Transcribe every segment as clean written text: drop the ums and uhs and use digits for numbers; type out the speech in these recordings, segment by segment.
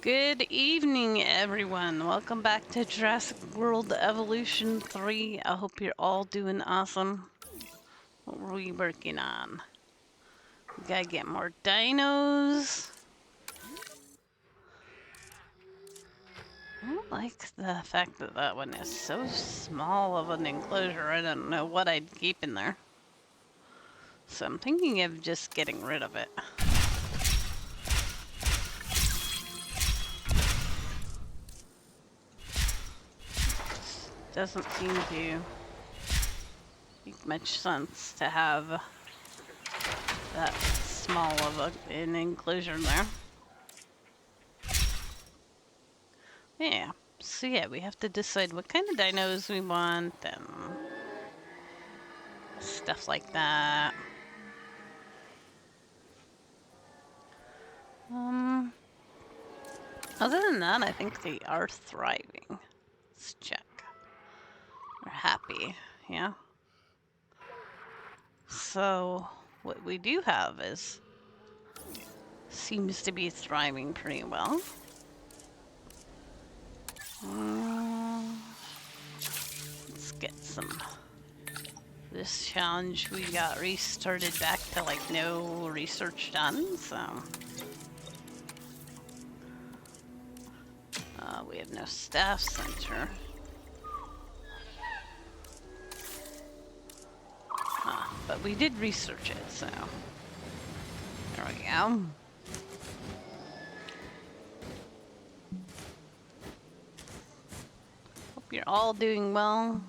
Good evening, everyone. Welcome back to Jurassic World Evolution 3. I hope you're all doing awesome. What were we working on? We gotta get more dinos. I don't like the fact that that one is so small of an enclosure. I don't know what I'd keep in there. So I'm thinking of just getting rid of it. Doesn't seem to make much sense to have that small of an enclosure there. Yeah. So yeah, we have to decide what kind of dinos we want and stuff like that. Other than that, I think they are thriving. Let's check. They're happy, yeah. So what we do have is seems to be thriving pretty well. Let's get some. This challenge we got restarted back to like no research done, so we have no staff center. But we did research it, so there we go. Hope you're all doing well.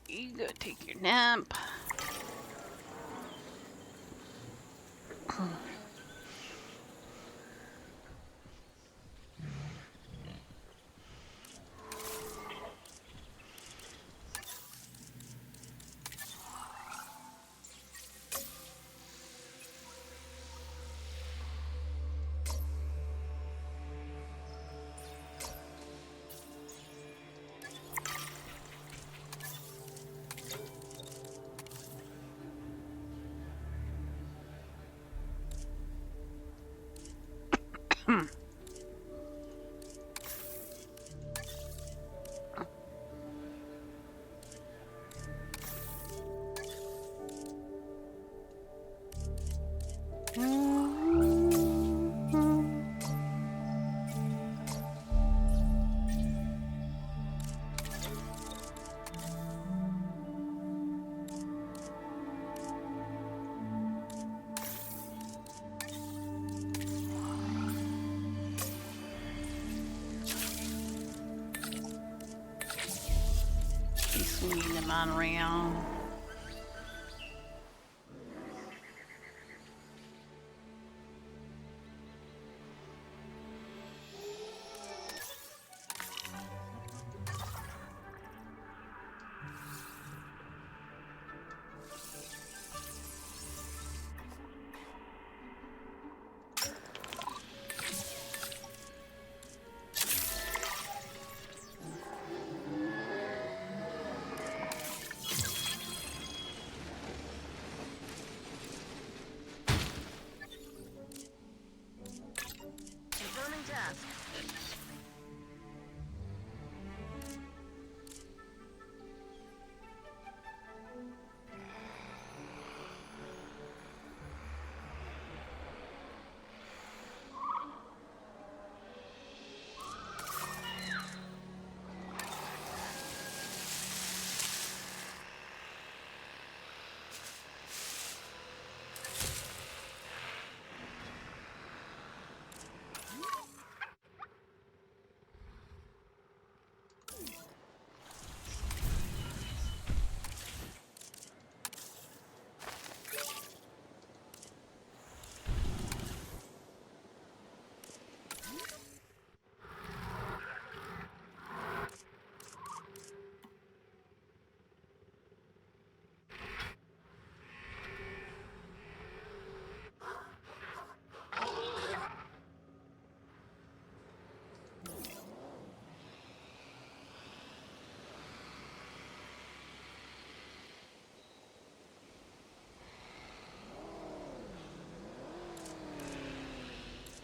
You go take your nap. We need the monorail.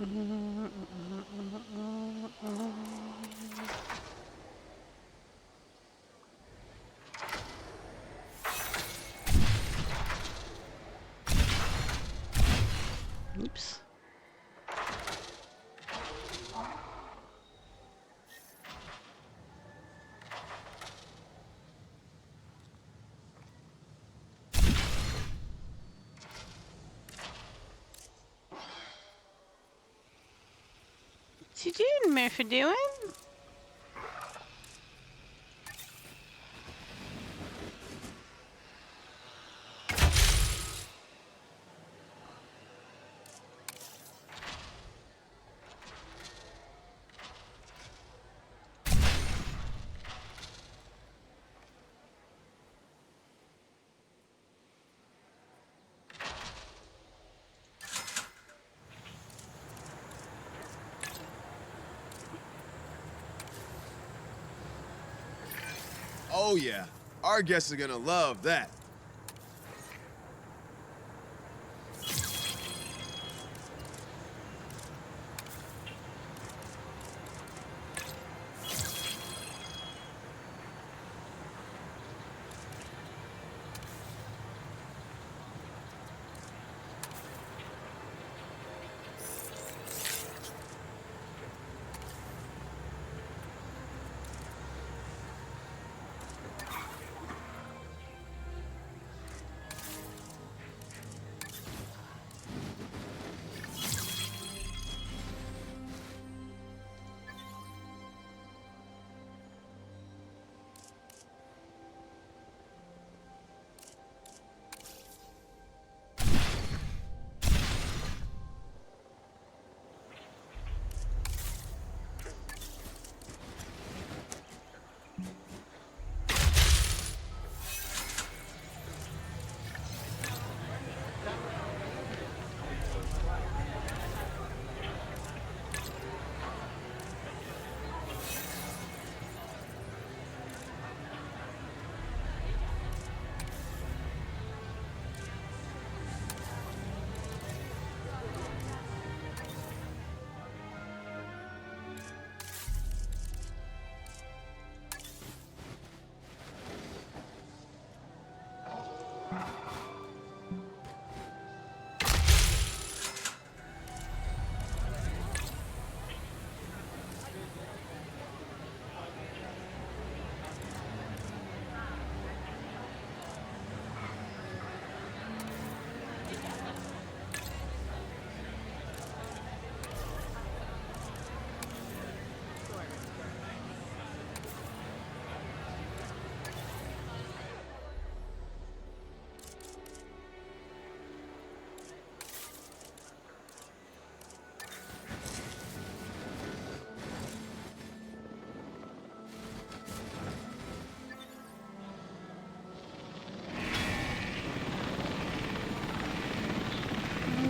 Oops. What you doing, Murphy doing? Oh yeah, our guests are gonna love that.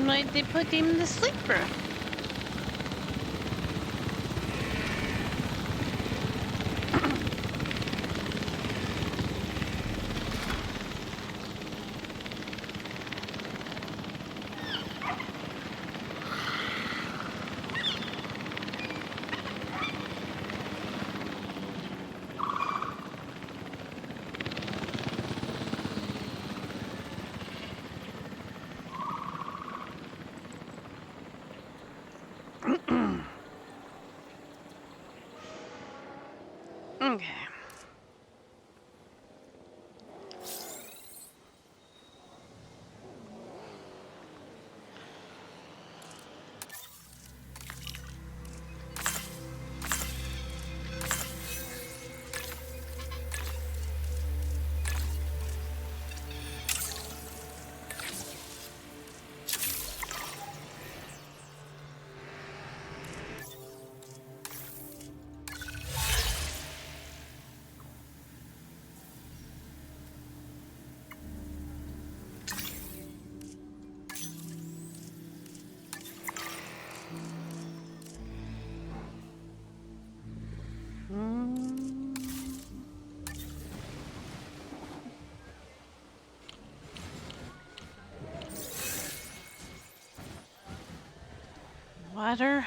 Why'd they put him in the sleeper? Okay. Water.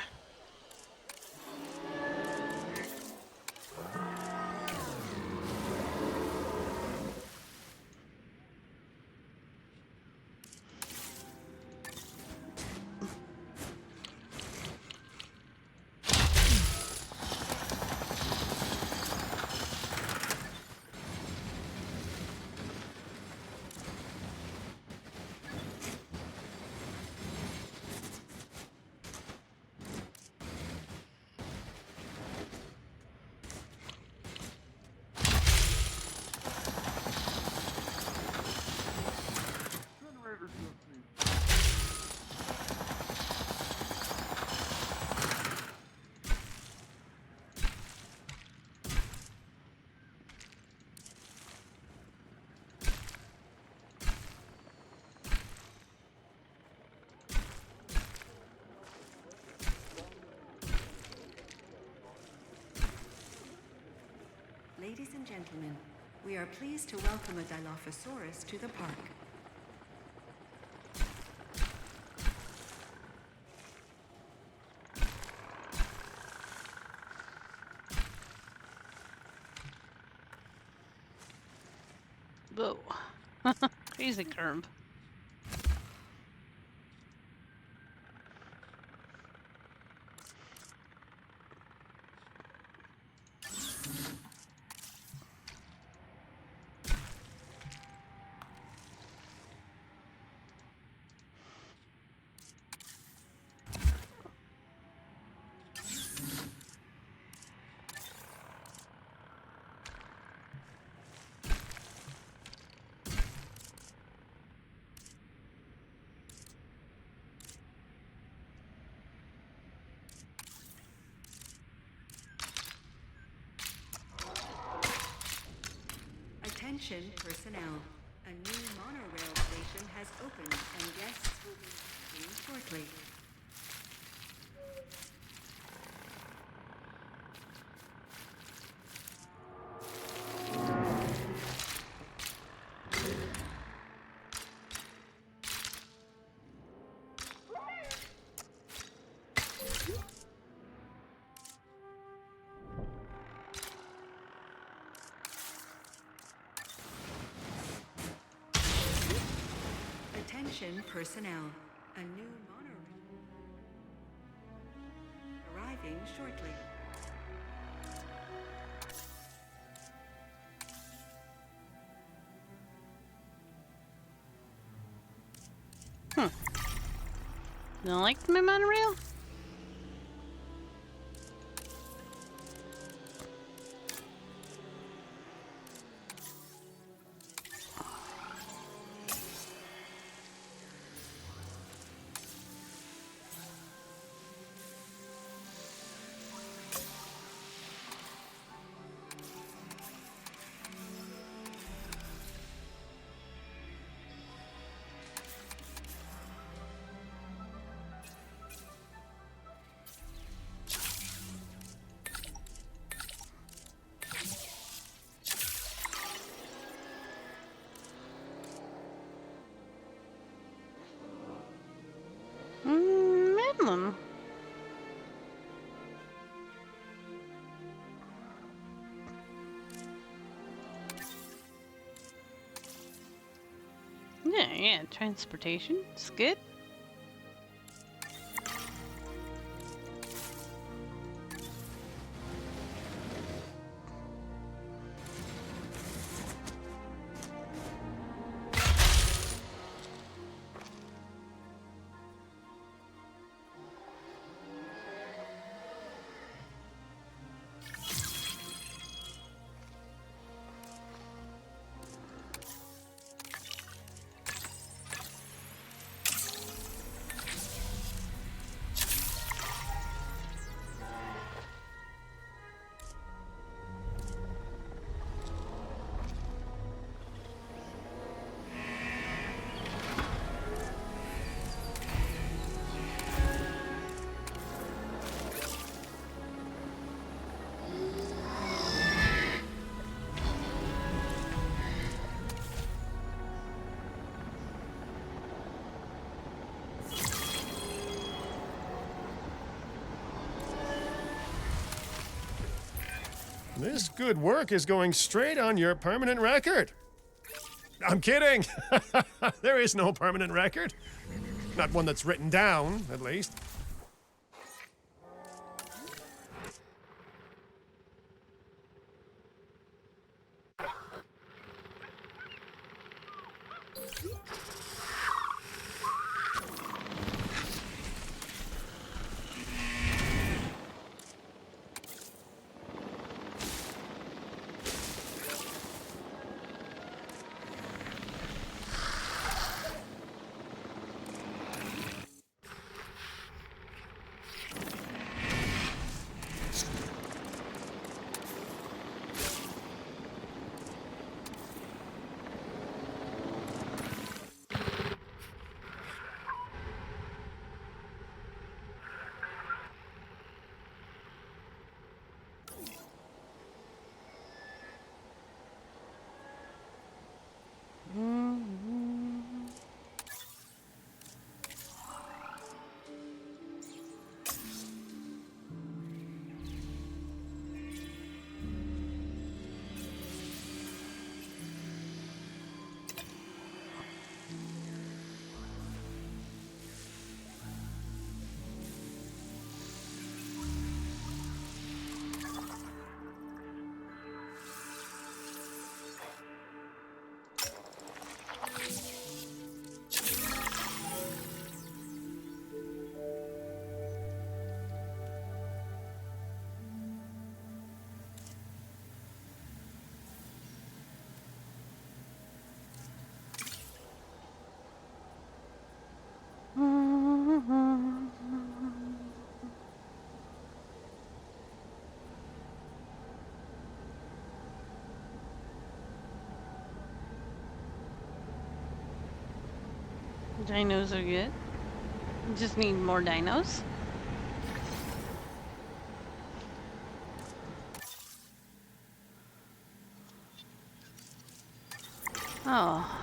Ladies and gentlemen, we are pleased to welcome a Dilophosaurus to the park. Whoa. Crazy curve. Attention personnel. A new monorail station has opened and guests will be arriving shortly. Attention personnel. A new monorail arriving shortly. Don't like my monorail? Midland. Yeah, transportation. It's good. This good work is going straight on your permanent record. I'm kidding. There is no permanent record. Not one that's written down, at least. Dinos are good. Just need more dinos. Oh.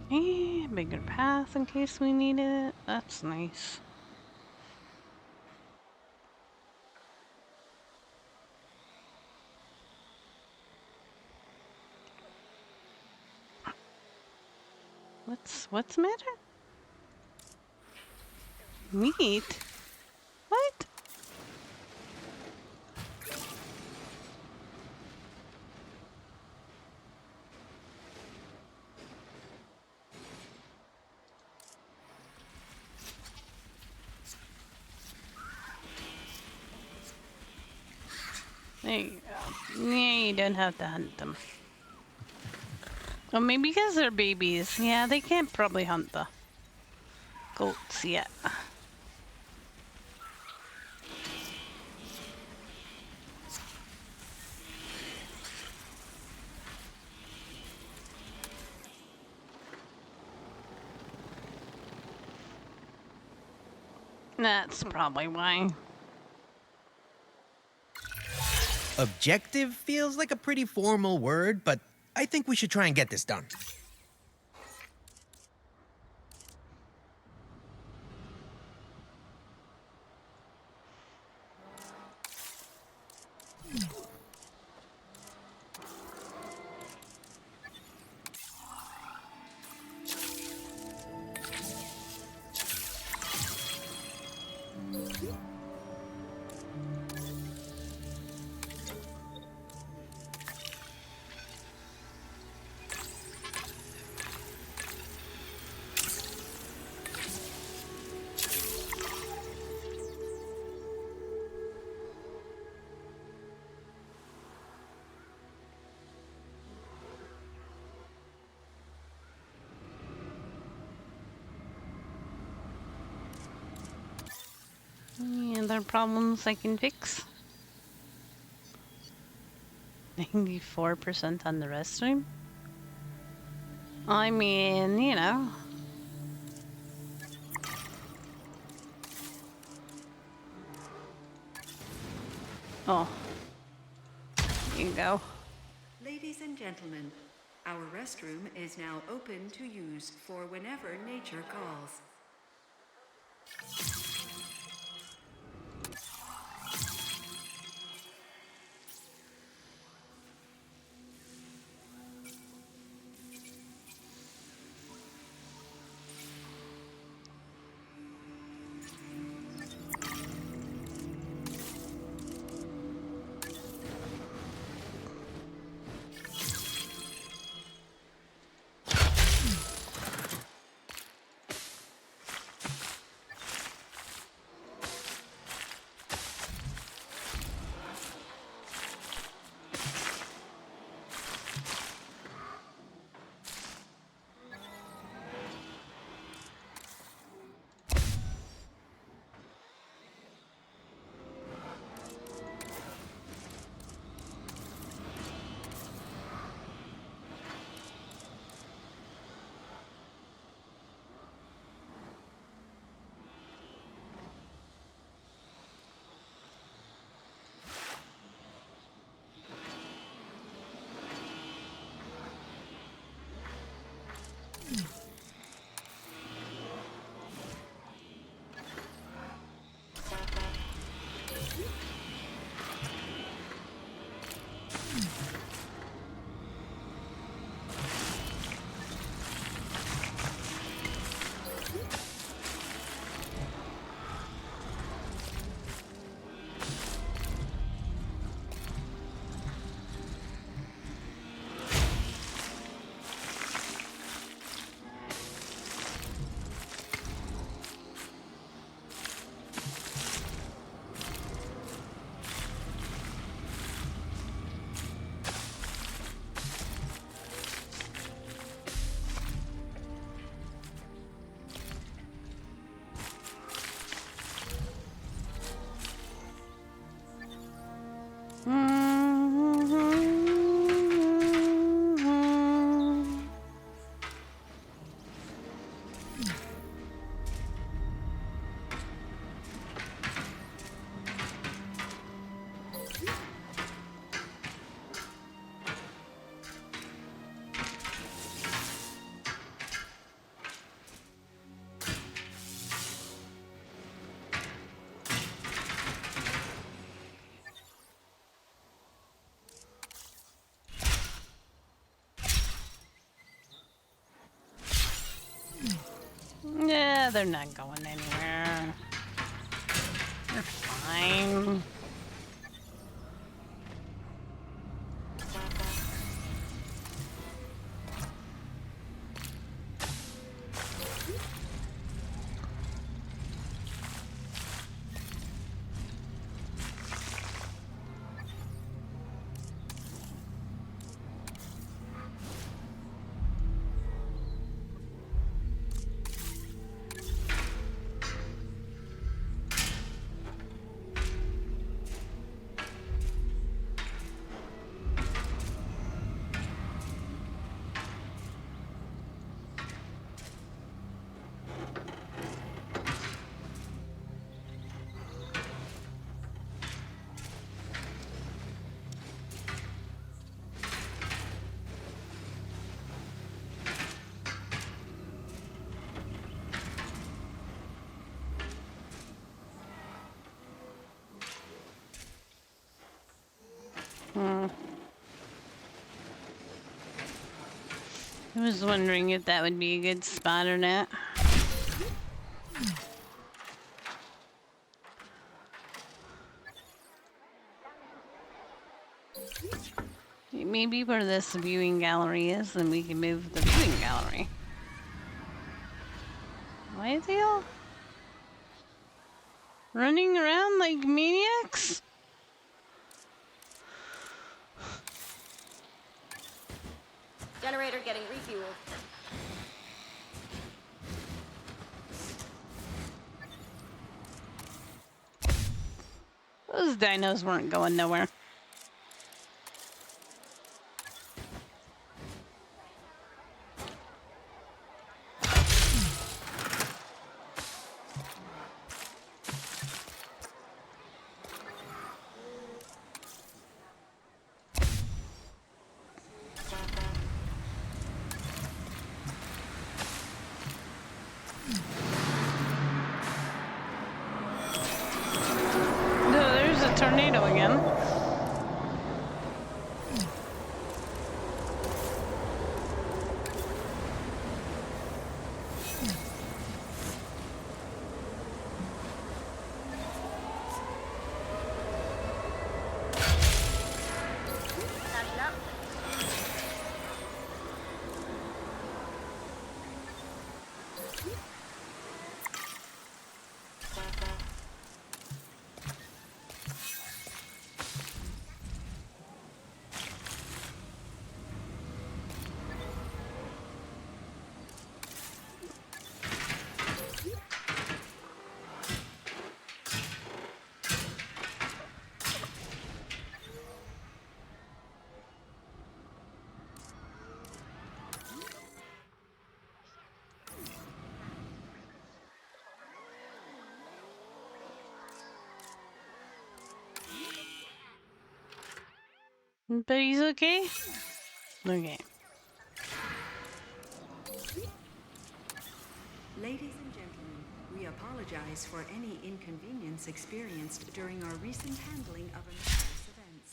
Okay, bigger path in case we need it. That's nice. What's the matter? Meat? What? There you go. Yeah, you don't have to hunt them. Oh, maybe because they're babies. Yeah, they can't probably hunt the goats yet. That's probably why. Objective feels like a pretty formal word, but I think we should try and get this done. Any other problems I can fix? 94% on the restroom? I mean, you know. Oh. Here you go. Ladies and gentlemen, our restroom is now open to use for whenever nature calls. Yeah, they're not going anywhere. They're fine. I was wondering if that would be a good spot or not. Maybe where this viewing gallery is, then we can move the viewing gallery. Why is he all running around like maniacs? Generator getting refueled. Those dinos weren't going nowhere. No, there's a tornado again. Catching up. But he's okay? Okay. Ladies and gentlemen, we apologize for any inconvenience experienced during our recent handling of anomalous events.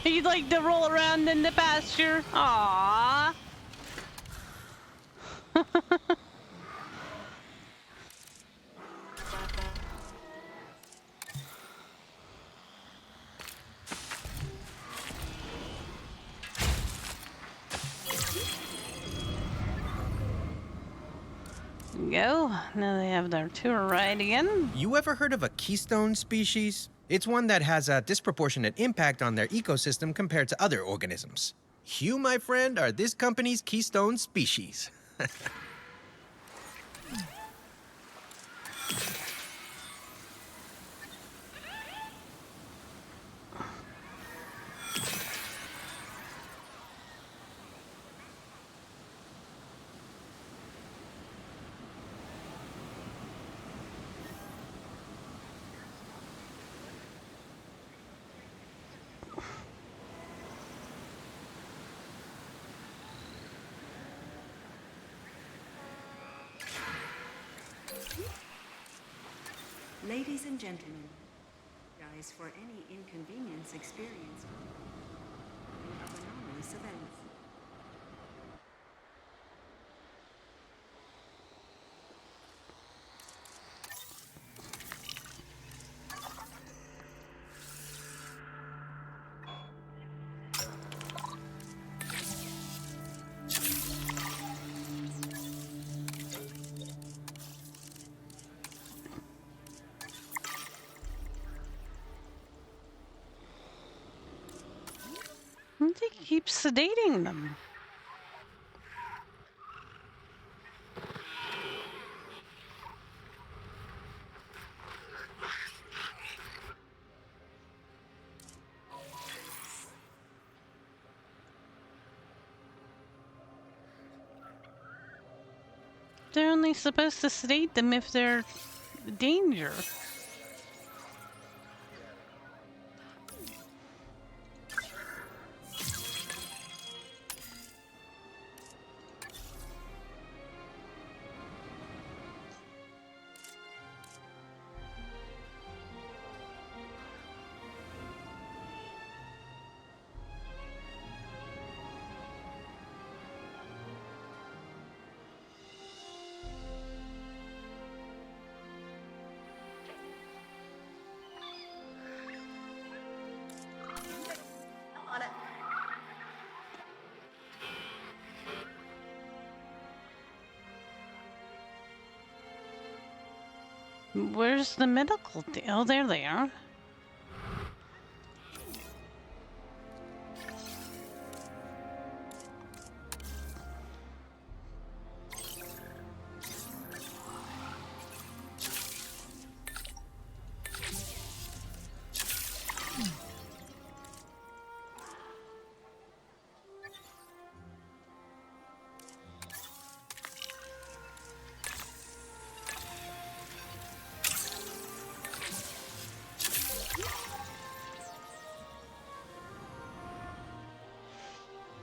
He'd like to roll around in the pasture. Aww. Go. Now they have their tour ride again. You ever heard of a keystone species? It's one that has a disproportionate impact on their ecosystem compared to other organisms. You, my friend, are this company's keystone species. Ladies and gentlemen, apologize for any inconvenience experienced of anomalous events. keep sedating them? They're only supposed to sedate them if they're danger. On it. Where's the medical thing? Oh, there they are.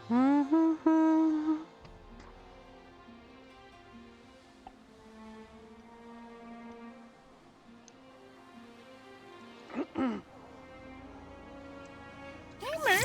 Hey, Mer.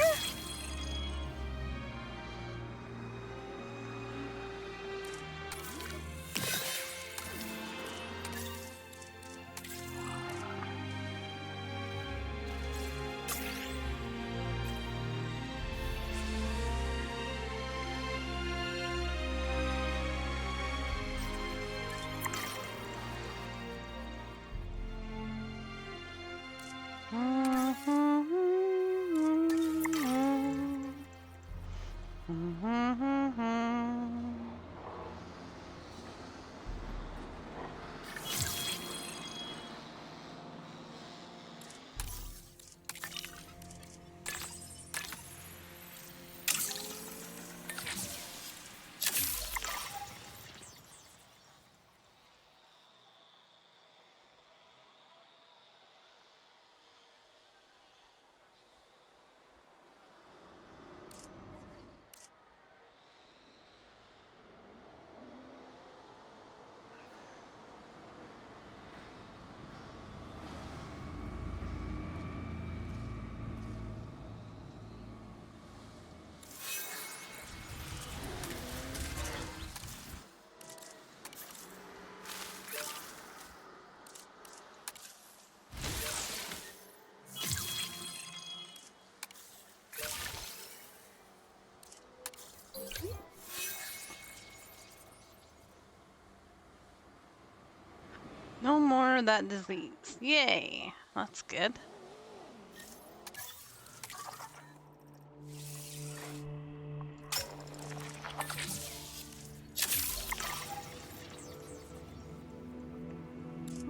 No more of that disease. Yay. That's good.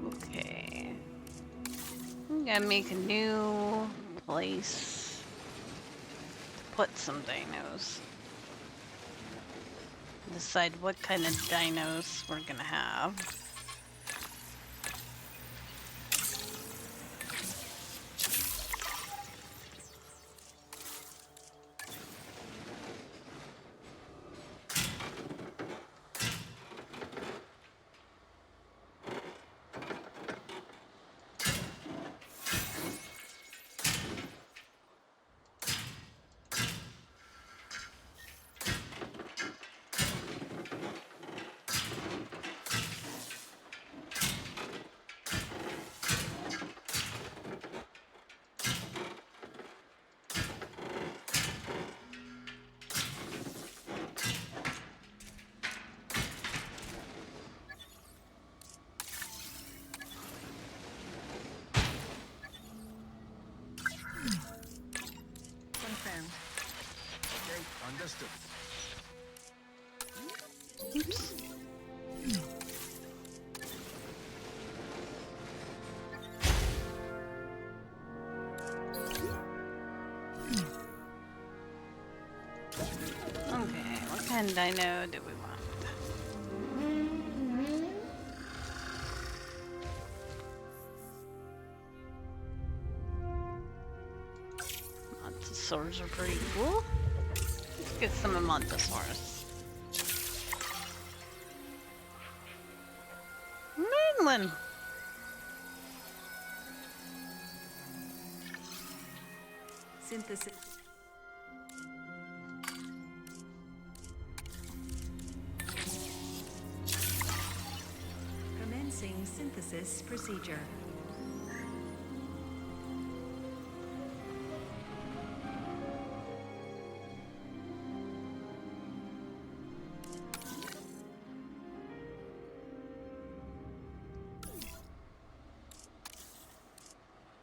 Okay. I'm gonna make a new place to put some dinos. Decide what kind of dinos we're gonna have. kind of dino do we want? Montosaurs are pretty cool. Let's get some Montosaurus. Merlin! Synthesis. Commencing synthesis procedure.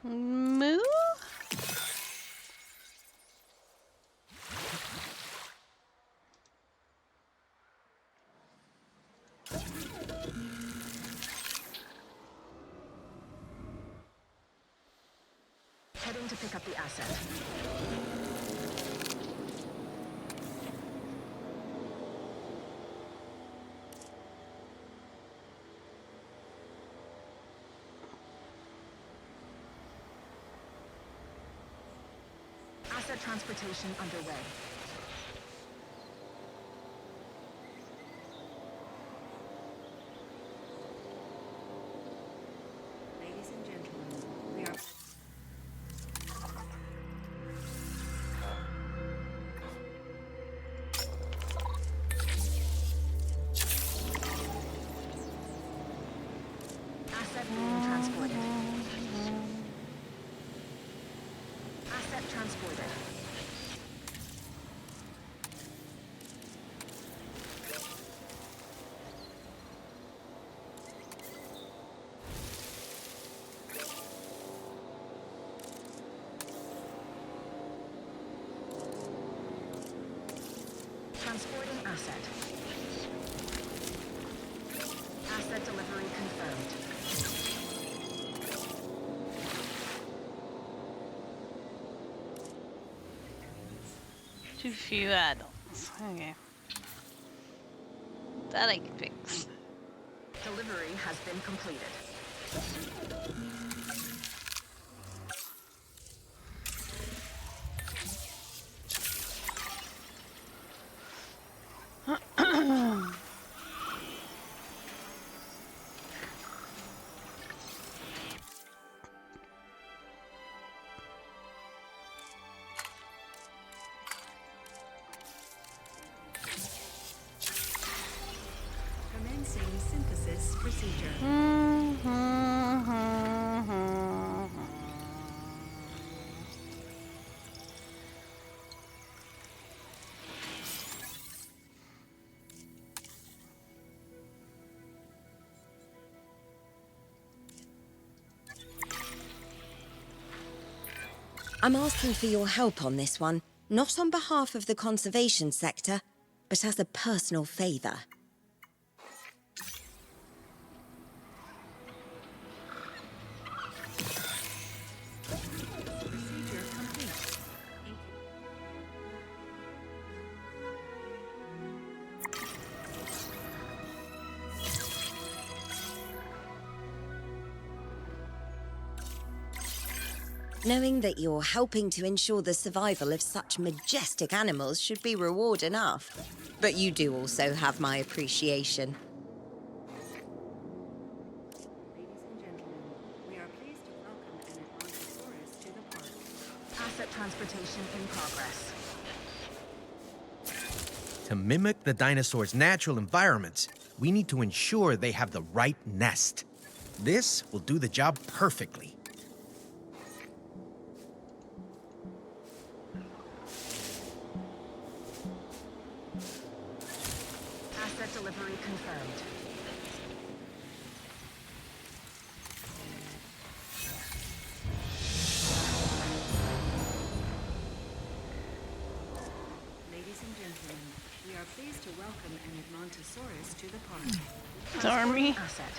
Moo? Heading to pick up the asset. Asset transportation underway. Ladies and gentlemen, we are... Asset being transported. Asset transported. Transporting asset. Asset delivery confirmed. Too few adults. Okay. That I can fix. Delivery has been completed. Commencing synthesis procedure. I'm asking for your help on this one, not on behalf of the conservation sector, but as a personal favour. Procedure complete. Knowing that you're helping to ensure the survival of such majestic animals should be reward enough. But you do also have my appreciation. Ladies and gentlemen, we are pleased to welcome an Atlantosaurus to the park. Asset transportation in progress. To mimic the dinosaurs' natural environments, we need to ensure they have the right nest. This will do the job perfectly. Asset delivery confirmed. Ladies and gentlemen, we are pleased to welcome an Atlantosaurus to the park. Stormy. Asset.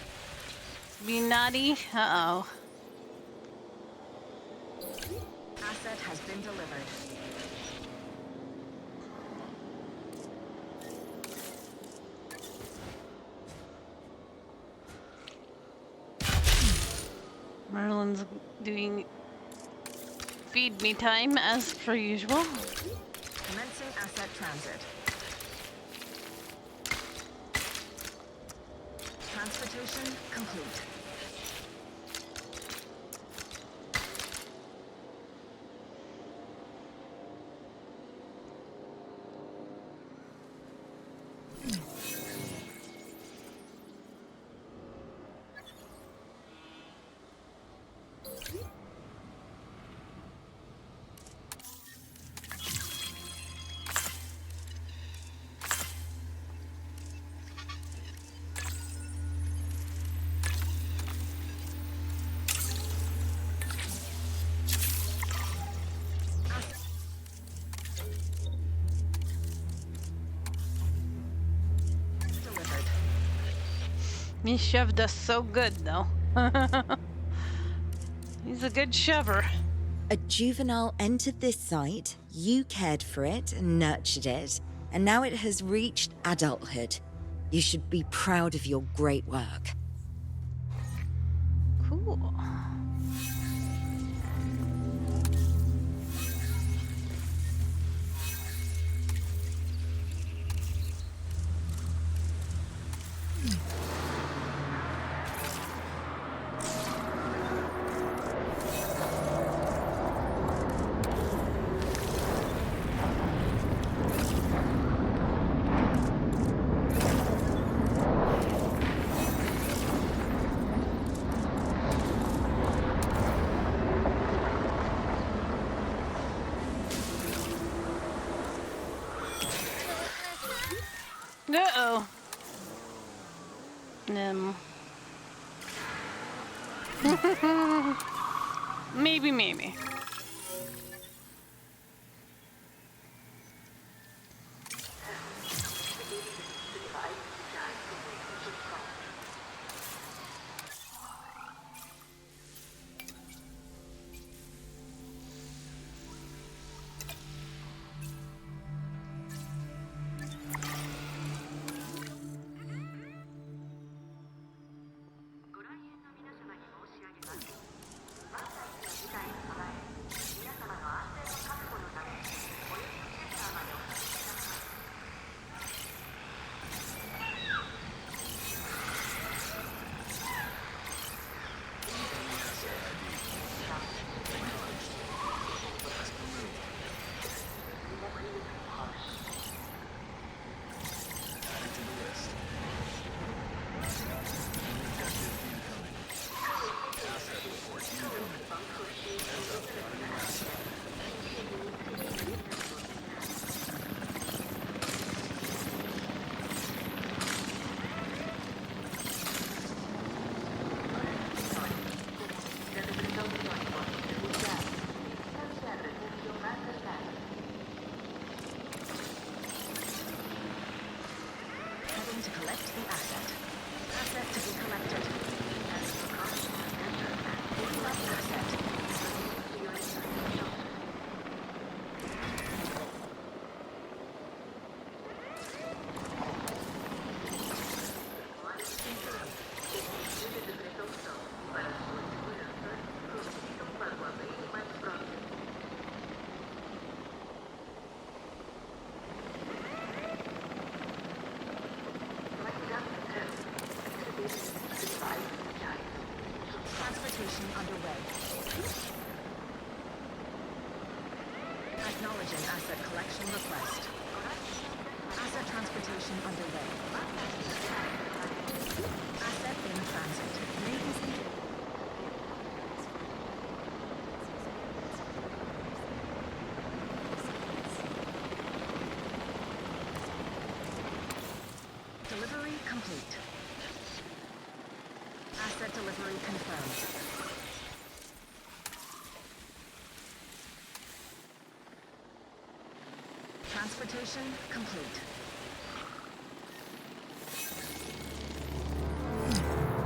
Be naughty. Uh-oh. Asset has been delivered. everyone's doing feed me time as per usual. Commencing asset transit. Transportation complete. Delivered. He shoved us so good, though. He's a good shover. A juvenile entered this site, you cared for it and nurtured it, and now it has reached adulthood. You should be proud of your great work. Cool. Uh-oh. Maybe. Heading to collect the asset. Asset to be collected. Asset. Transportation underway. Acknowledging asset collection request. Asset transportation underway. Asset in transit. Ladies and Delivery complete. Asset delivery confirmed. Transportation complete.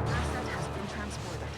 Asset has been transported.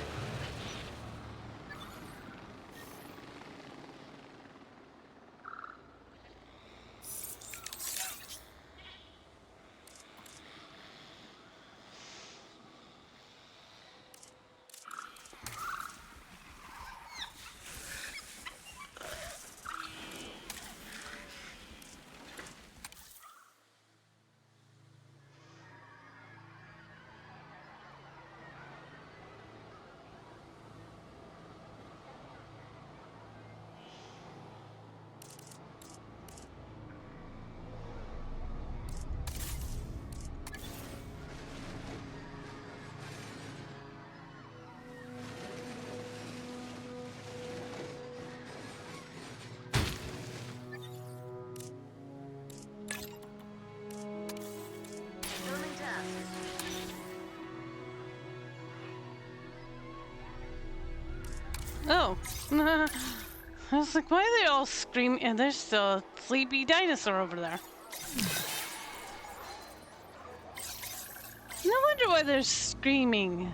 Oh. I was like, why are they all screaming? And there's a sleepy dinosaur over there. No wonder why they're screaming.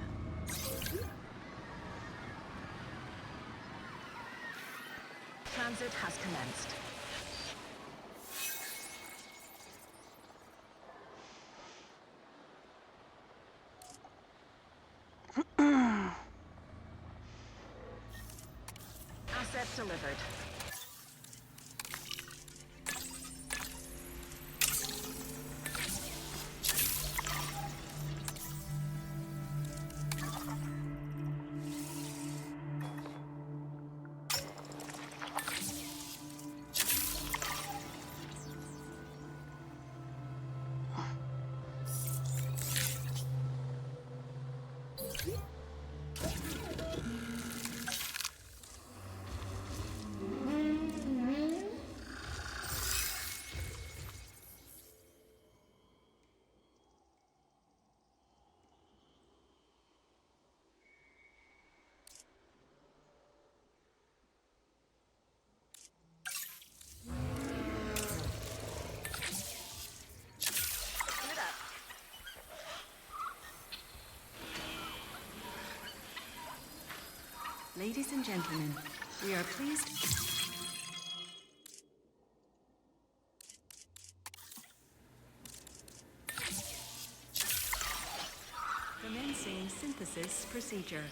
Transit has commenced. Asset delivered. Ladies and gentlemen, we are pleased. Commencing synthesis procedure.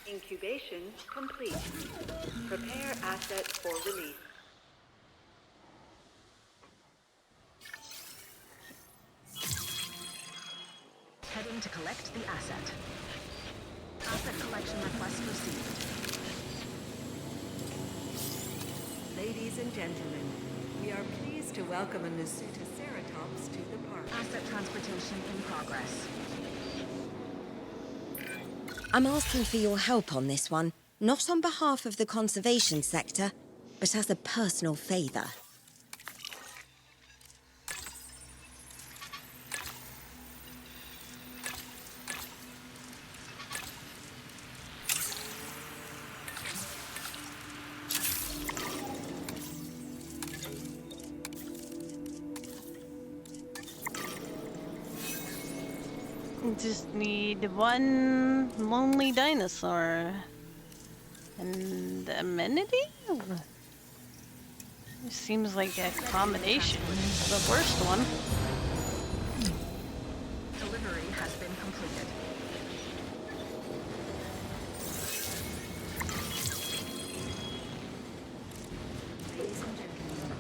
Incubation complete. Prepare asset for release. Heading to collect the asset. Asset collection request received. Ladies and gentlemen, we are pleased to welcome a Nasutoceratops to the park. Asset transportation in progress. I'm asking for your help on this one, not on behalf of the conservation sector, but as a personal favour. Just need one lonely dinosaur. And amenity? It seems like accommodation is the worst one. Delivery has been completed. Ladies and gentlemen,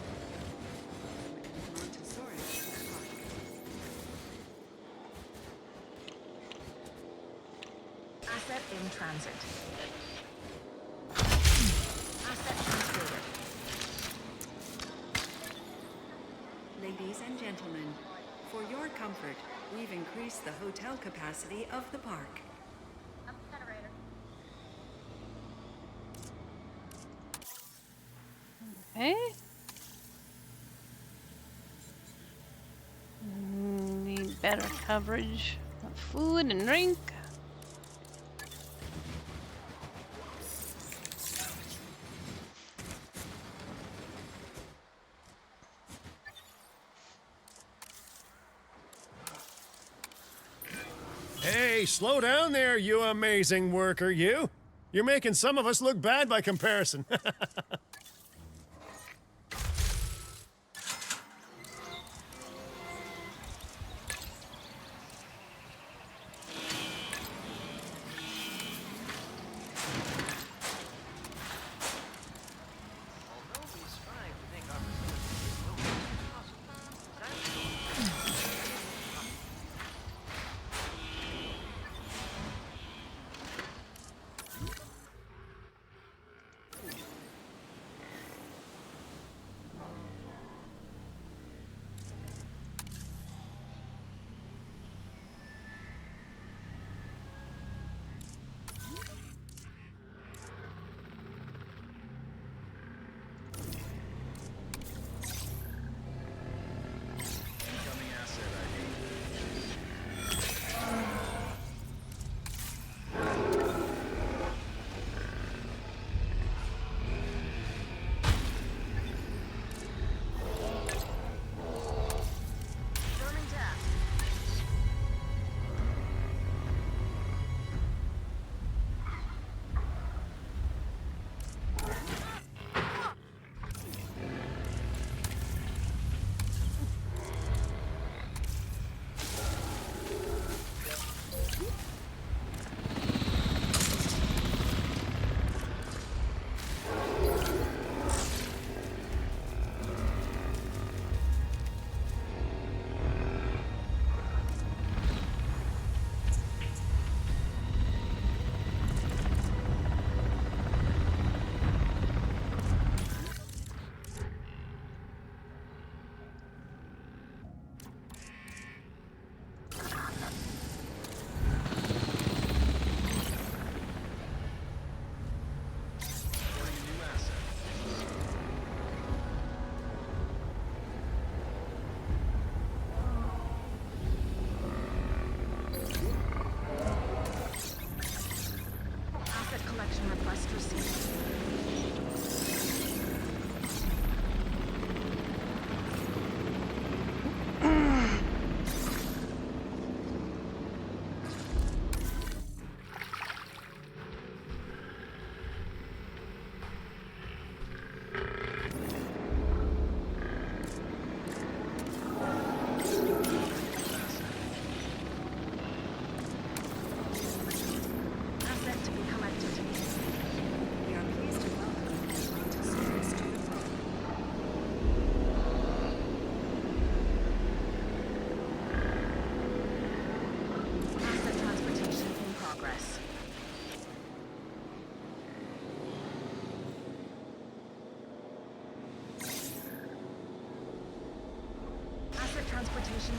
Montosaurus to the park. Asset in transit. Asset transported. Ladies and gentlemen, for your comfort, we've increased the hotel capacity of the park. Okay. Need better coverage of food and drink. Hey, slow down there, you amazing worker, you. You're making some of us look bad by comparison.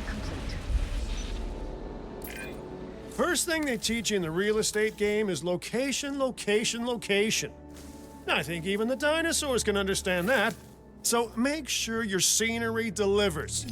Construction complete. First thing they teach you in the real estate game is location, location, location. I think even the dinosaurs can understand that. So make sure your scenery delivers.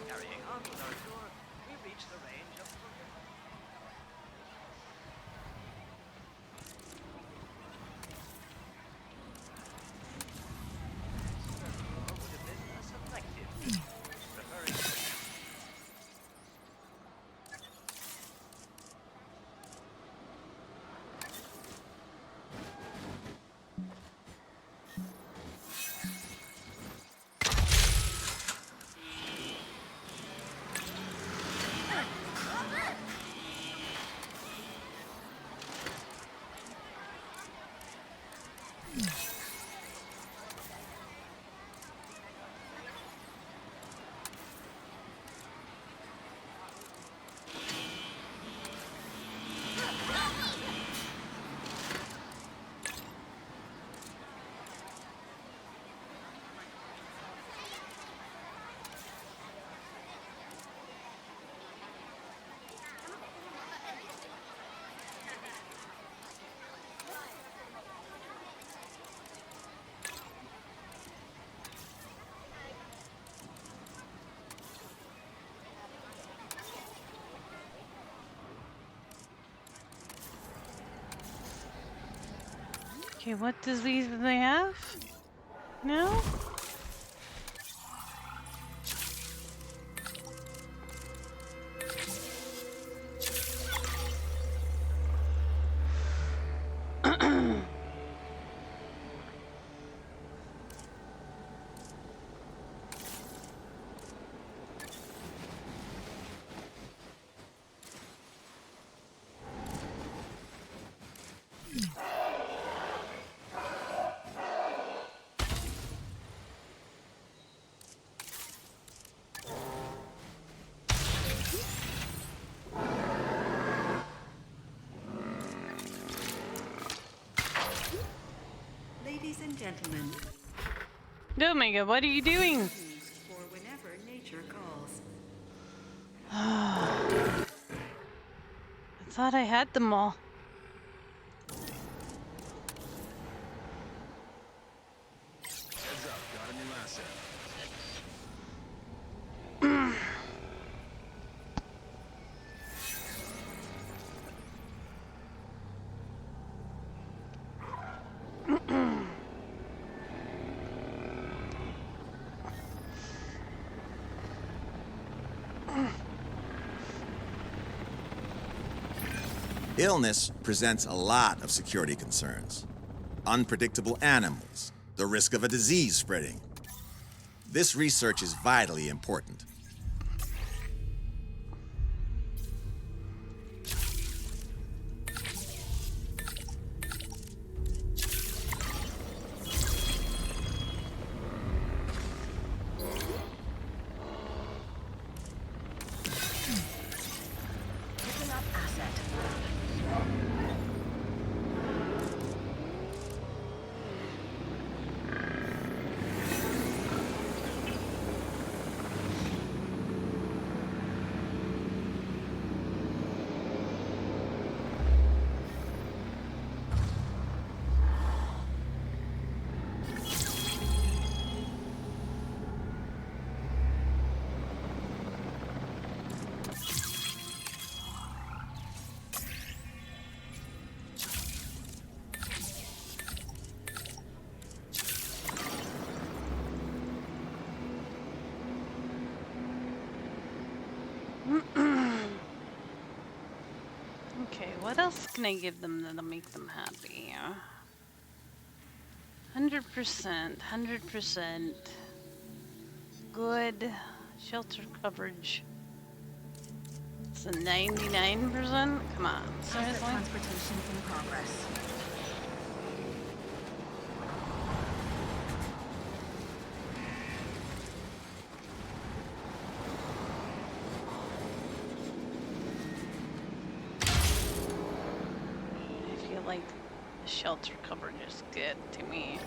Carrying on with our tour, we reach the range of would have been a selective. Referring Okay, what disease do they have? No? Ladies and gentlemen, Omega, what are you doing? for whenever nature calls. I thought I had them all. Heads up, got a new asset. Illness presents a lot of security concerns. Unpredictable animals, the risk of a disease spreading. This research is vitally important. Picking up asset. Okay, what else can I give them that'll make them happy? 100%, 100%. Good shelter coverage. It's a 99%? Come on, Asset seriously? transportation in progress. I feel like the shelter coverage is good to me.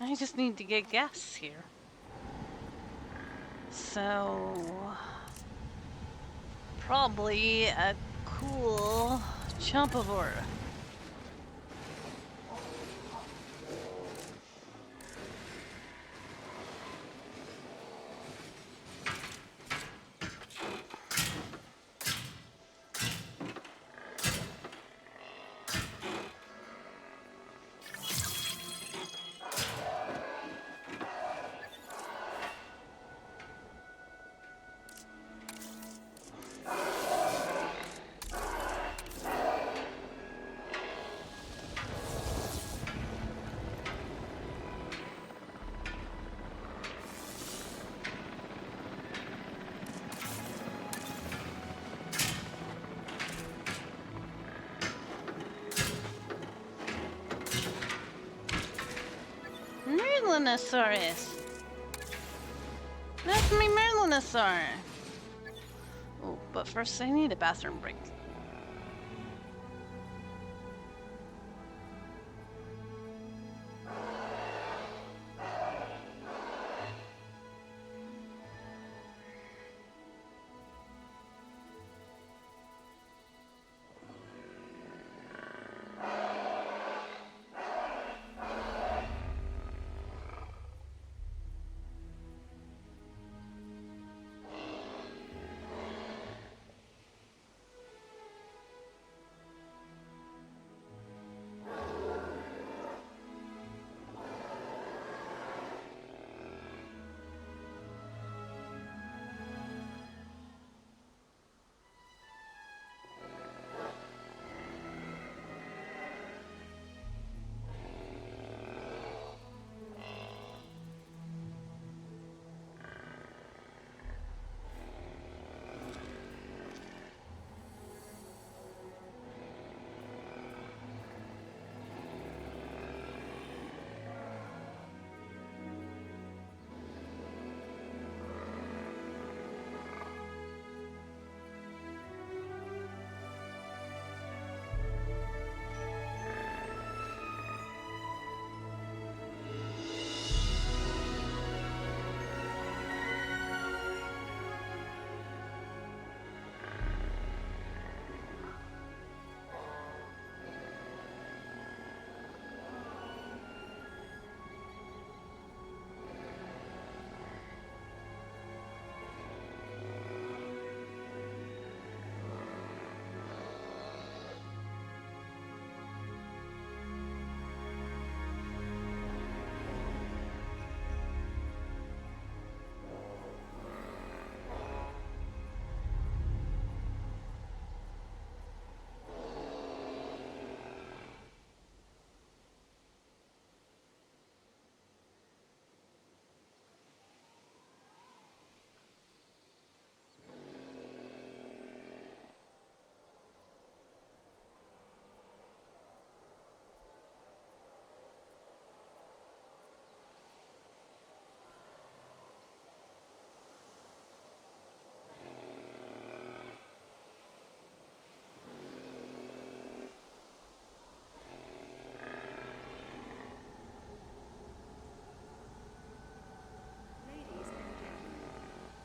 I just need to get gas here. So... probably a cool chumpivore. Merlinosaurus! That's my Merlinosaur! Oh, but first I need a bathroom break. Ladies and gentlemen,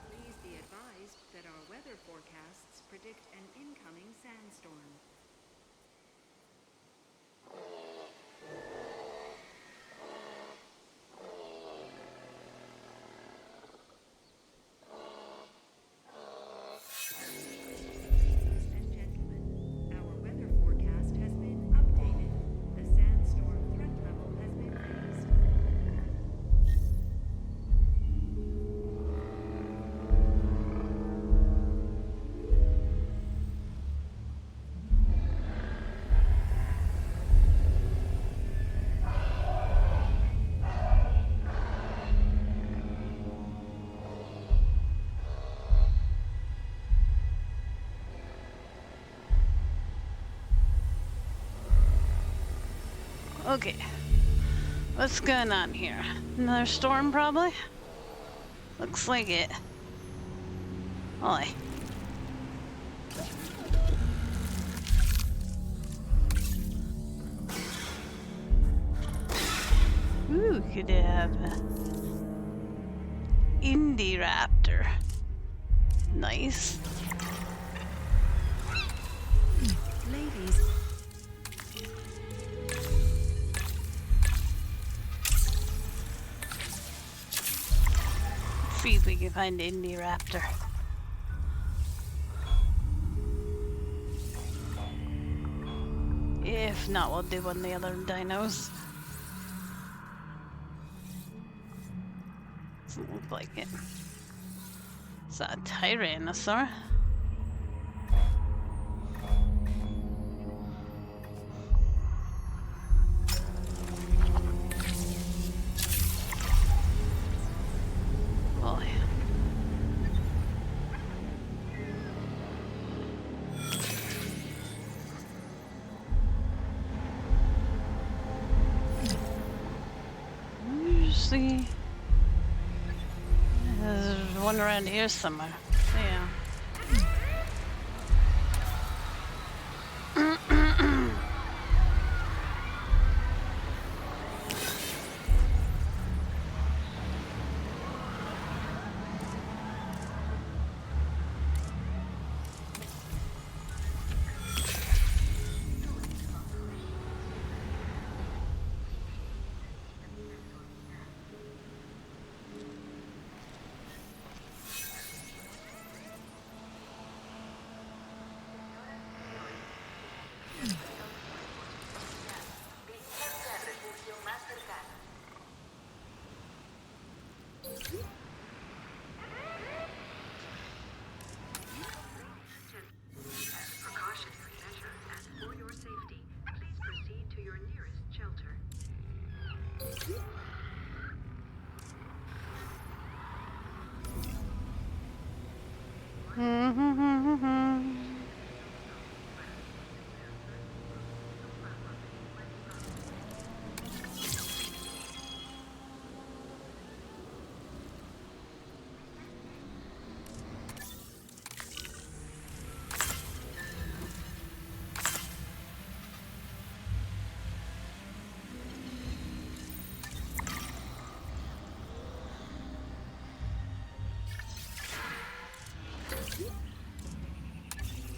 please be advised that our weather forecasts predict an incoming sandstorm. Ladies and gentlemen, our weather forecast has been updated. The sandstorm threat level has been raised. Okay. What's going on here? Another storm, probably? Looks like it. Oi. Ooh, could have Indie Raptor. Nice. Ladies, Let's see if we can find Indie Raptor. If not, we'll do one of the other dinos. Doesn't look like it. It's a Tyrannosaur. Oh, yeah. See. There's one around here somewhere. Yeah. precautionary measures and for your safety, please proceed to your nearest shelter.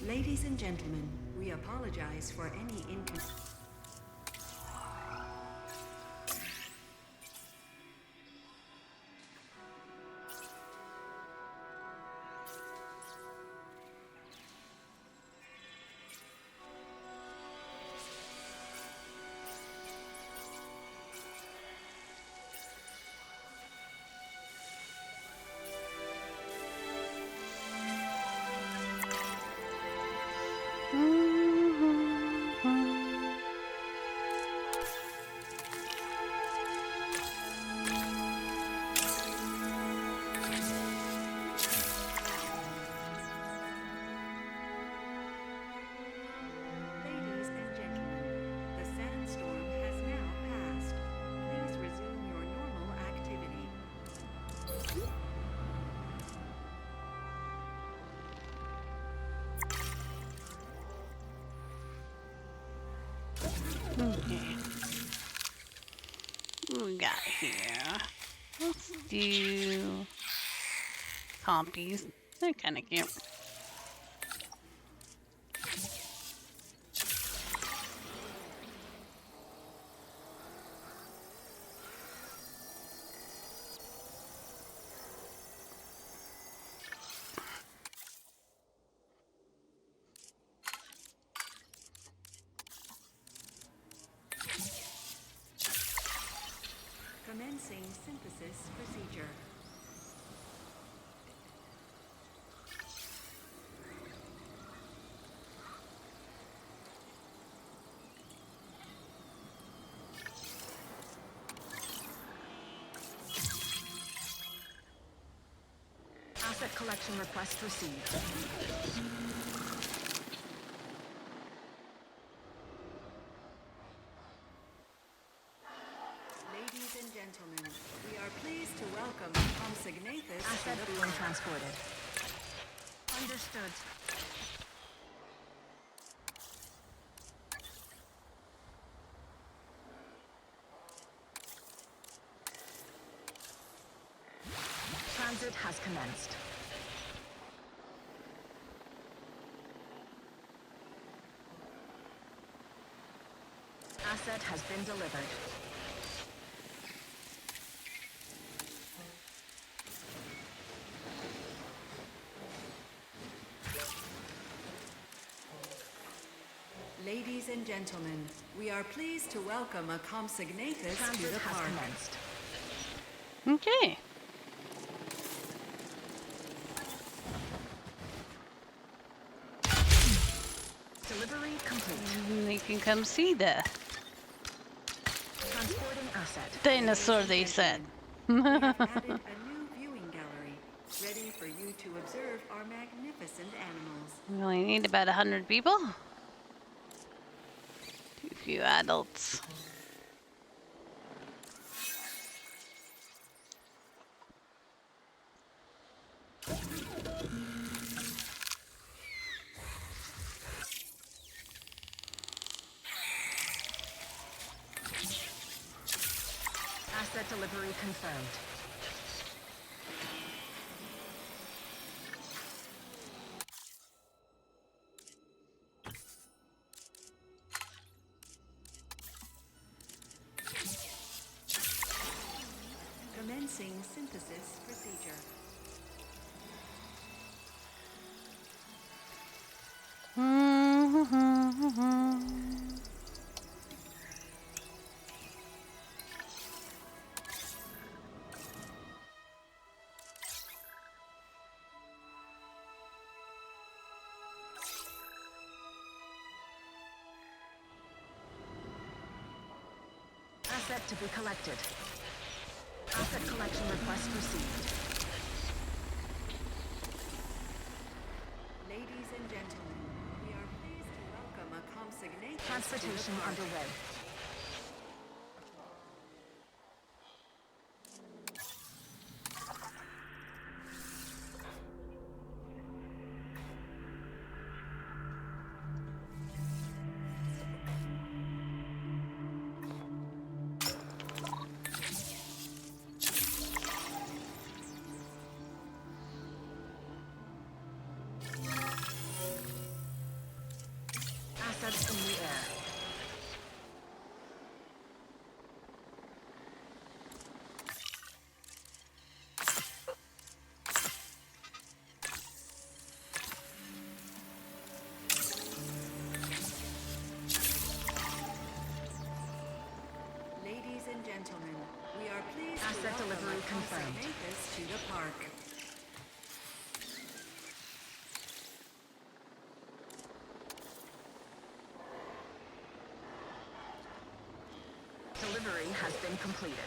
Ladies and gentlemen, we apologize for any inconvenience. Ladies and gentlemen, the sandstorm has now passed. Please resume your normal activity. Okay. What we got here? Let's do compies. They're kind of cute. Commencing synthesis procedure. Asset collection request received. Ladies and gentlemen, we are pleased to welcome Compsognathus to Asset the being floor. transported. Understood. Transit has commenced. Asset has been delivered. Ladies and gentlemen, we are pleased to welcome a Compsognathus to Transit the has park. commenced. Okay. Delivery complete. They can come see the Transporting asset. dinosaur, they said. We have added a new viewing gallery, ready for you to observe our magnificent animals. We only need about 100 people. Too few adults. Asset delivery confirmed. Commencing synthesis procedure. Asset to be collected. Asset collection request received. Ladies and gentlemen, we are pleased to welcome a Compsognathus Transportation to the park. underway. Assets in the air. Ladies and gentlemen, we are pleased to Asset welcome delivery a confirmed. Compsognathus to the park. Delivery has been completed.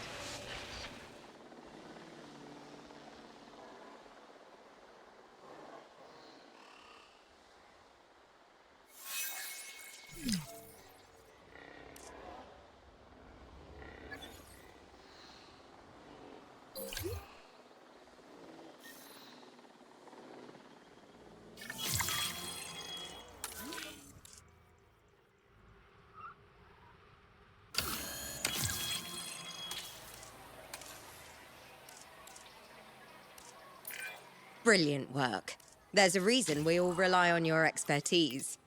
Brilliant work. There's a reason we all rely on your expertise.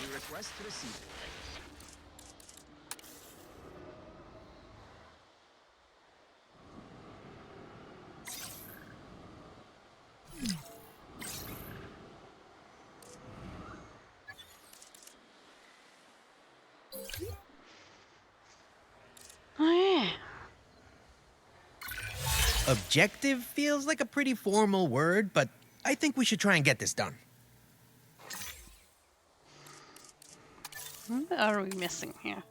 New request received. Objective feels like a pretty formal word, but I think we should try and get this done. What are we missing here?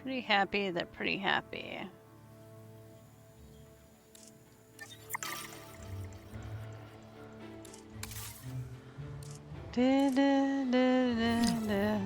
Pretty happy, they're pretty happy. Da, da, da, da, da.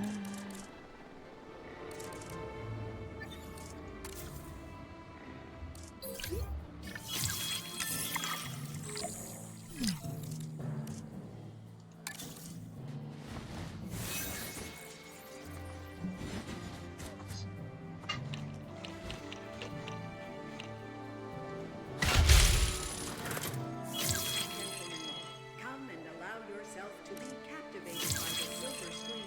Come and allow yourself to be captivated by the silver screen.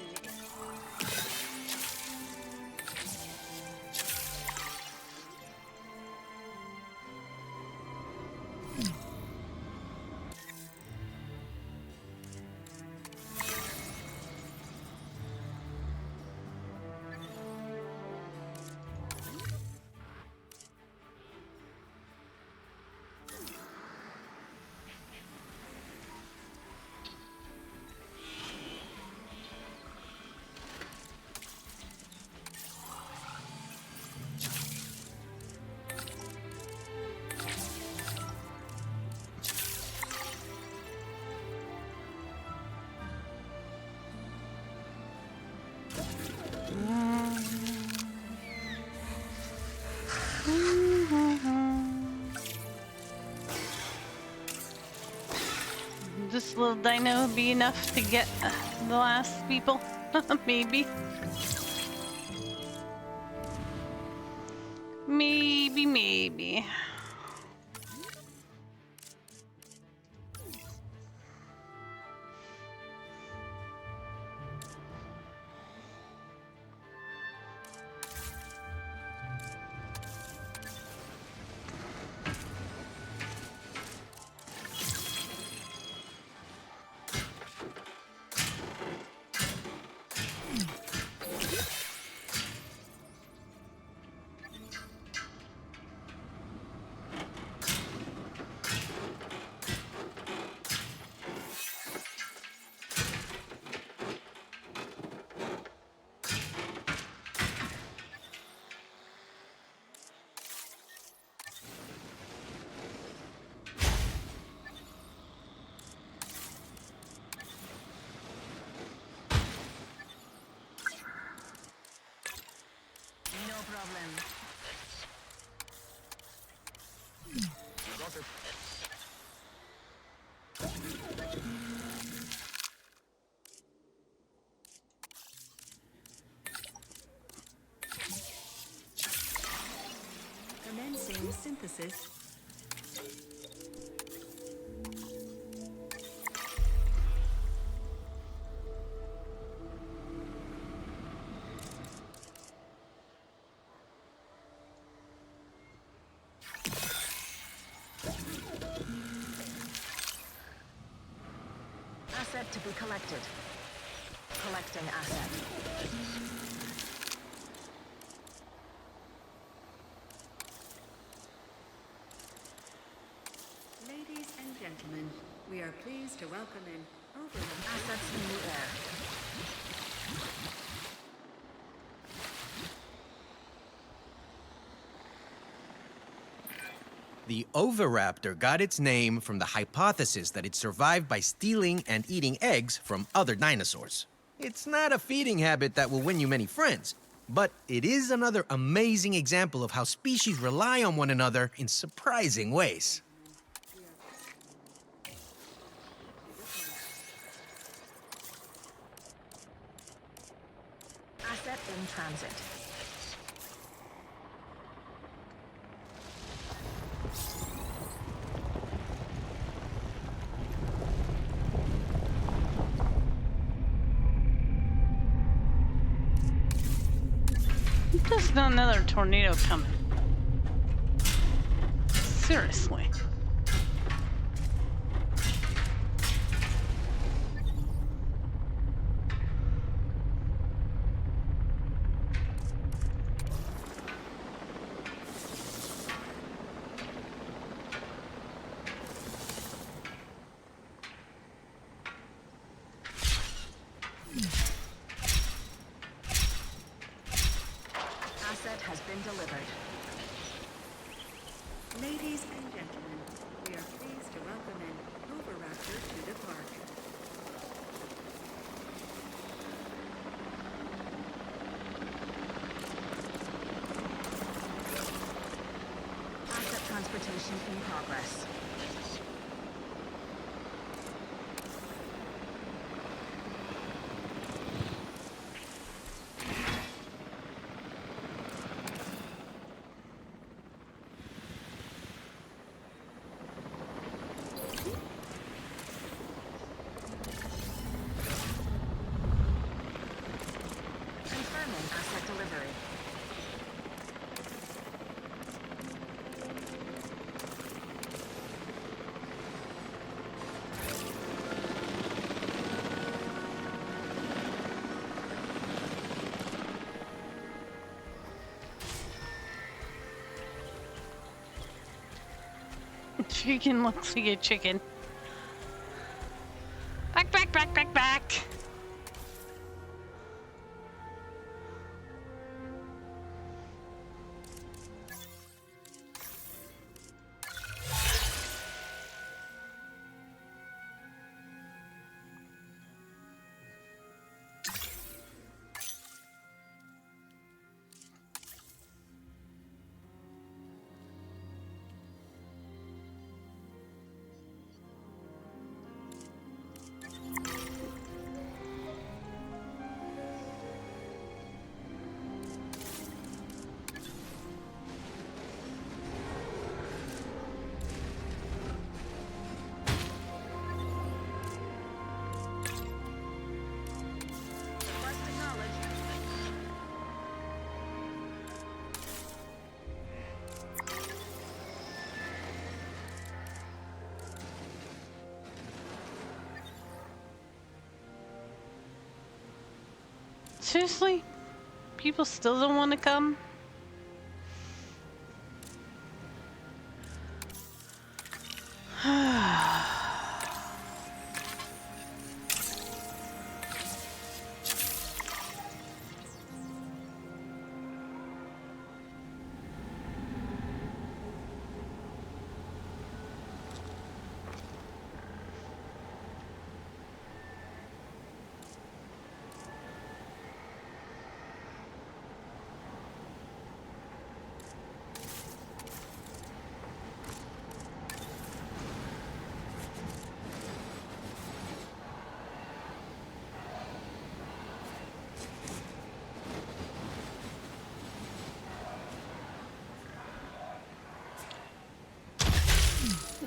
This little dino be enough to get the last people? Maybe. Maybe. No problem. Commencing synthesis. Asset to be collected. Collecting asset. Ladies and gentlemen, we are pleased to welcome in Overland. Assets in the air. The Oviraptor got its name from the hypothesis that it survived by stealing and eating eggs from other dinosaurs. It's not a feeding habit that will win you many friends, but it is another amazing example of how species rely on one another in surprising ways. Asset in transit. There's not another tornado coming. Seriously. Mission in progress. Confirming asset delivery. Chicken looks like a chicken. Back, back, back, back, back. Request acknowledged. Seriously? People still don't want to come?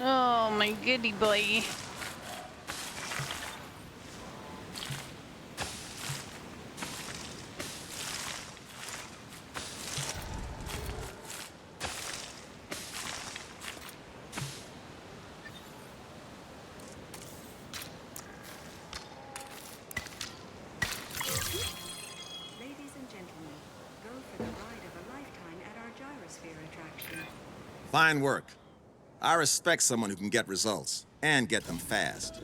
Oh my goody boy. Ladies and gentlemen, go for the ride of a lifetime at our gyrosphere attraction. Fine work. I respect someone who can get results, and get them fast.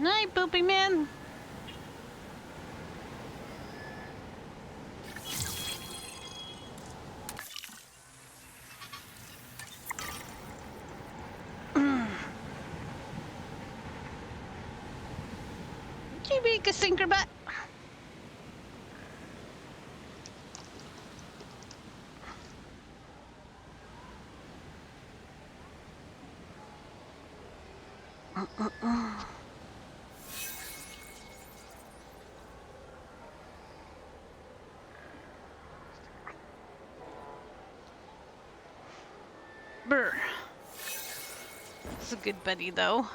Night, Boopy Man. You make a sinker butt. Brr. It's a good buddy, though.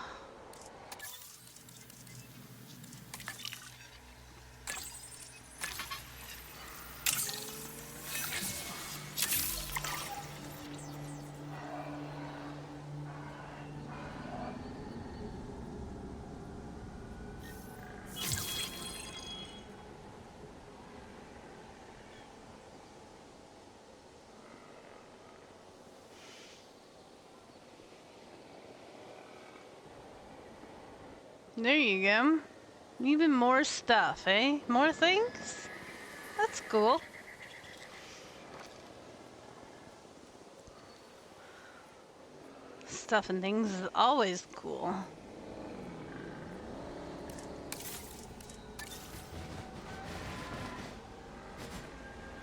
There you go. Even more stuff, eh? More things? That's cool. Stuff and things is always cool.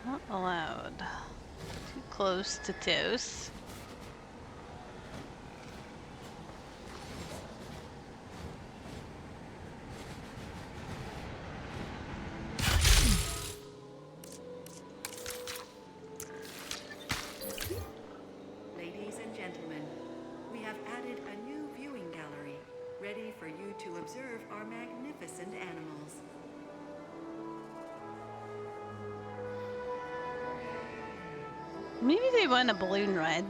Not allowed. Too close to toast. Ladies and gentlemen, we have added a new viewing gallery, ready for you to observe our magnificent animals. Maybe they want a balloon ride.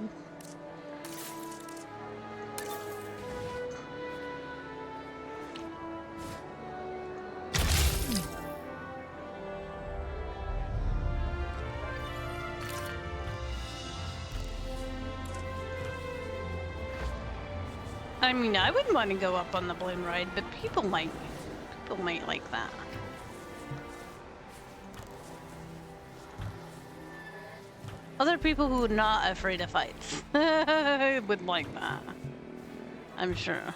I mean, I wouldn't want to go up on the balloon ride, but people might. People might like that. Other people who are not afraid of heights would like that. I'm sure.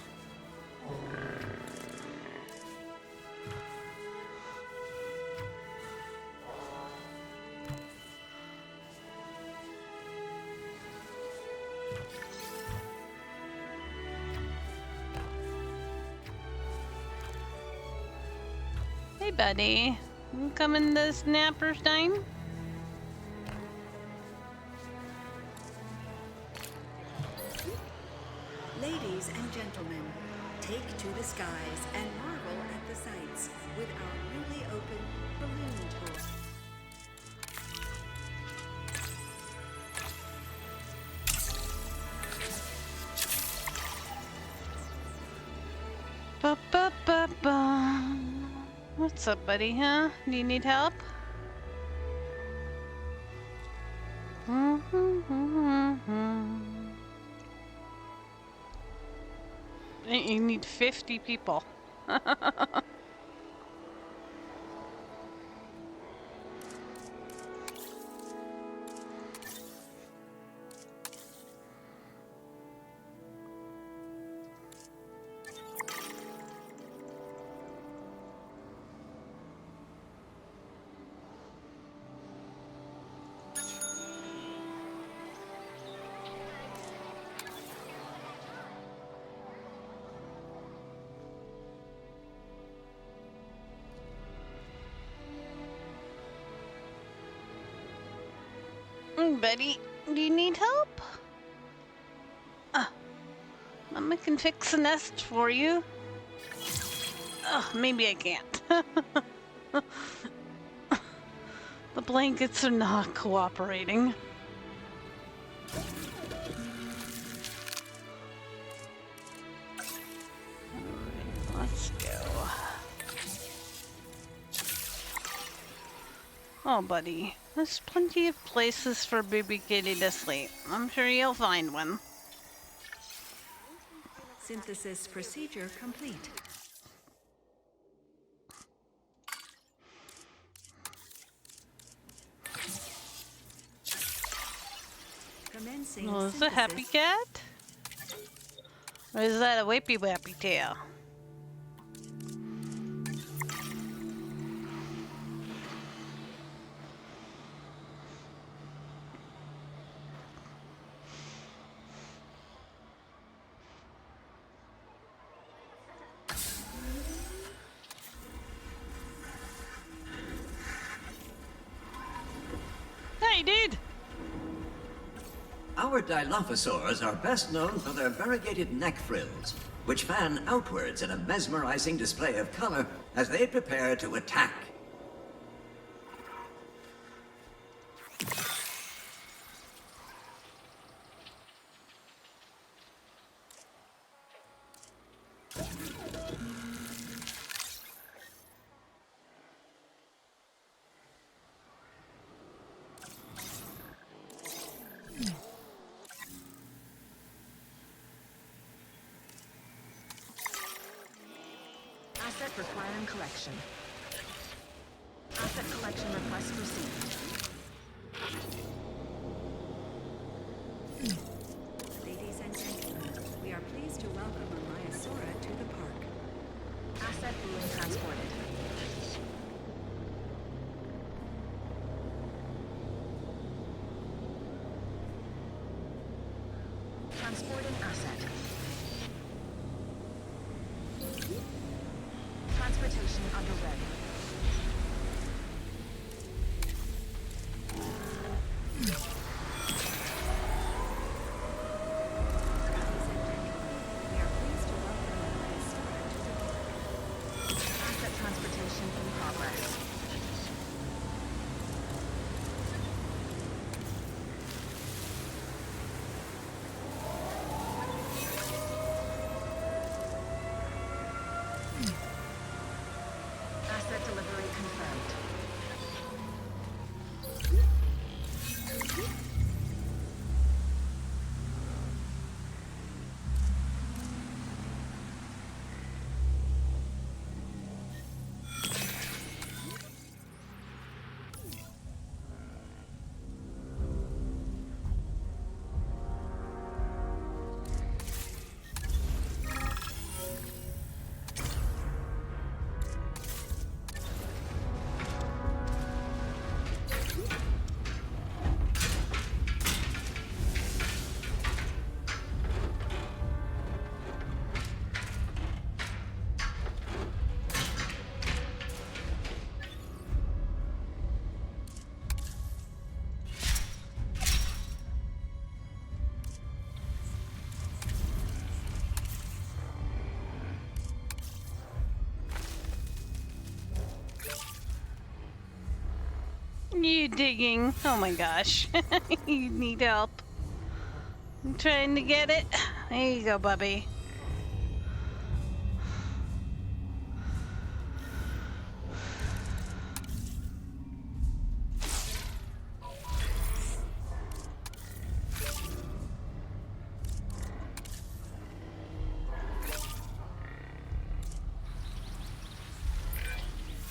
Hey, buddy. You coming to Snapper's time? Ladies and gentlemen, take to the skies and marvel at the sights with our newly opened balloon tour. Ba ba ba ba. What's up, buddy, huh? Do you need help? You need 50 people. Buddy, do you need help? Mama can fix the nest for you. Maybe I can't. The blankets are not cooperating. Alright, let's go. Oh, buddy. There's plenty of places for baby kitty to sleep. I'm sure you'll find one. Synthesis procedure complete. Commencing Oh, is it a happy synthesis. cat? Or is that a whippy wappy tail? Hey, dude! Our Dilophosaurs are best known for their variegated neck frills, which fan outwards in a mesmerizing display of color as they prepare to attack. for clan collection. Asset collection request received. Ladies and gentlemen, we are pleased to welcome Sora to the park. Asset being transported. Transporting asset. Transportation underway. We are pleased to welcome Sora to the park. Asset transportation in progress. Asset delivery confirmed. You digging? Oh my gosh. You need help. I'm trying to get it. There you go, Bubby.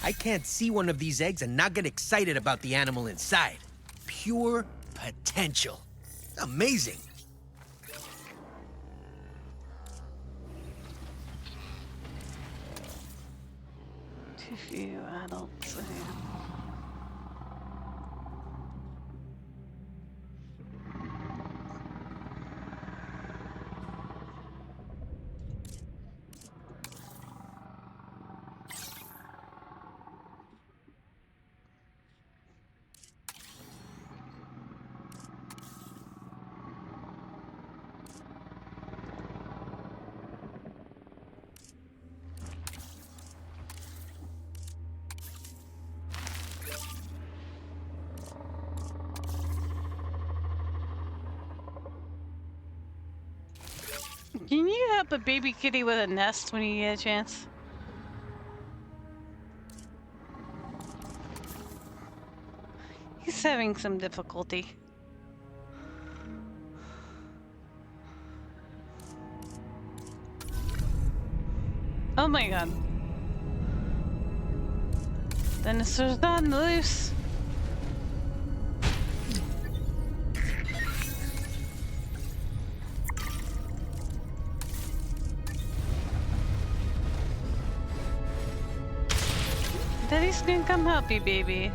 I can't see one of these eggs and not get excited about the animal inside. Pure potential. Amazing. Too few adults here. Can you help a baby kitty with a nest when you get a chance? He's having some difficulty. Oh my god. Dinosaur's gotten loose. Daddy's gonna come help you, baby.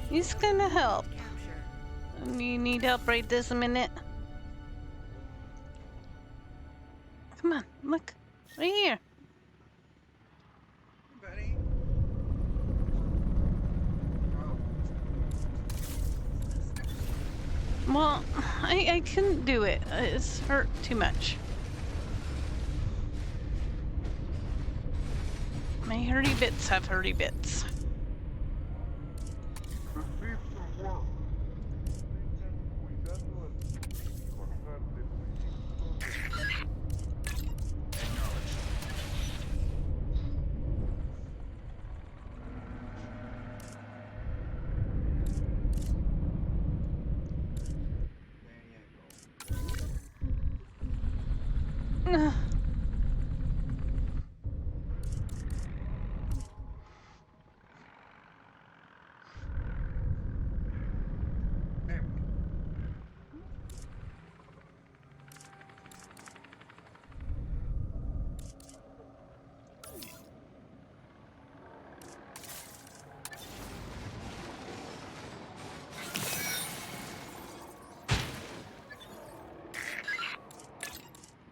He's gonna help. You need help right this minute? Come on, look. Right here. Buddy. Well, I couldn't do it. It's hurt too much. My hurty bits have hurty bits.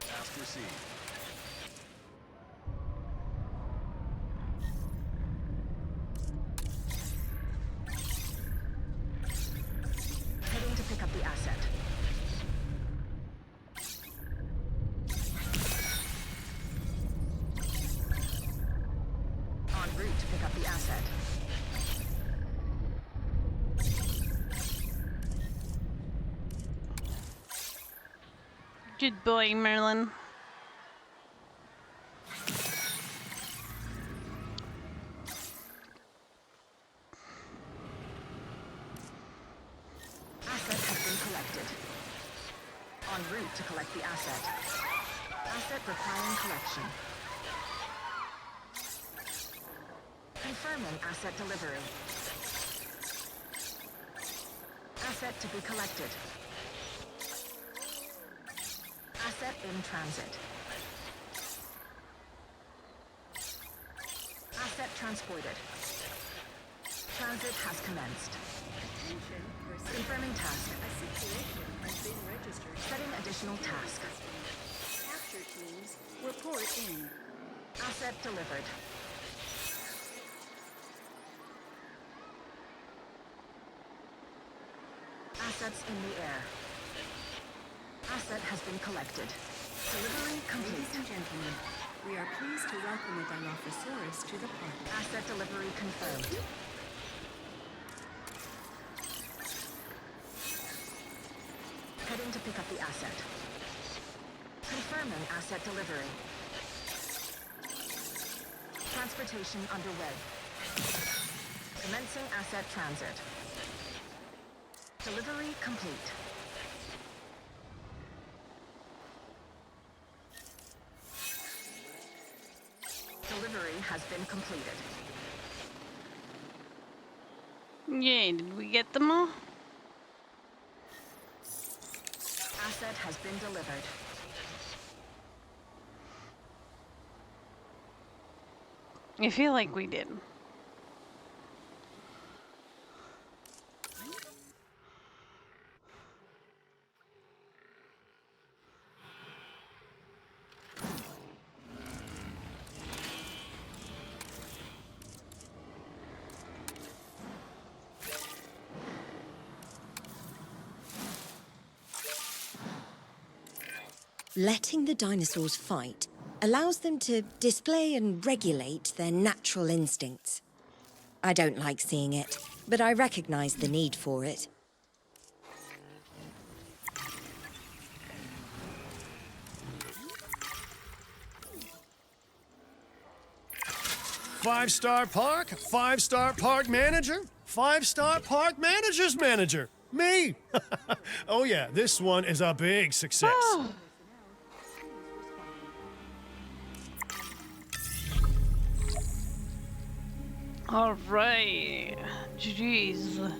Task received. Heading to pick up the asset. En route to pick up the asset. Good boy, Merlin. Asset has been collected. En route to collect the asset. Asset requiring collection. Confirming asset delivery. Asset to be collected. Asset in transit. Asset transported. Transit has commenced. Attention, personnel. Confirming task. A situation has been registered. Setting additional task. Capture teams, report in. Asset delivered. Assets in the air. Asset has been collected. Delivery complete. Ladies and gentlemen, we are pleased to welcome the Dilophosaurus to the party. Asset delivery confirmed. Heading to pick up the asset. Confirming asset delivery. Transportation underway. Commencing asset transit. Delivery complete. Delivery has been completed. Yay, did we get them all? Asset has been delivered. I feel like we did. Letting the dinosaurs fight allows them to display and regulate their natural instincts. I don't like seeing it, but I recognize the need for it. Five-star park, five-star park manager, five-star park manager's manager. Me! Oh yeah, this one is a big success. Oh. All right. Jeez.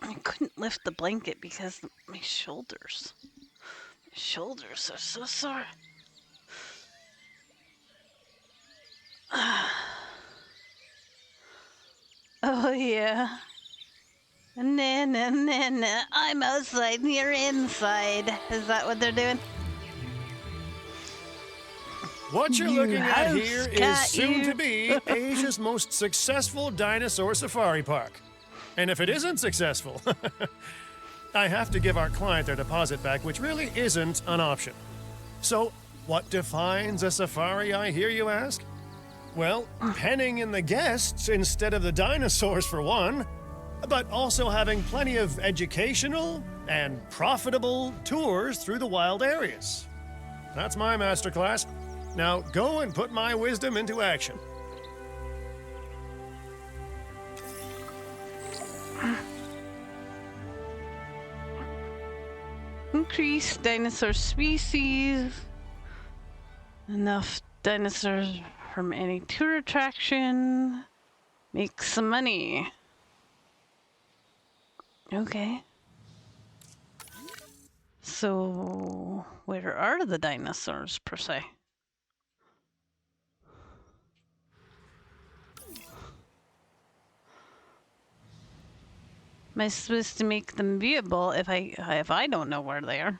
I couldn't lift the blanket because my shoulders. My shoulders are so sore. Oh yeah. Nah, nah, nah, nah. I'm outside and you're inside. Is that what they're doing? What you're You looking at here is house soon cat, to you. be Asia's most successful dinosaur safari park. And if it isn't successful, I have to give our client their deposit back, which really isn't an option. So, what defines a safari, I hear you ask? Well, penning in the guests instead of the dinosaurs, for one, but also having plenty of educational and profitable tours through the wild areas. That's my masterclass. Now go and put my wisdom into action. Increase dinosaur species. Enough dinosaurs from any tour attraction. Make some money. Okay. So, where are the dinosaurs, per se? Am I supposed to make them viewable if I don't know where they are?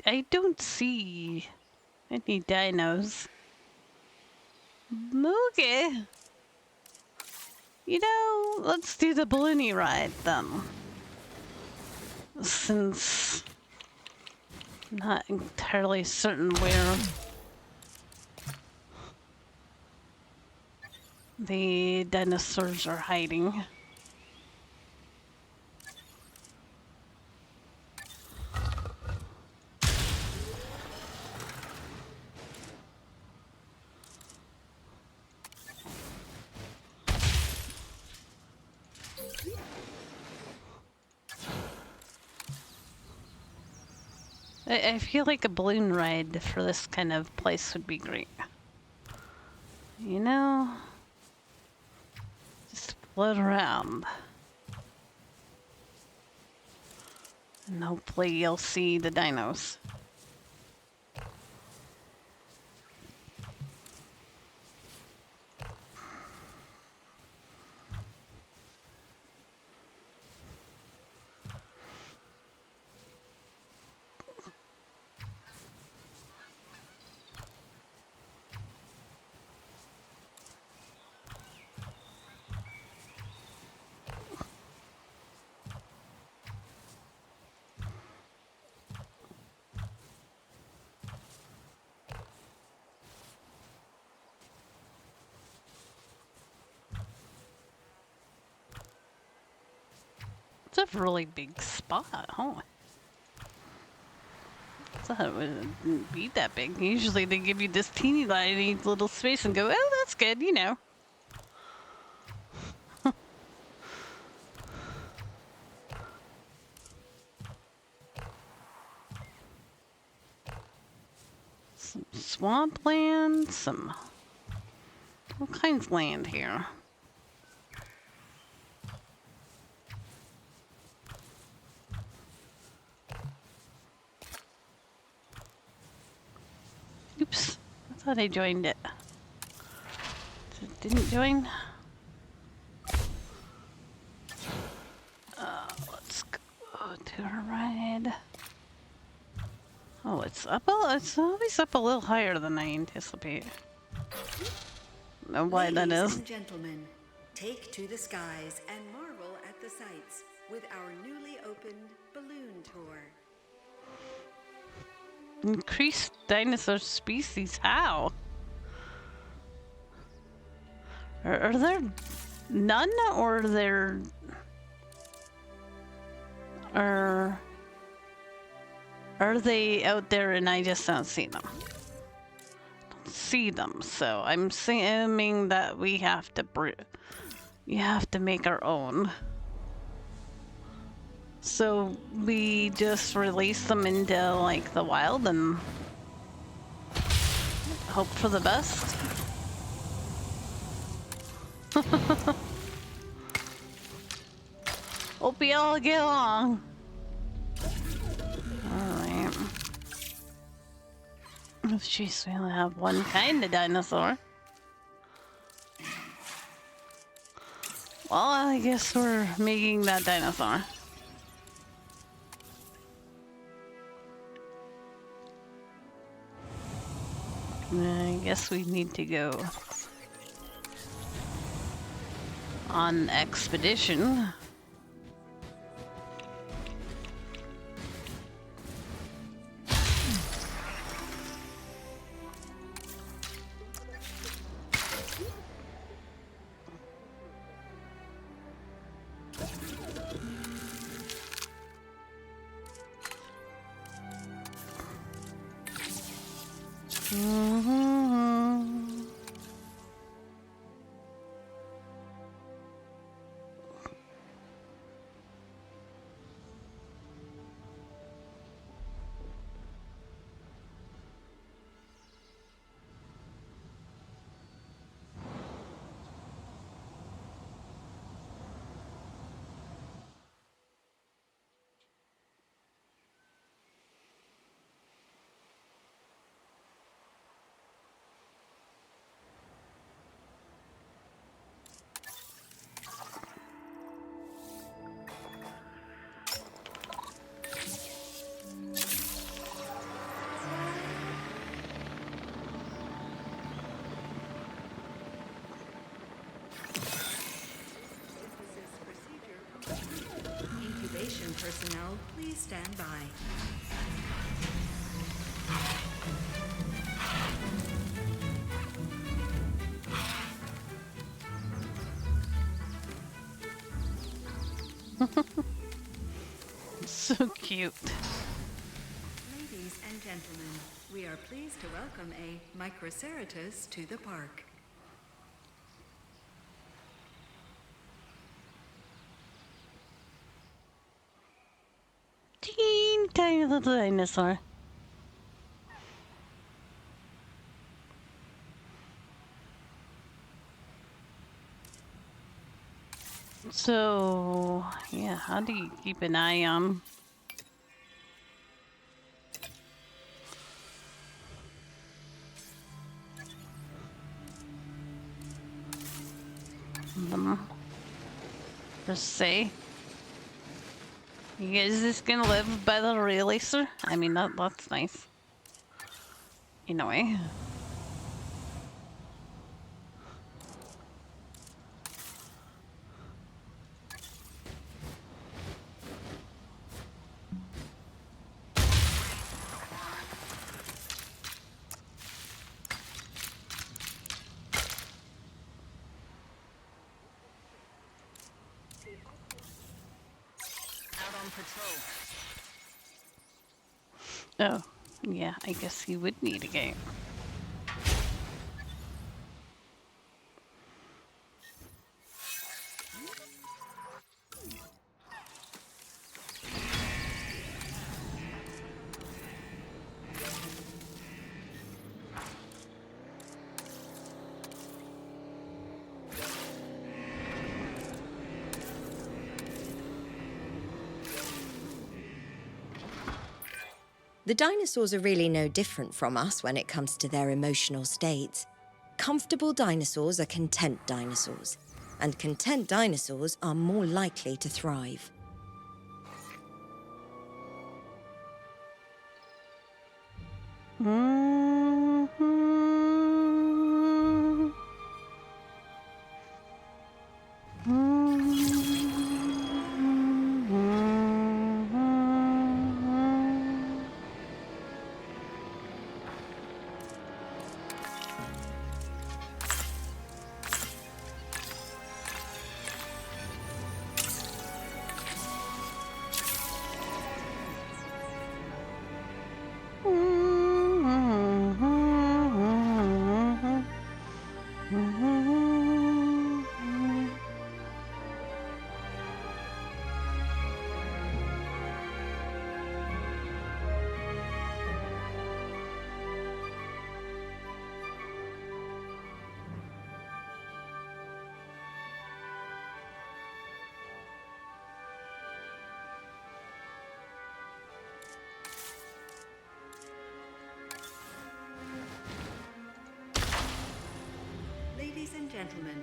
I don't see any dinos. Okay. You know, let's do the balloony ride then. Since I'm not entirely certain where the dinosaurs are hiding. I feel like a balloon ride for this kind of place would be great. You know? Just float around. And hopefully you'll see the dinos. It's a really big spot, huh? I thought it wouldn't be that big. Usually they give you this teeny tiny little space and go, oh, that's good, you know. Some swampland, some all kinds of land here. Oops, I thought I joined it. Didn't join. Let's go to our ride. Oh, it's up. It's always up a little higher than I anticipate. Know why that Ladies is. and gentlemen, take to the skies and marvel at the sights with our newly opened balloon tour. Increased dinosaur species. How? Are there none, or are they out there and I just don't see them? See them, so I'm assuming that we have to make our own. So we just release them into like the wild and hope for the best. Hope we all get along. Alright. Oh jeez, we only have one kind of dinosaur. Well, I guess we're making that dinosaur. I guess we need to go on expedition. Mhm. Incubation personnel, please stand by. So cute. Ladies and gentlemen, we are pleased to welcome a Microceratus to the park. Teeny tiny little dinosaur. So, yeah, how do you keep an eye on them? Just say, you guys just gonna live by the releaser? I mean, that's nice. In a way. Out on patrol. Oh, yeah, I guess you would need a game. The dinosaurs are really no different from us when it comes to their emotional states. Comfortable dinosaurs are content dinosaurs, and content dinosaurs are more likely to thrive. Ladies and gentlemen,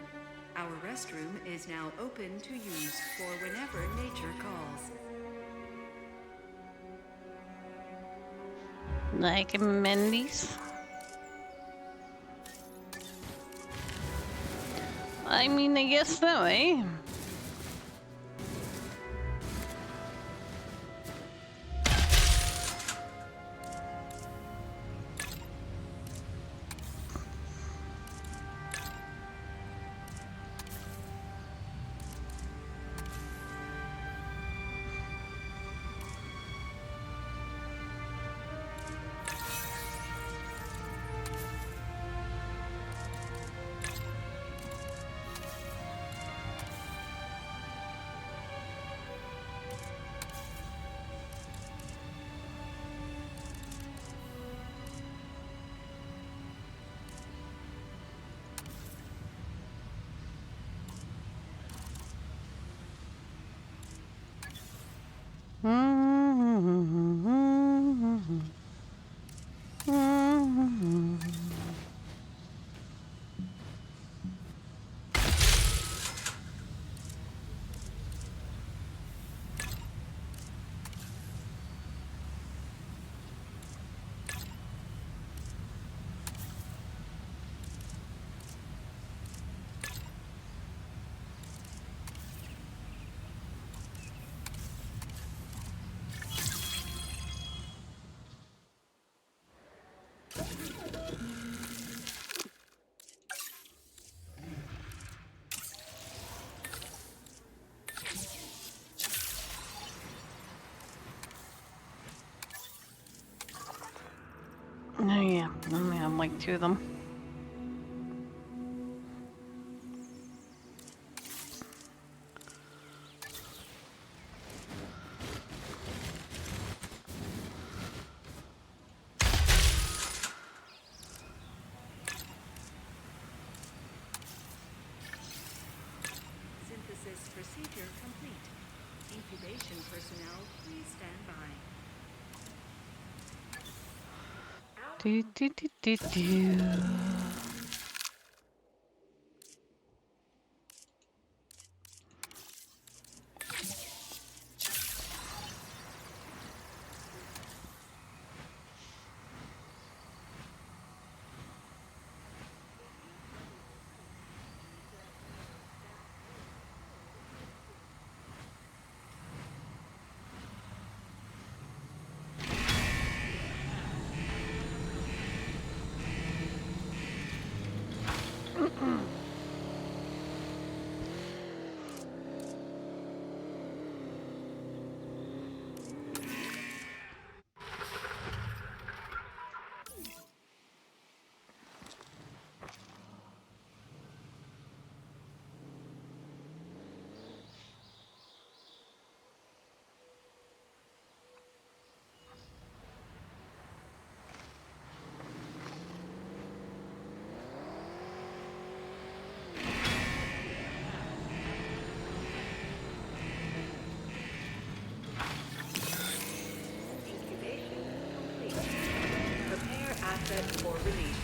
our restroom is now open to use for whenever nature calls. Like Mendy's. I mean, I guess so, eh? Oh yeah, I only have like 2 of them. Synthesis procedure complete. Incubation personnel, please stand by. Do, do, do, do, do. Incubation complete. Prepare asset for release.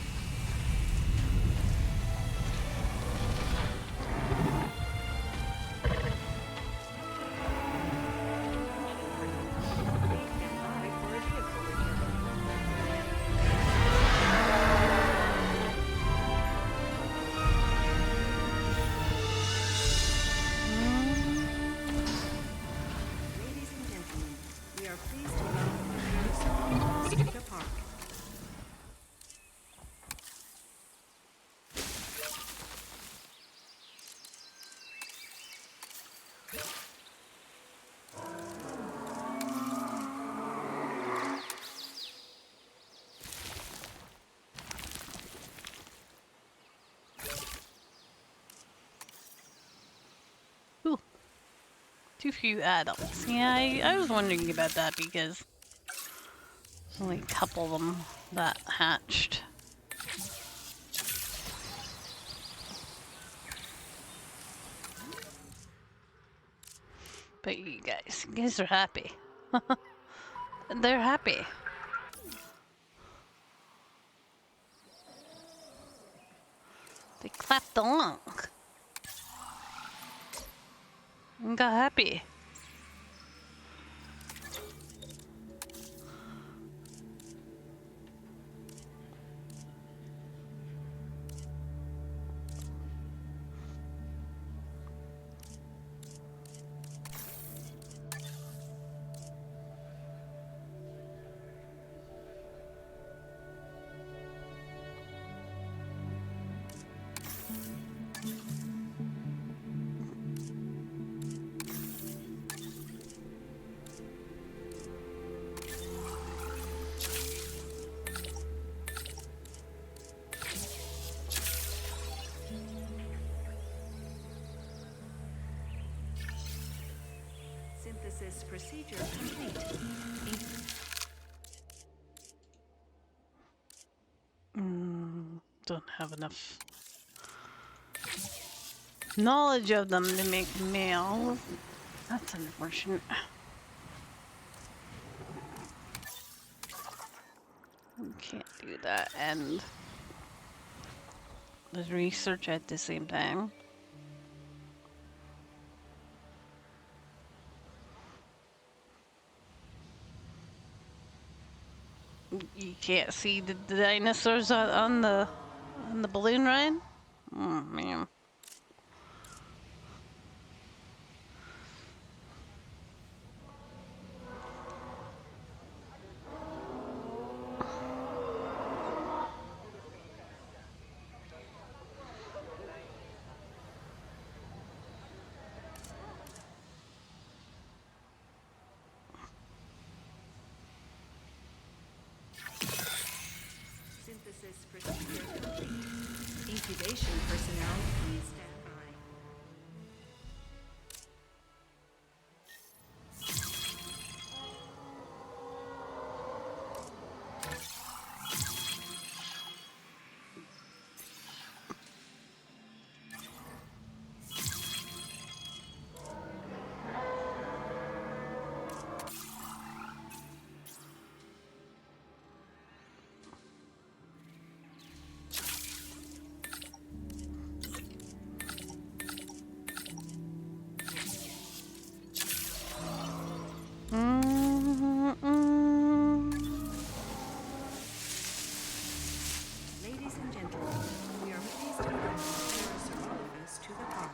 Please stand by for a vehicle return. Ladies and gentlemen, we are pleased to welcome you to Cedar Park. Ooh, too few adults. Yeah, I was wondering about that because there's only a couple of them that hatched. But you guys are happy. They're happy. They clapped along and got happy. Synthesis procedure complete. Don't have enough knowledge of them to make mail. That's unfortunate. We can't do that and there's research at the same time. You can't see the dinosaurs on the balloon ride? Oh man. Synthesis procedure complete. Incubation personnel, please stand by. Ladies and gentlemen, we are pleased to welcome Pterosaurolophus to the park.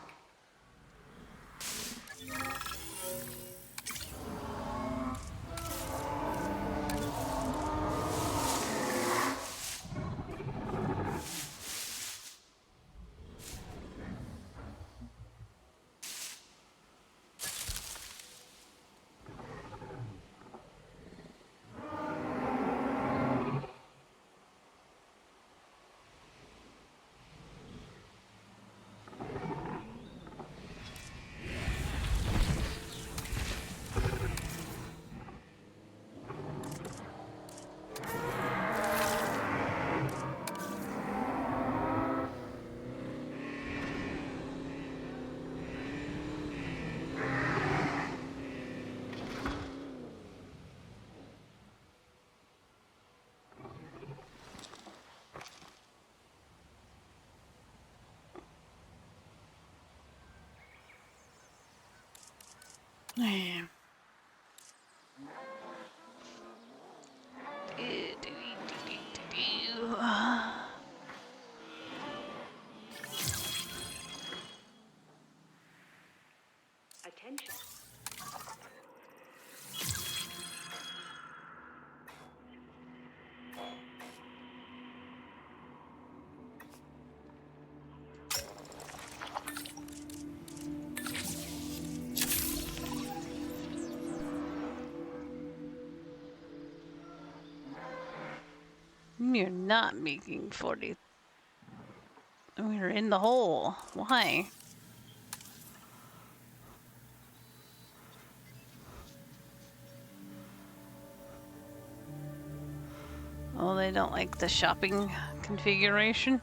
Man. Attention. You're not making 40. We're in the hole. Why? Oh, they don't like the shopping configuration?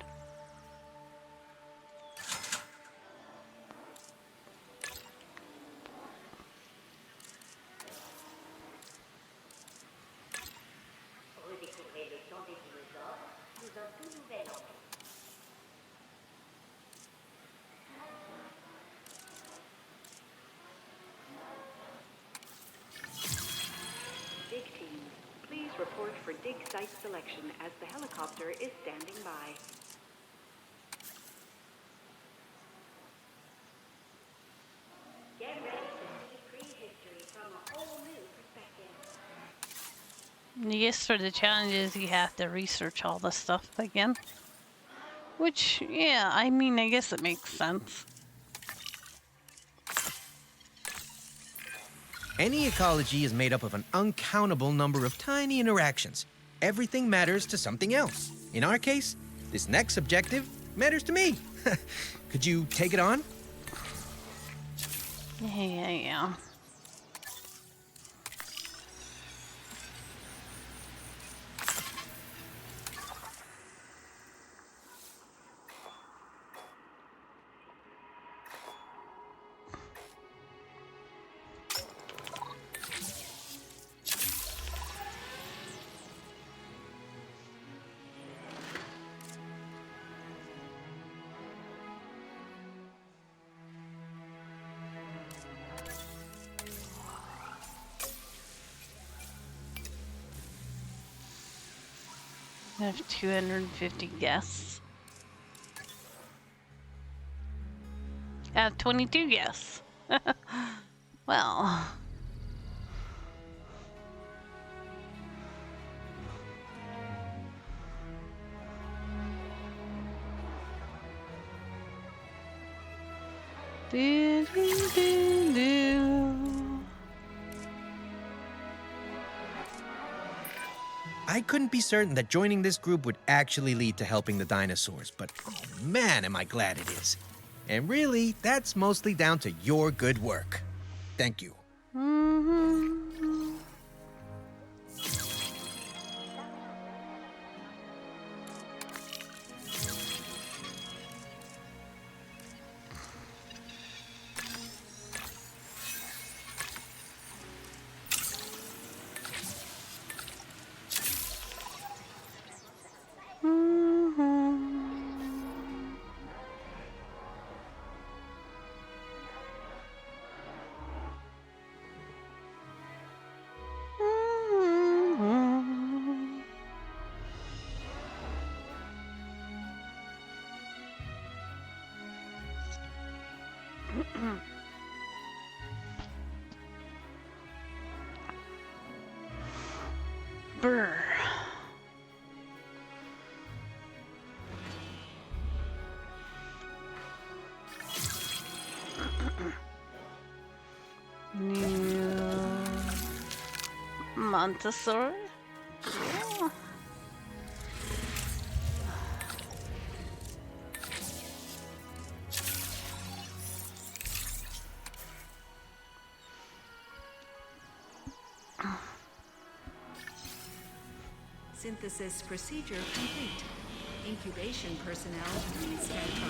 Dig team, please report for dig site selection as the helicopter is standing by. Get ready to see prehistory from a whole new perspective. I guess for the challenges you have to research all the stuff again. Which, yeah, I mean, I guess it makes sense. Any ecology is made up of an uncountable number of tiny interactions. Everything matters to something else. In our case, this next objective matters to me. Could you take it on? Yeah. I have 250 guests. I have 22 guests. Well. Do, do, do, do. I couldn't be certain that joining this group would actually lead to helping the dinosaurs, but oh man, am I glad it is. And really, that's mostly down to your good work. Thank you. Mm-hmm. Brr. New Montessori. Yeah. Synthesis procedure complete. Incubation personnel, please stand by.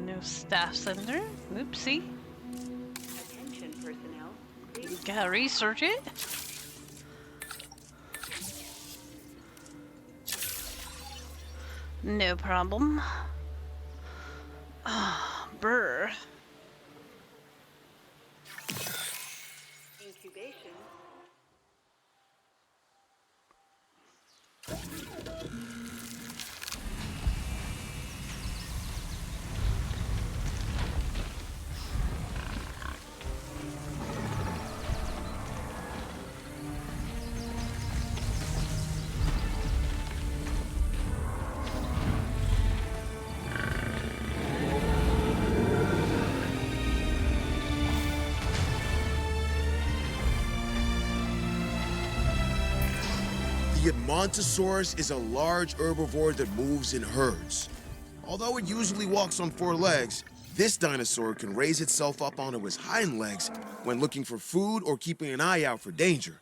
New staff center. Oopsie. Attention personnel, please. Gotta research it. No problem. Brr. Incubation. The Edmontosaurus is a large herbivore that moves in herds. Although it usually walks on four legs, this dinosaur can raise itself up onto its hind legs when looking for food or keeping an eye out for danger.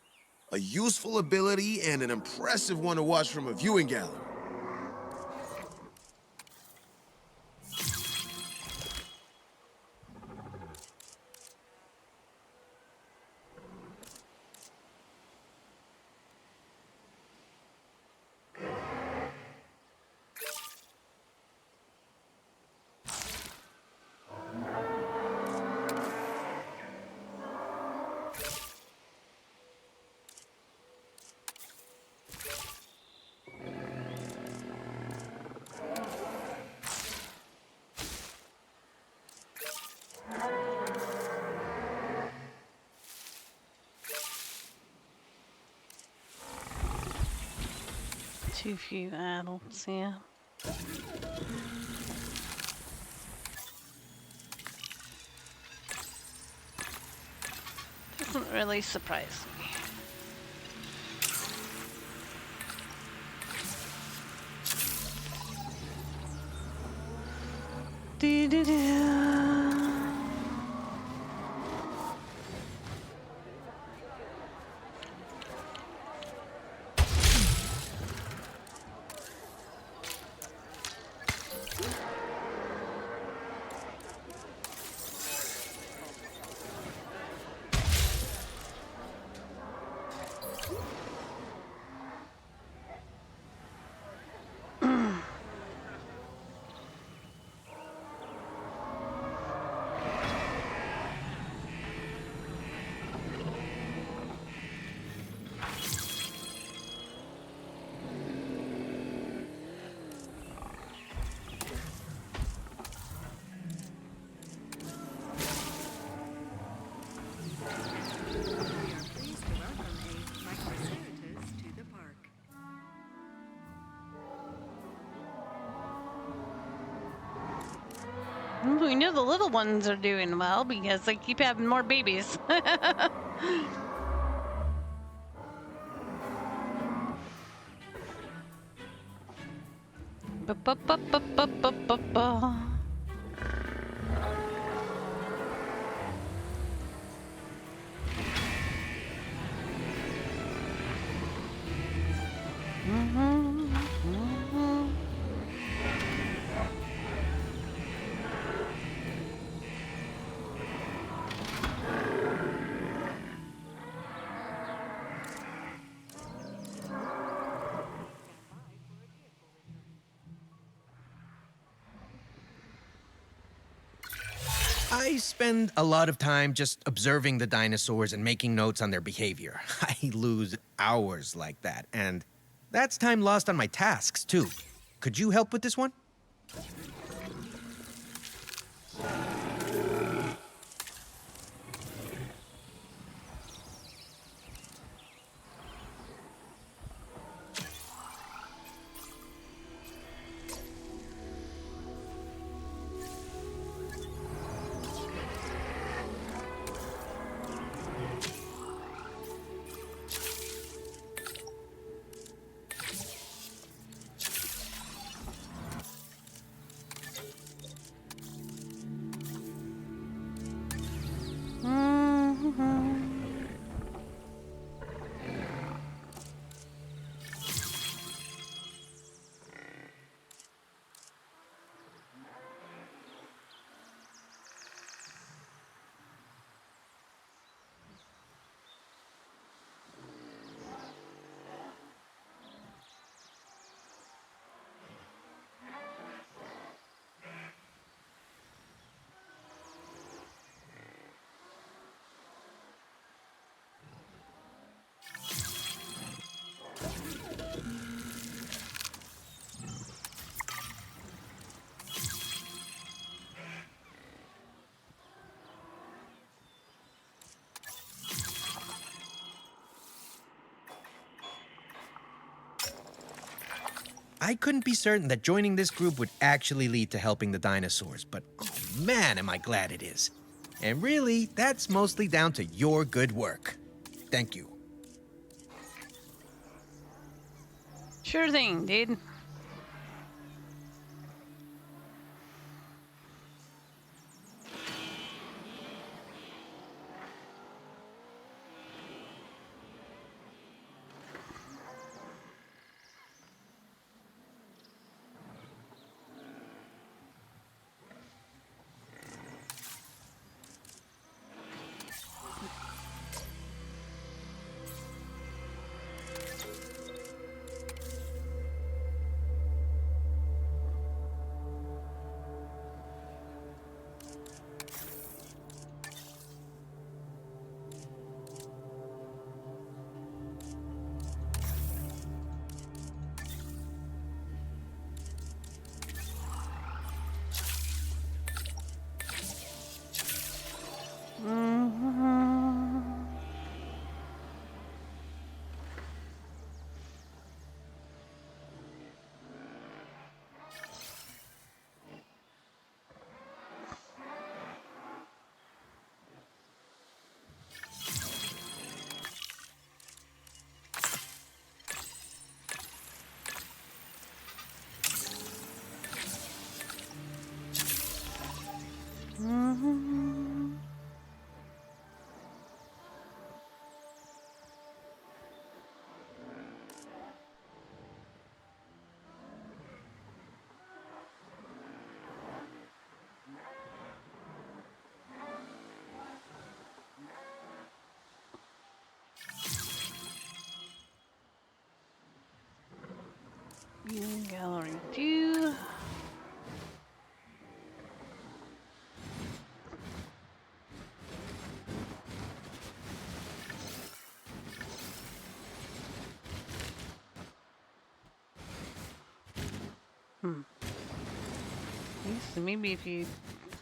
A useful ability and an impressive one to watch from a viewing gallery. Too few adults, yeah. Doesn't really surprise me. Do-do-do. We know the little ones are doing well because they keep having more babies. Ba-ba-ba-ba-ba-ba-ba. I spend a lot of time just observing the dinosaurs and making notes on their behavior. I lose hours like that, and that's time lost on my tasks, too. Could you help with this one? I couldn't be certain that joining this group would actually lead to helping the dinosaurs, but oh man, am I glad it is. And really, that's mostly down to your good work. Thank you. Sure thing, dude. Gallery view. So maybe if you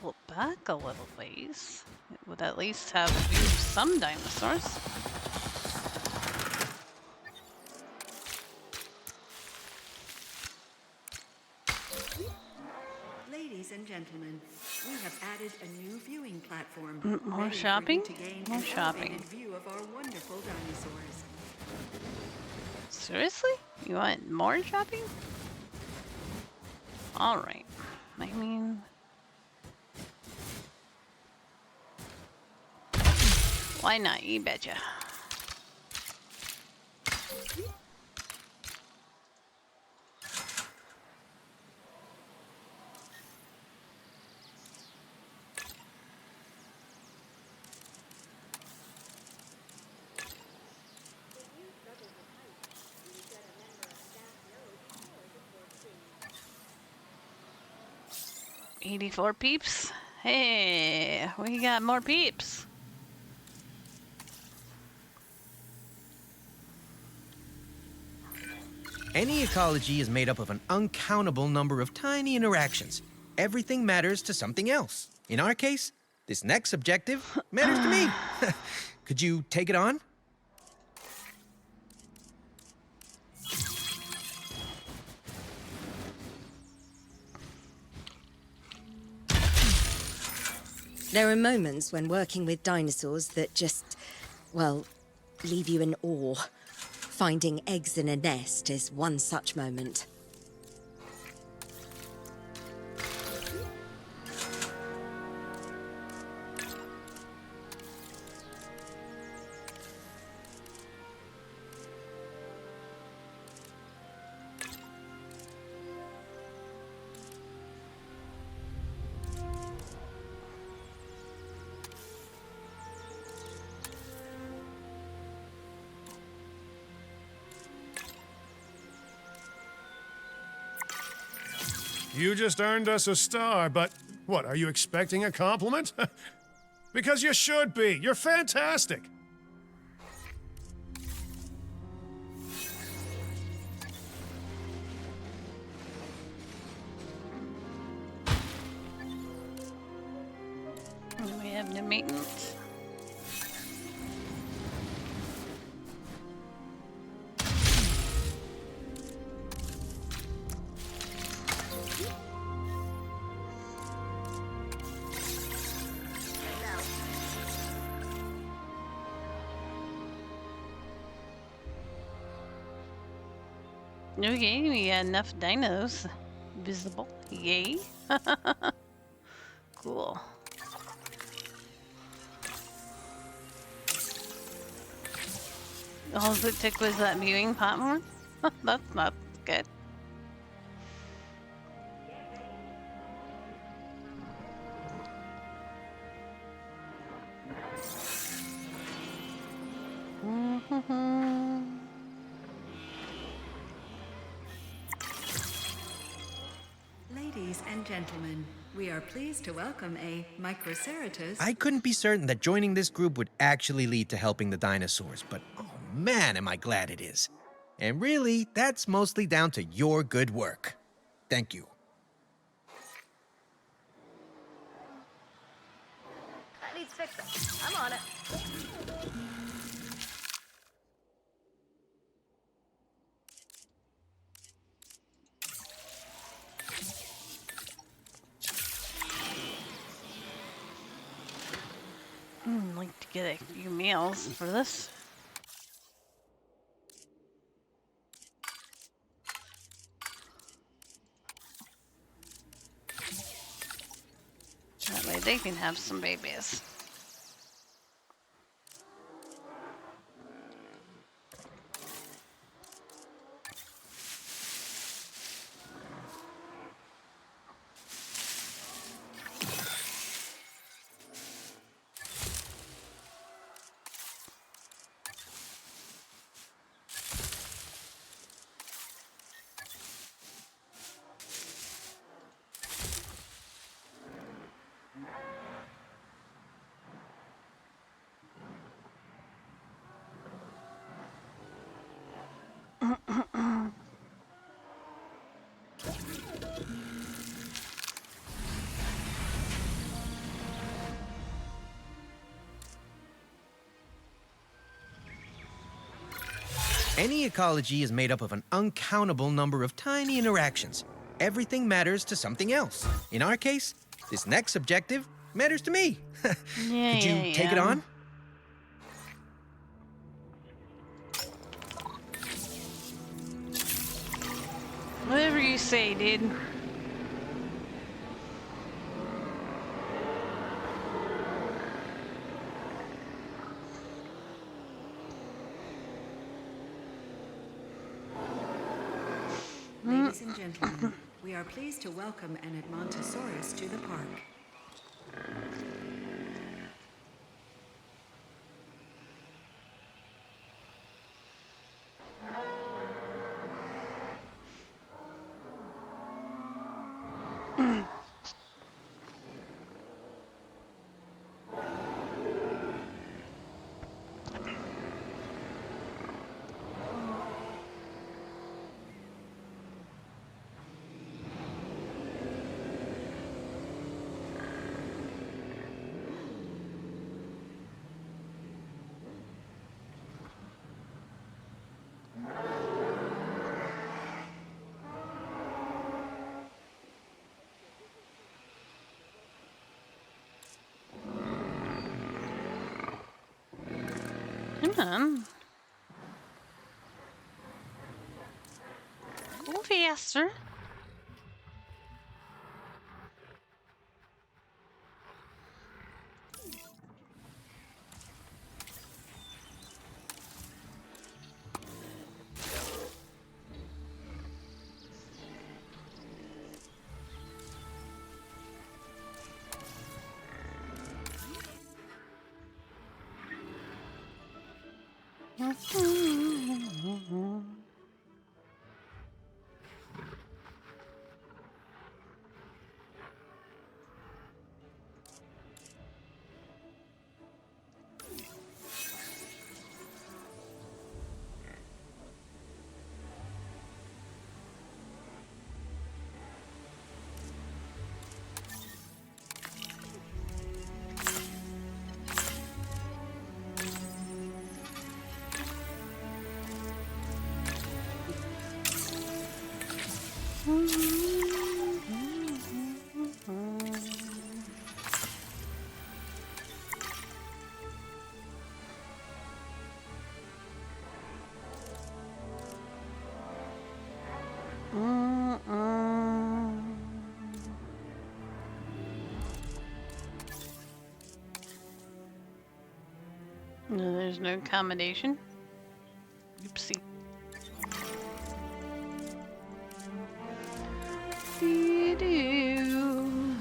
pull it back a little ways, it would at least have a view of some dinosaurs. Ladies and gentlemen, we have added a new viewing platform. More ready for you shopping? to gain More an shopping. elevated view of our wonderful dinosaurs. Seriously? You want more shopping? Alright. I mean... Why not? You betcha. $84 peeps? Hey, we got more peeps. Any ecology is made up of an uncountable number of tiny interactions. Everything matters to something else. In our case, this next objective matters to me. Could you take it on? There are moments when working with dinosaurs that just, well, leave you in awe. Finding eggs in a nest is one such moment. You just earned us a star, but what, are you expecting a compliment? Because you should be. You're fantastic. We have no maintenance. Okay, we got enough dinos visible. Yay. Cool. All it took was that viewing platform? That's not good. Ladies and gentlemen, we are pleased to welcome a Microceratops. I couldn't be certain that joining this group would actually lead to helping the dinosaurs, but oh man, am I glad it is. And really, that's mostly down to your good work. Thank you. That needs fixing. I'm on it. Like to get a few meals for this. That way they can have some babies. Any ecology is made up of an uncountable number of tiny interactions. Everything matters to something else. In our case, This next objective matters to me. Yeah, Could you take it on? Whatever you say, dude. Ladies and gentlemen, we are pleased to welcome an Edmontosaurus to the park. Come on. Go faster. No, there's no accommodation. Oopsie.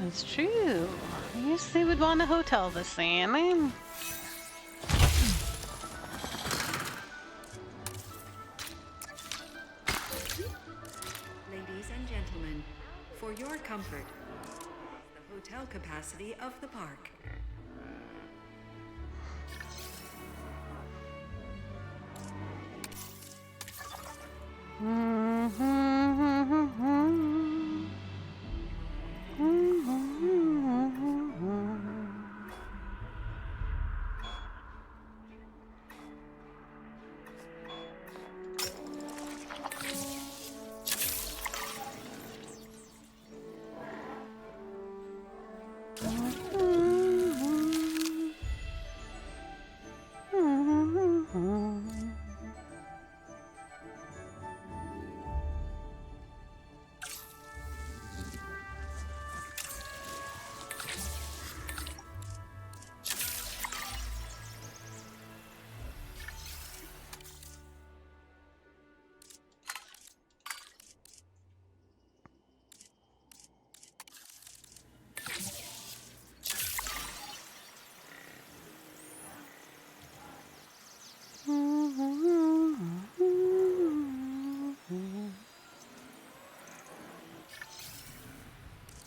That's true. I guess they would want a hotel this thing. Ladies and gentlemen, for your comfort, the hotel capacity of the park.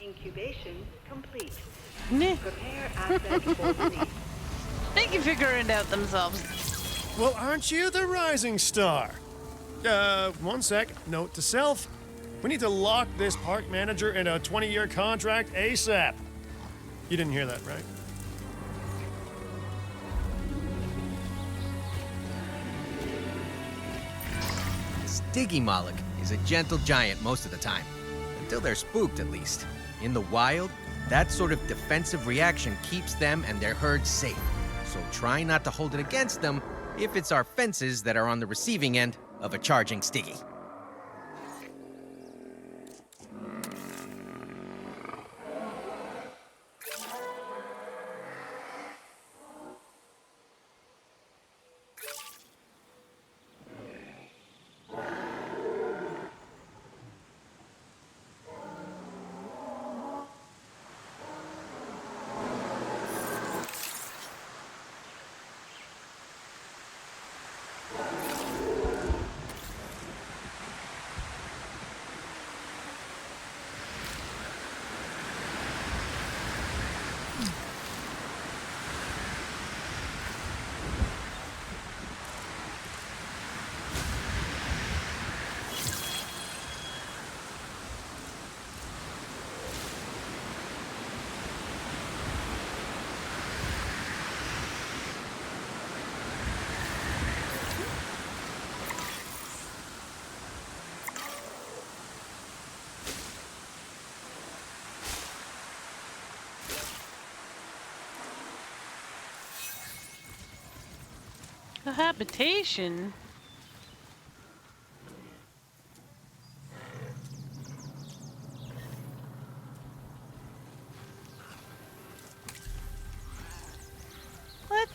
Incubation complete. Prepare asset for release. They can figure it out themselves. Well, aren't you the rising star? One sec. Note to self. We need to lock this park manager in a 20-year contract ASAP. You didn't hear that, right? Stygimoloch is a gentle giant most of the time. Until they're spooked, at least. In the wild, That sort of defensive reaction keeps them and their herd safe. So try not to hold it against them if it's our fences that are on the receiving end of a charging Stiggy. Cohabitation? What?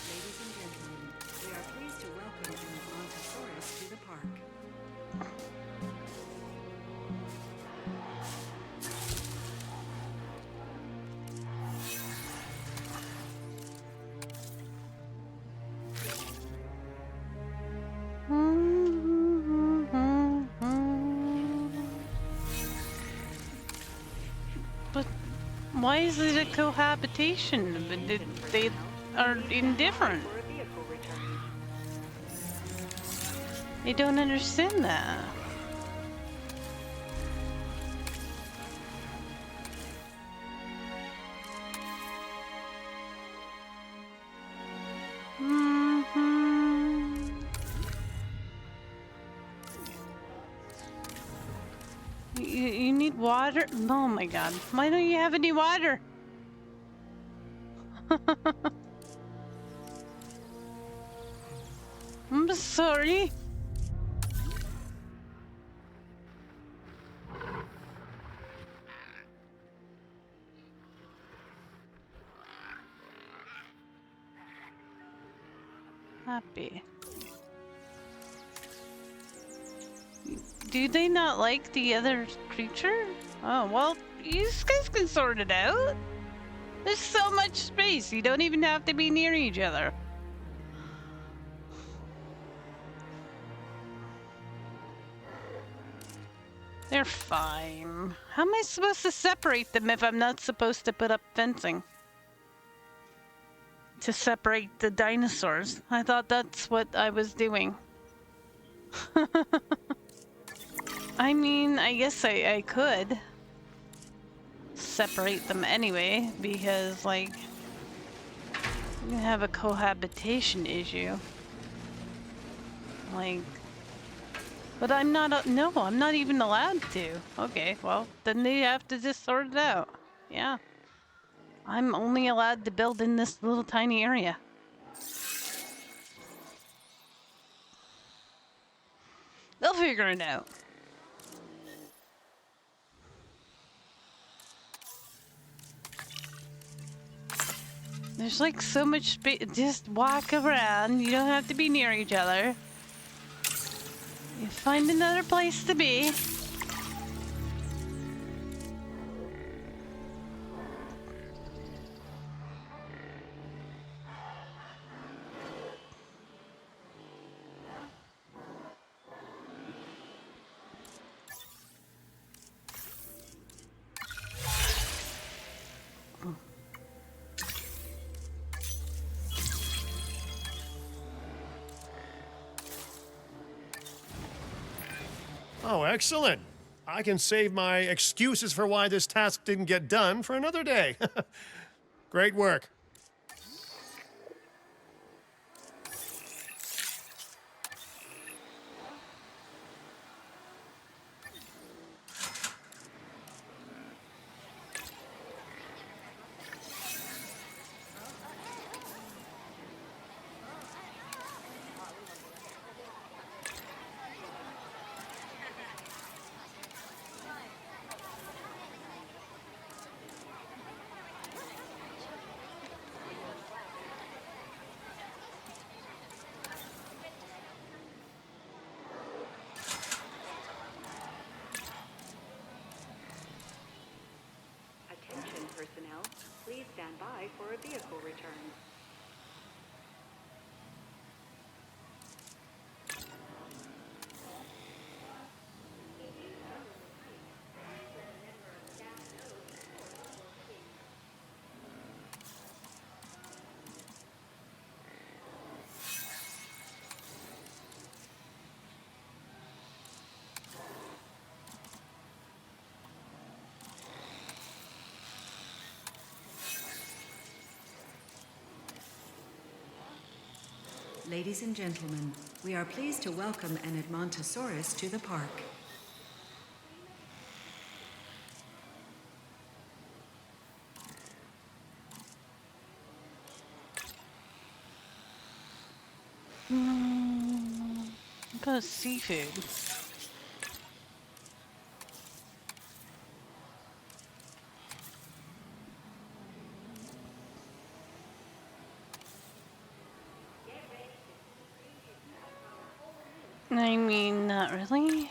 Ladies and gentlemen, we are pleased to welcome an Brontosaurus to the park. But why is it a cohabitation? They are indifferent. For a vehicle return. I don't understand that. You need water? Oh my god. Why don't you have any water? I'm sorry. Happy. Do they not like the other creature? Oh, well, you guys can sort it out. There's so much space, you don't even have to be near each other. They're fine. How am I supposed to separate them if I'm not supposed to put up fencing? To separate the dinosaurs. I thought that's what I was doing. I mean, I guess I could separate them anyway, because, like, you can have a cohabitation issue. Like, but I'm not, no, I'm not even allowed to. Okay, well, then they have to just sort it out. Yeah. I'm only allowed to build in this little tiny area. They'll figure it out. There's like so much space. Just walk around. You don't have to be near each other. You find another place to be. Oh, excellent. I can save my excuses for why this task didn't get done for another day. Great work. Attention personnel, please stand by for a vehicle return. Ladies and gentlemen, we are pleased to welcome an Edmontosaurus to the park. Got seafood. I mean, not really.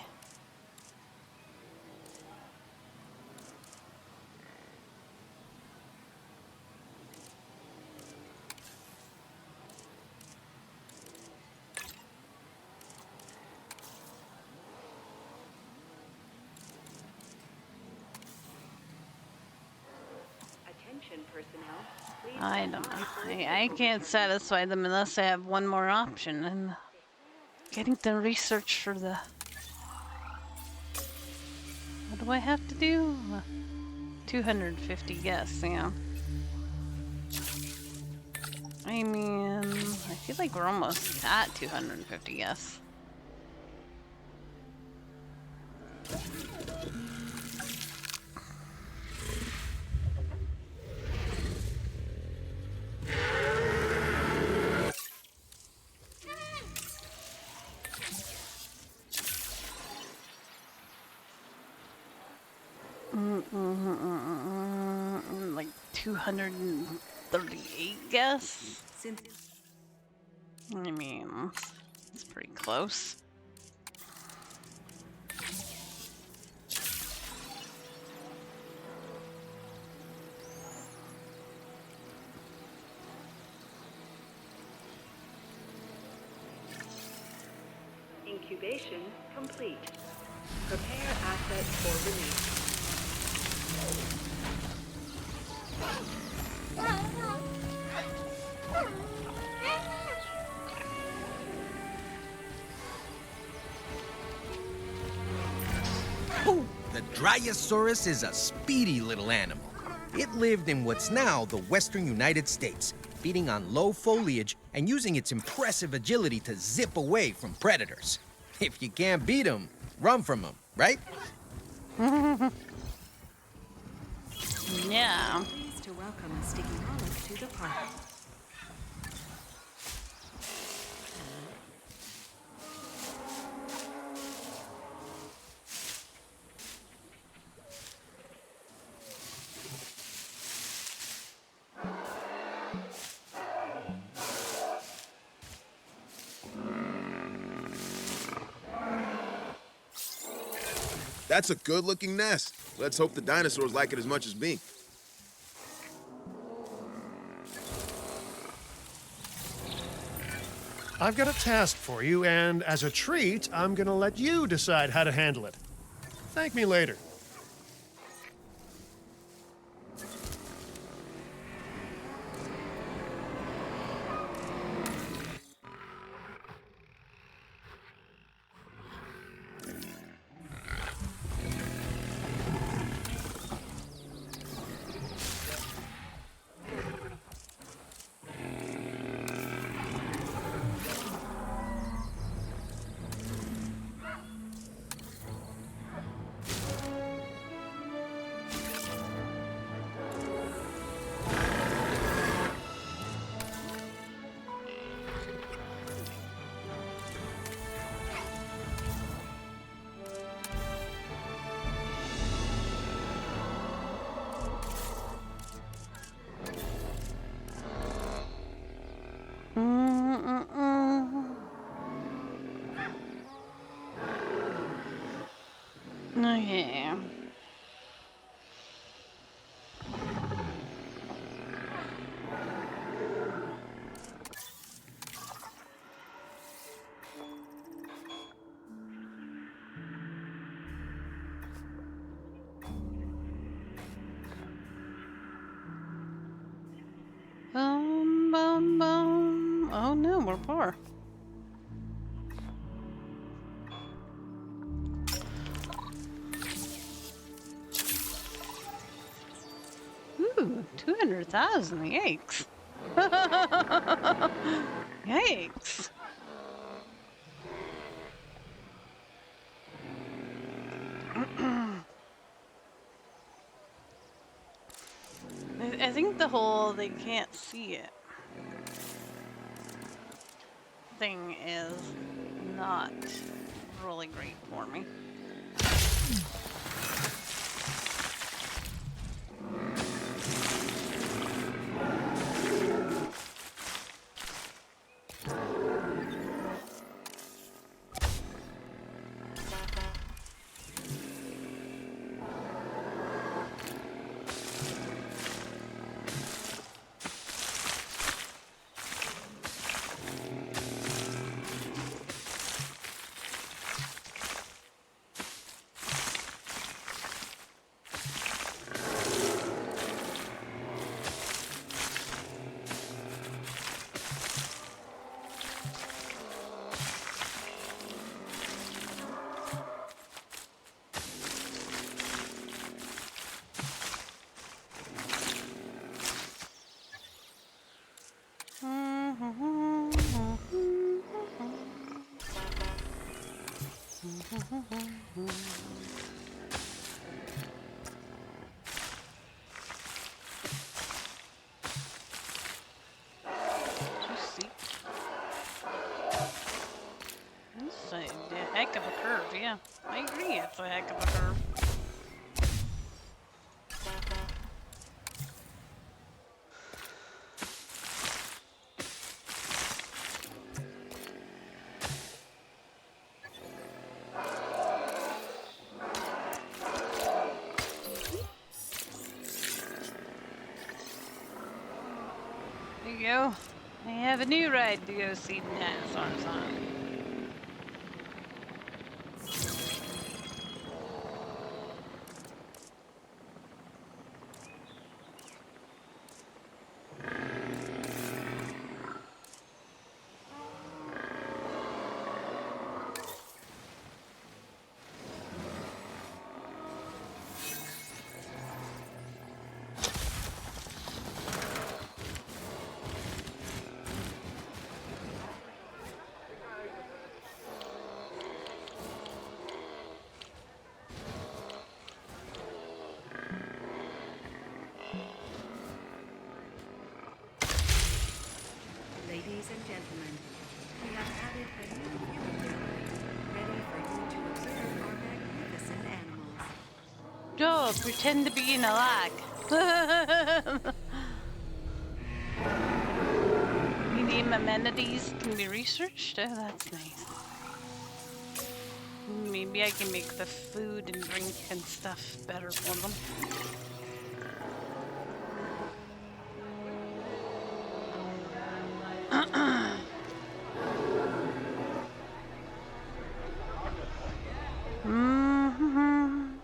Attention personnel, please I stand don't by know. for a I vehicle can't return. satisfy them unless I have one more option. And getting the research for the... What do I have to do? 250, yes, yeah. I mean, I feel like we're almost at 250, yes. Like 238, guess? Since I mean, it's pretty close. incubation complete. Prepare assets for release. The Dryosaurus is a speedy little animal. It lived in what's now the western United States, feeding on low foliage and using its impressive agility to zip away from predators. If you can't beat them, run from them, right? Yeah. Pleased to welcome Sticky Olive to the park. That's a good-looking nest. Let's hope the dinosaurs like it as much as me. I've got a task for you, and as a treat, I'm gonna let you decide how to handle it. Thank me later. Okay. Bum, bum. Oh no, we're poor. Ooh, 200,000. Yikes. Yikes. I think the whole they can't see it thing is not really great for me. Just see. This is a heck of a curve, yeah. I agree, it's a heck of a curve. There you go. I have a new ride to go see the dinosaurs on. Ladies and gentlemen, we have added a new viewing gallery, ready for you to observe our magnificent animals. Joe, pretend to be in a lag. Medium amenities can be researched. Oh, that's nice. Maybe I can make the food and drink and stuff better for them. Mm-hmm.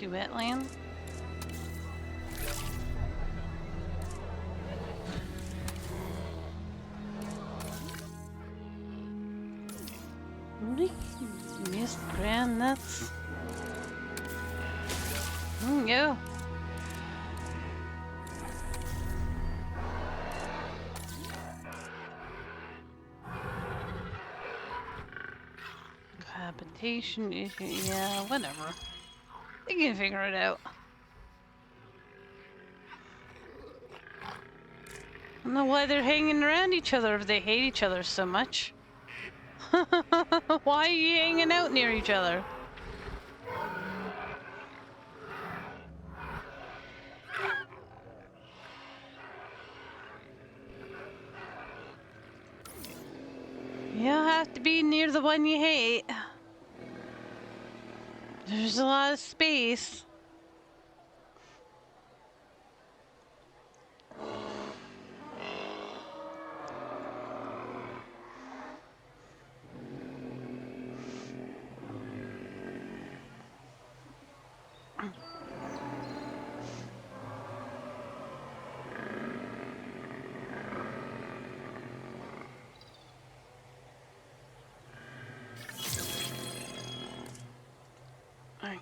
to wetland. Missed grand nuts. Go. Habitation issue. Yeah, whatever. They can figure it out. I don't know why they're hanging around each other if they hate each other so much. Why are you hanging out near each other? You don't have to be near the one you hate. There's a lot of space.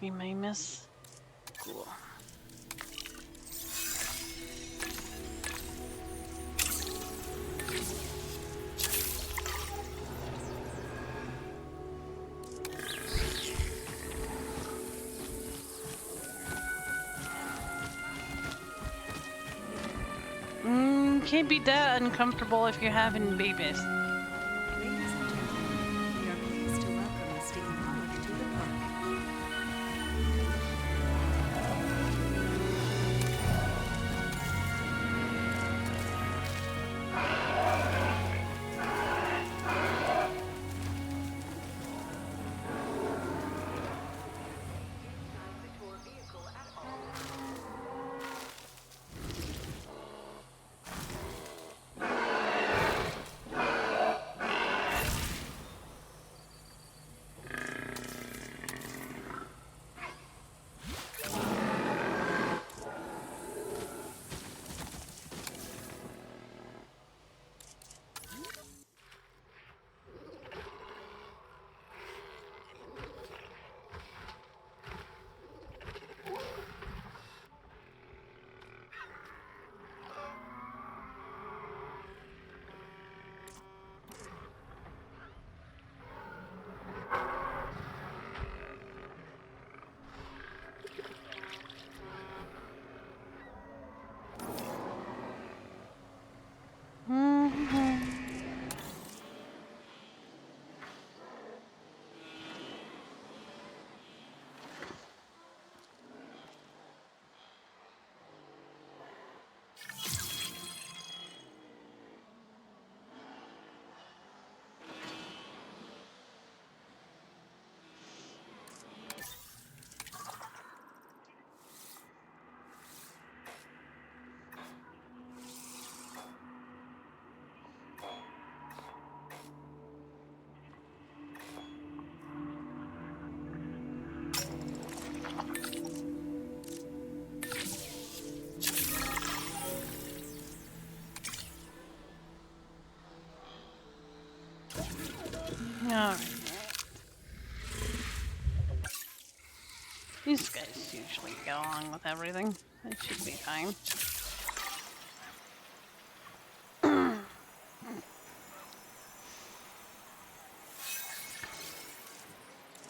You may miss. Cool. Can't be that uncomfortable if you're having babies. Ladies and gentlemen, we are pleased to welcome Mr. Pollock to the park. Alright. These guys usually get along with everything. It should be fine.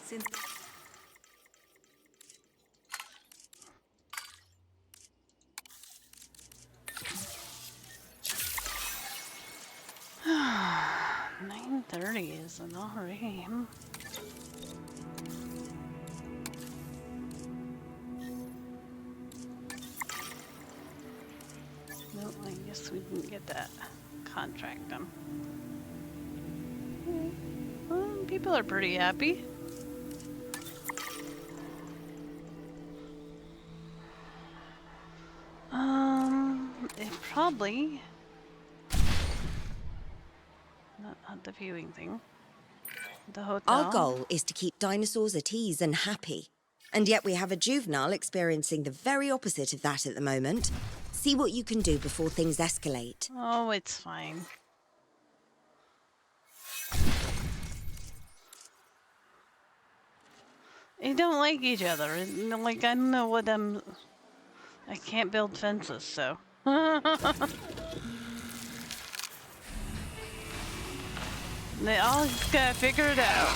Since $9:30 is an already. No, I guess we didn't get that contract done. Well, people are pretty happy. It probably not the viewing thing. The hotel. Our goal is to keep dinosaurs at ease and happy. And yet we have a juvenile experiencing the very opposite of that at the moment. See what you can do before things escalate. Oh, it's fine. They don't like each other. Like, I don't know what I'm... I can't build fences, so... They all just gotta figure it out.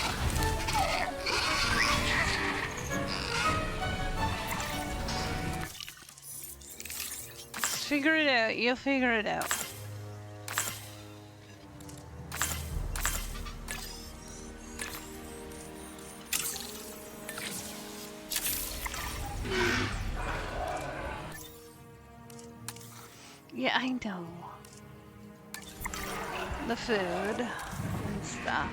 Just figure it out. You'll figure it out. Yeah, I know. The food and stuff.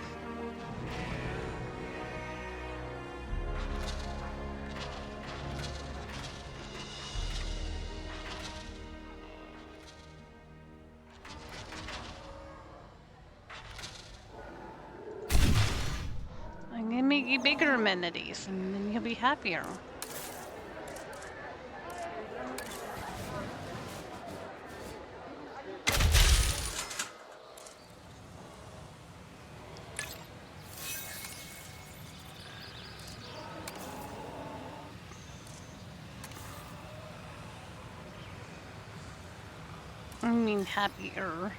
I'm gonna make you bigger amenities and then you'll be happier. I mean happier.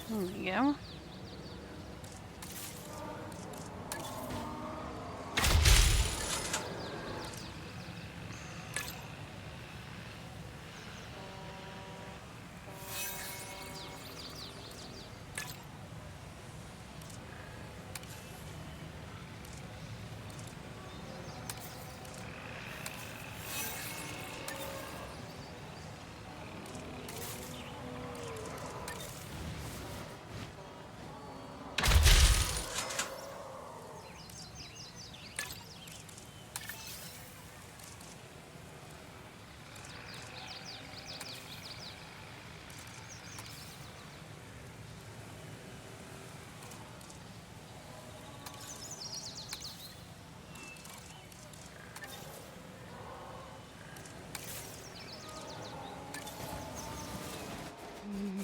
There we go.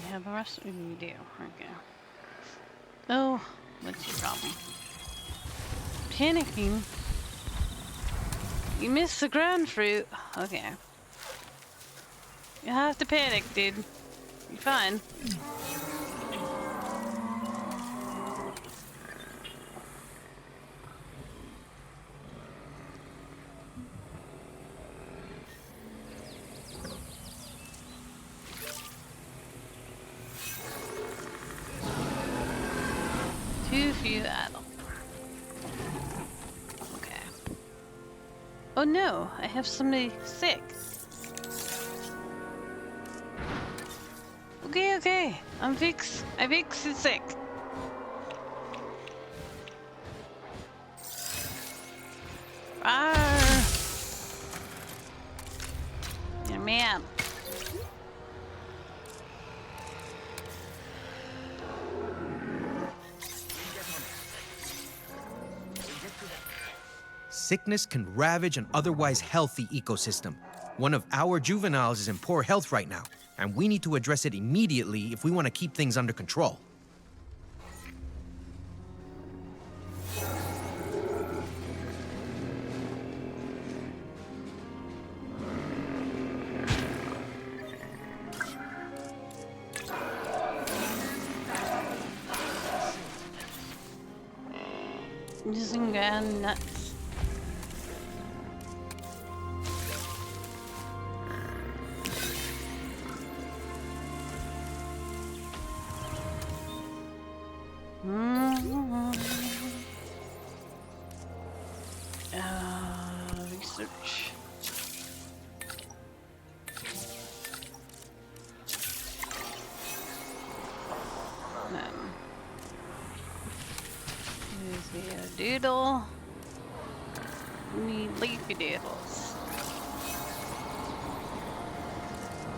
Yeah, the rest we do. Okay. Oh, what's your problem? Panicking? You missed the ground fruit. Okay. You have to panic, dude. You're fine. Too few adults. Okay. Oh no, I have somebody sick. Okay, okay. I fix it sick. Arr. Yeah, man. Sickness can ravage an otherwise healthy ecosystem. One of our juveniles is in poor health right now, and we need to address it immediately if we want to keep things under control. Just going nuts. Research. doodle. Need leafy doodles.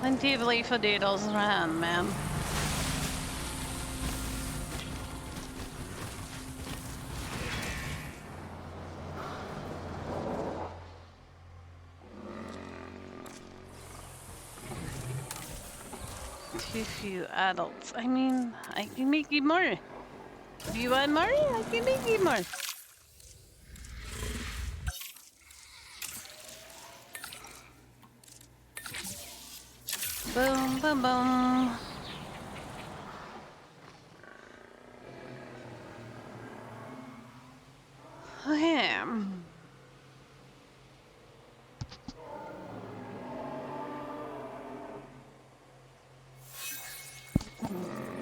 Plenty of leafy doodles around, man. Too few adults. I mean, I can make you more. Do you want more? I can make you more. Boom, boom, boom. Okay.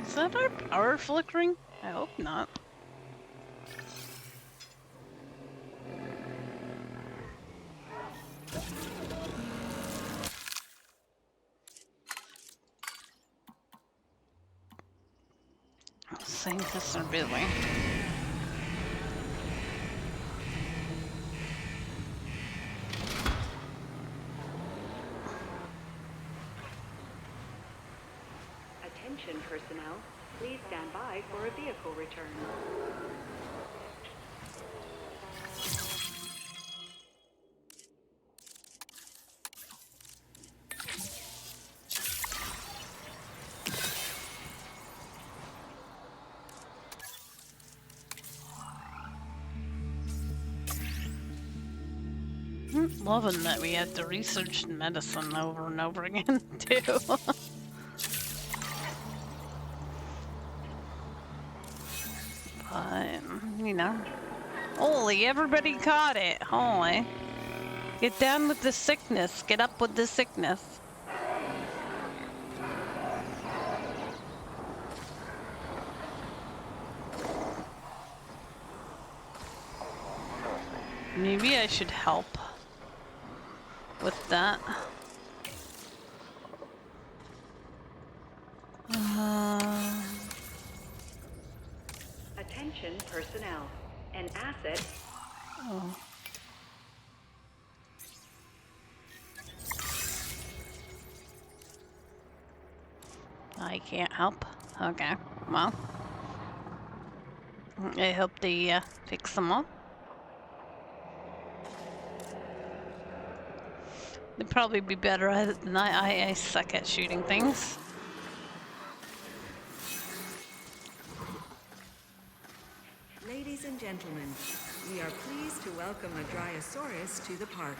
Is that our power flickering? I hope not. Scientists are busy. Attention personnel, please stand by for a vehicle return. Loving that we have to research medicine over and over again, too. But, you know. Holy, everybody caught it. Holy. Get down with the sickness. Get up with the sickness. Maybe I should help with that. Attention personnel, an asset. Oh. I can't help. Okay, well. I hope they fix them up. They'd probably be better at it than I suck at shooting things. Ladies and gentlemen, we are pleased to welcome a Dryosaurus to the park.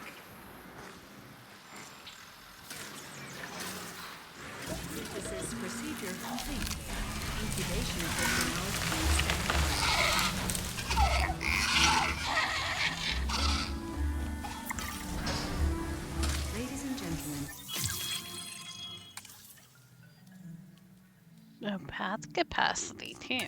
Synthesis procedure complete. Incubation personnel please stand by. Ladies and gentlemen, No path capacity too.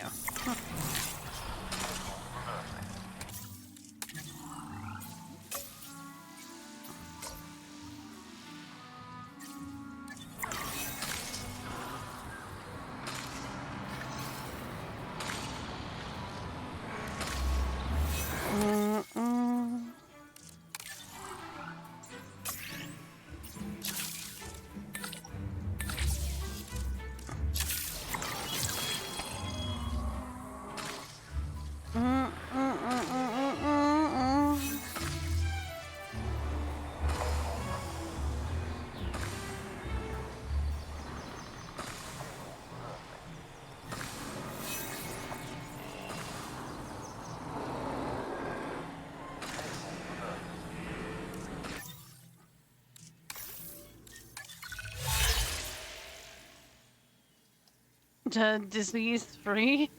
Disease free.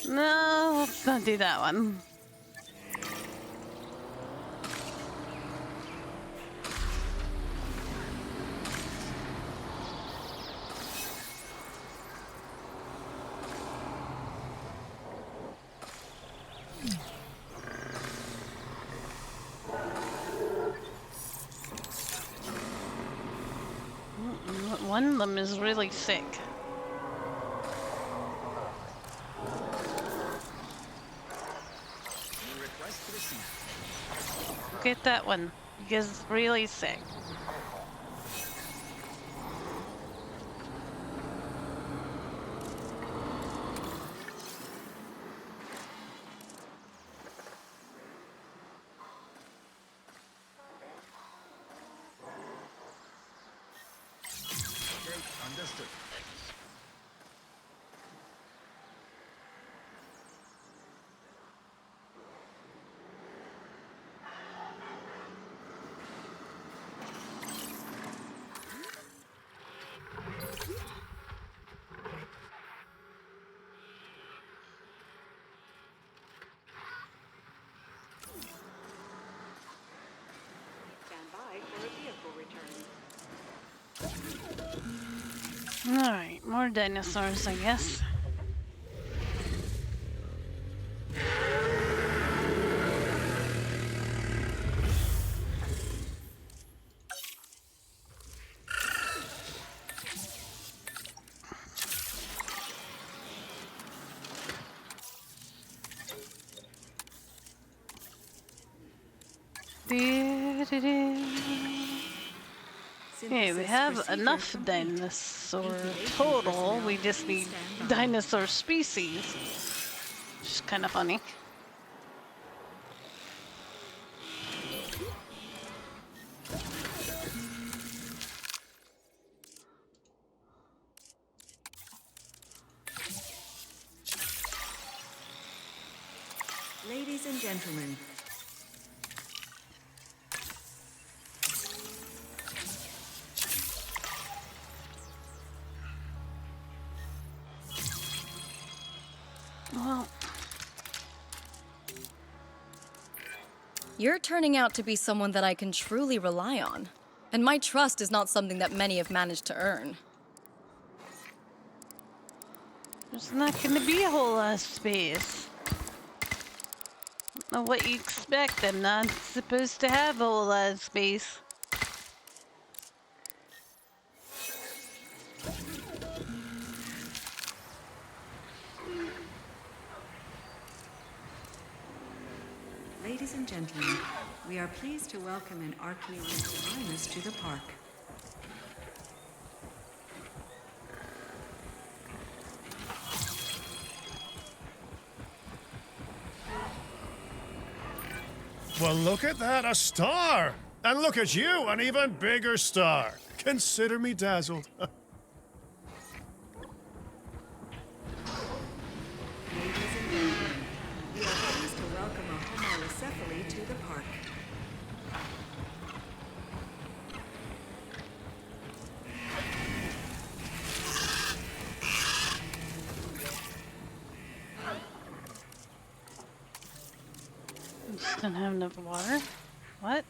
No, let's not do that one. One of them is really sick. get that one because it's really sick. Understood. Stand by for a vehicle return. Alright, more dinosaurs, I guess. Okay, we have enough dinosaur total. We just need dinosaur species. Which is kind of funny. Ladies and gentlemen, Well, You're turning out to be someone that I can truly rely on. And my trust is not something that many have managed to earn. there's not gonna be a whole lot of space. Don't know what you expect. I'm not supposed to have a whole lot of space. ladies and gentlemen, we are pleased to welcome an Archaeologist to the park. Well, look at that, a star! And look at you, an even bigger star. Consider me dazzled. Ladies and gentlemen, we are pleased to welcome a Homocephaly to the park. Just don't have enough water. What?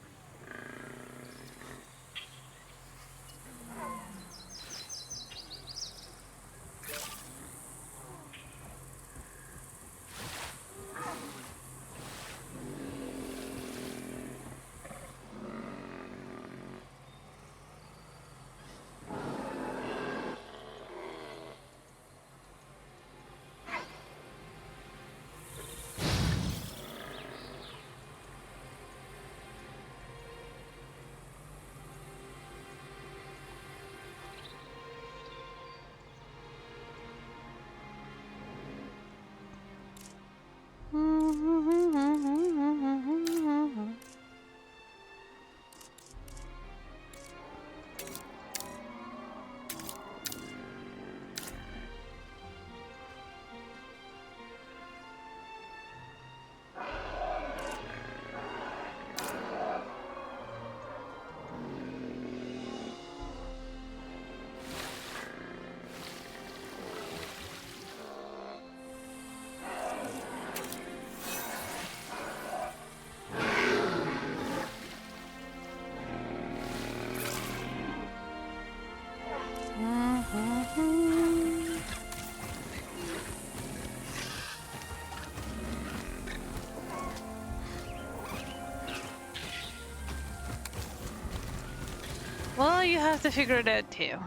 Well, you have to figure it out too.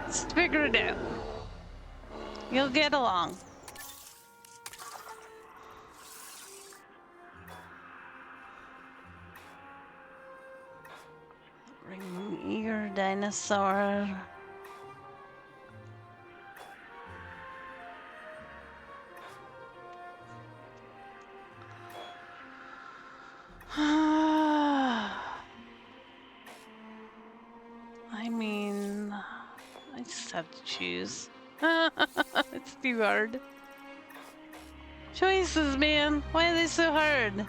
Just figure it out. You'll get along. dinosaur. I mean, I just have to choose. It's too hard. Choices, man. Why are they so hard?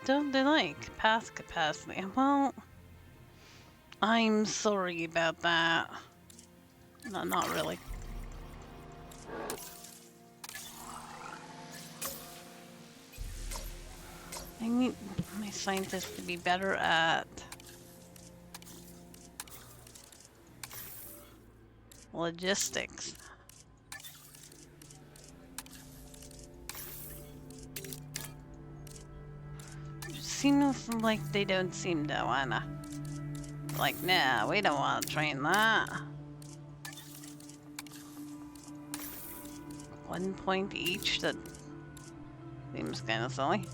Don't they like path capacity? Well, I'm sorry about that. No, not really. I need my scientists to be better at logistics. Seems like they don't seem to wanna. Like, nah, we don't wanna train that. 1 point each, that seems kinda silly.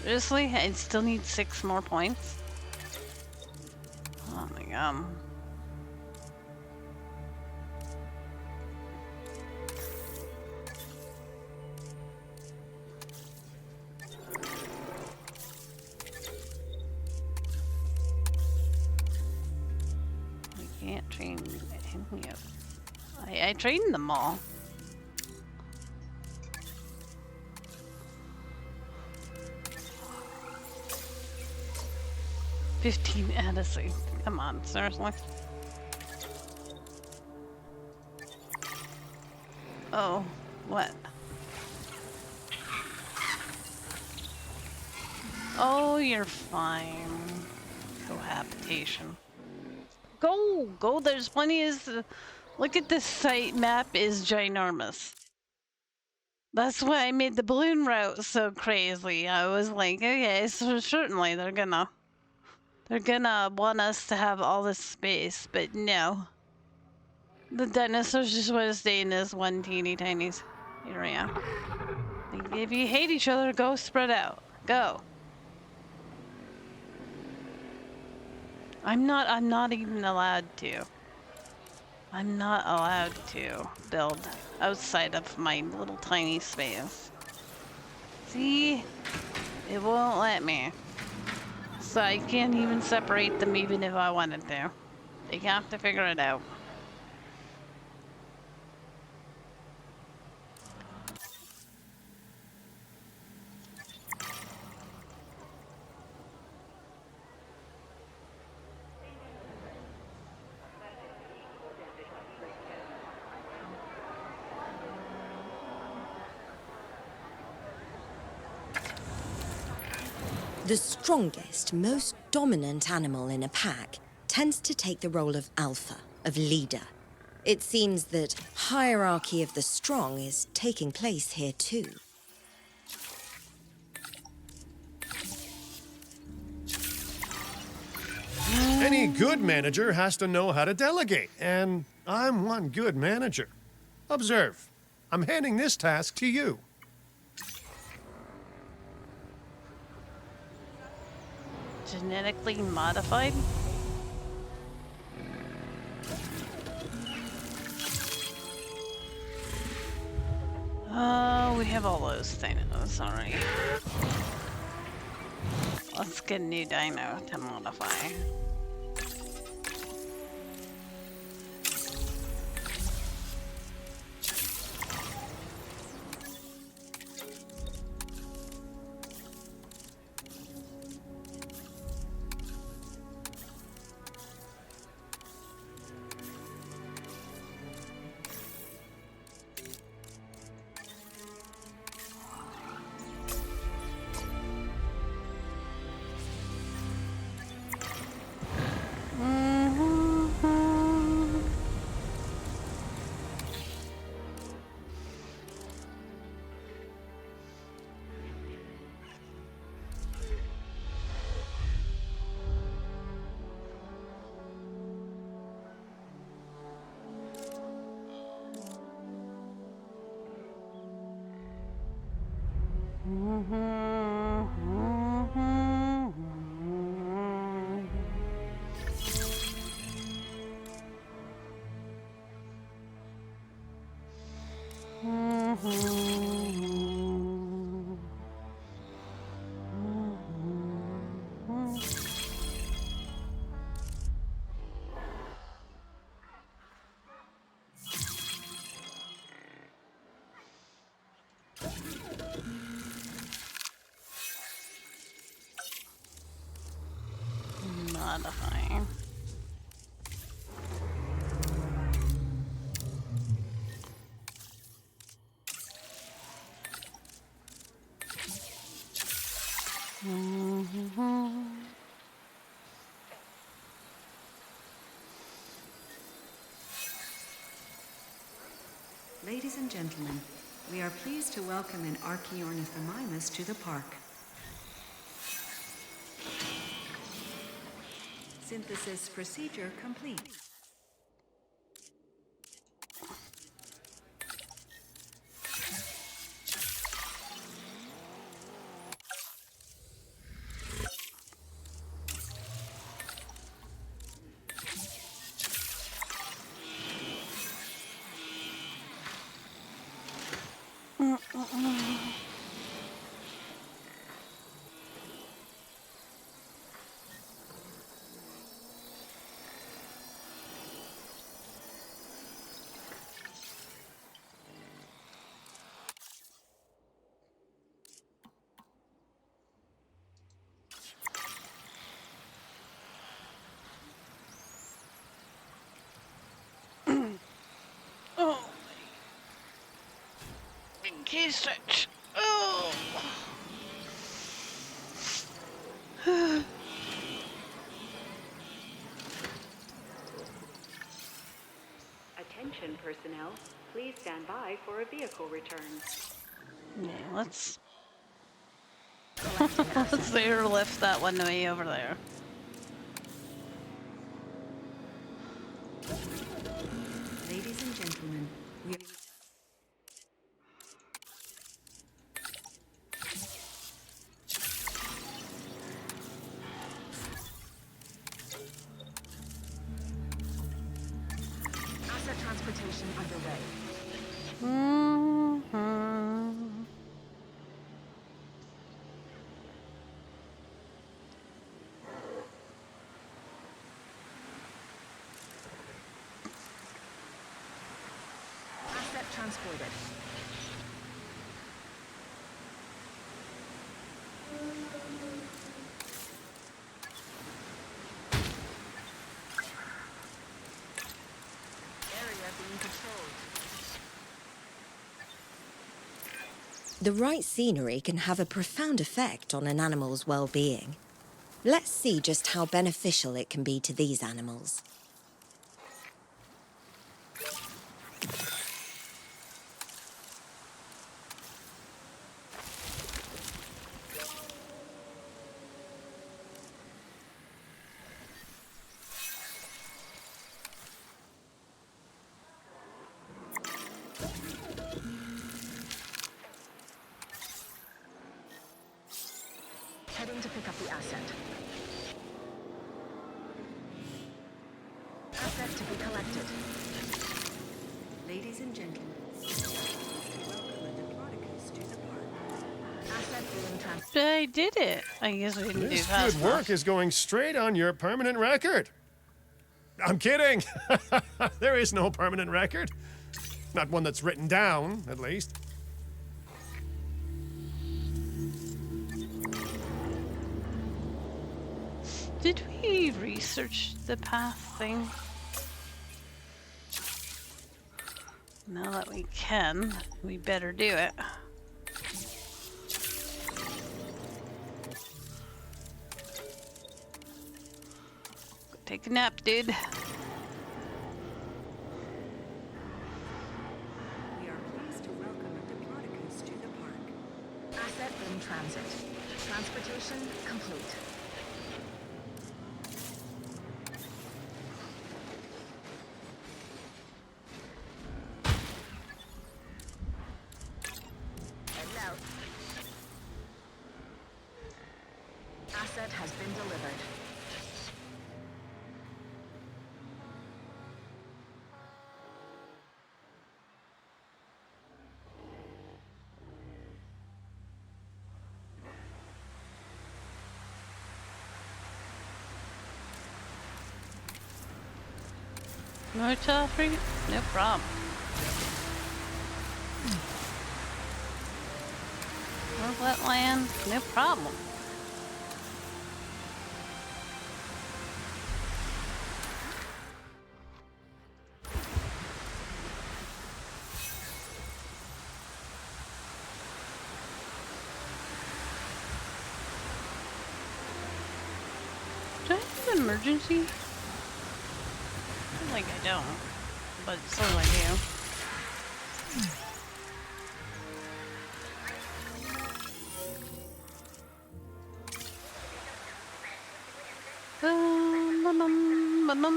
Seriously? I still need 6 more points? Oh my god. We can't train any of... I trained them all. $15 Edison. Come on, seriously? Oh, what? Oh, you're fine. Cohabitation. Go! Go, there's plenty of... Look at this site map is ginormous. That's why I made the balloon route so crazy. I was like, okay, so certainly they're gonna want us to have all this space, but no. The dinosaurs just want to stay in this one teeny tiny area. Like, if you hate each other, go spread out. Go. I'm not even allowed to. I'm not allowed to build outside of my little tiny space. See? It won't let me. So I can't even separate them even if I wanted to. They have to figure it out. The strongest, most dominant animal in a pack tends to take the role of alpha, of leader. It seems that hierarchy of the strong is taking place here too. Any good manager has to know how to delegate, and I'm one good manager. Observe. I'm handing this task to you. Genetically modified? We have all those dinos already. Let's get a new dino to modify. Modifying. Ladies and gentlemen, we are pleased to welcome an Archaeornithomimus to the park. Synthesis procedure complete. Oh, key stretch. Oh. Attention personnel, please stand by for a vehicle return. Yeah, let's let's airlift that one way over there. Ladies and gentlemen, we Asset transportation underway. Asset transported. Area being controlled. The right scenery can have a profound effect on an animal's well-being. Let's see just how beneficial it can be to these animals. Heading to pick up the asset. Asset to be collected. ladies and gentlemen, welcome a Diplodocus to the park. Asset being transferred. I did it. I guess we didn't do This fast good work enough. is going straight on your permanent record. I'm kidding. There is no permanent record. Not one that's written down, at least. Did we research the path thing? Now that we can, we better do it. Go take a nap, dude. We are pleased to welcome a Diplodocus to the park. Asset in transit. Transportation complete. Hello. asset has been delivered. No free? No problem. More wetland? No problem. Do I have an emergency? I feel like I don't, but so I do. Bum, bum, bum, bum, bum.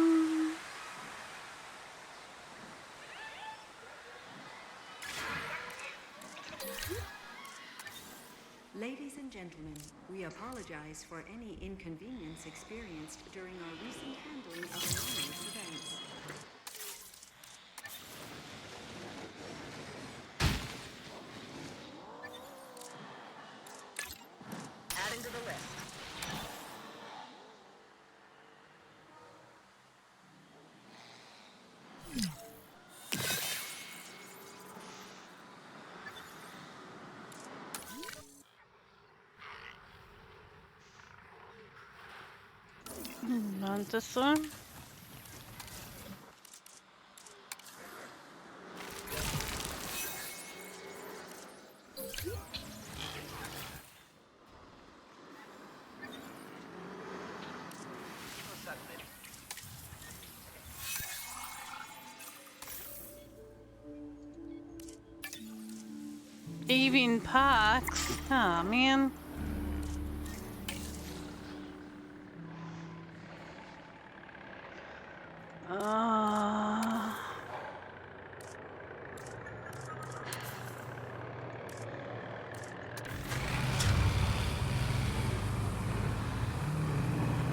Ladies and gentlemen, we apologize for any inconvenience experienced during our recent handling of anomalous events. Adding to the list. On this one. Avian pox. Aw, man.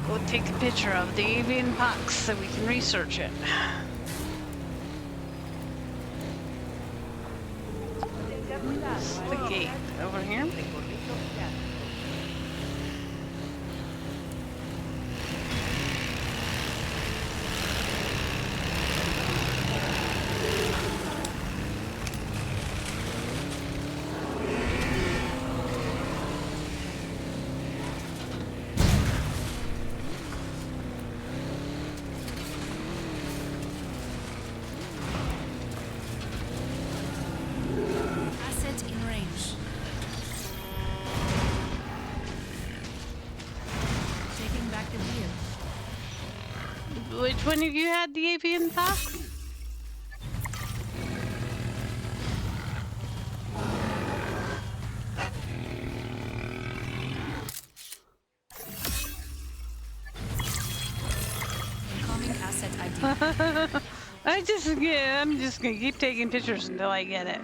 Go take a picture of the avian pox so we can research it. This is the gate over here. Asset in range. Taking back the wheel. Which one of you had the avian pox? Incoming asset ID. I'm just gonna keep taking pictures until I get it.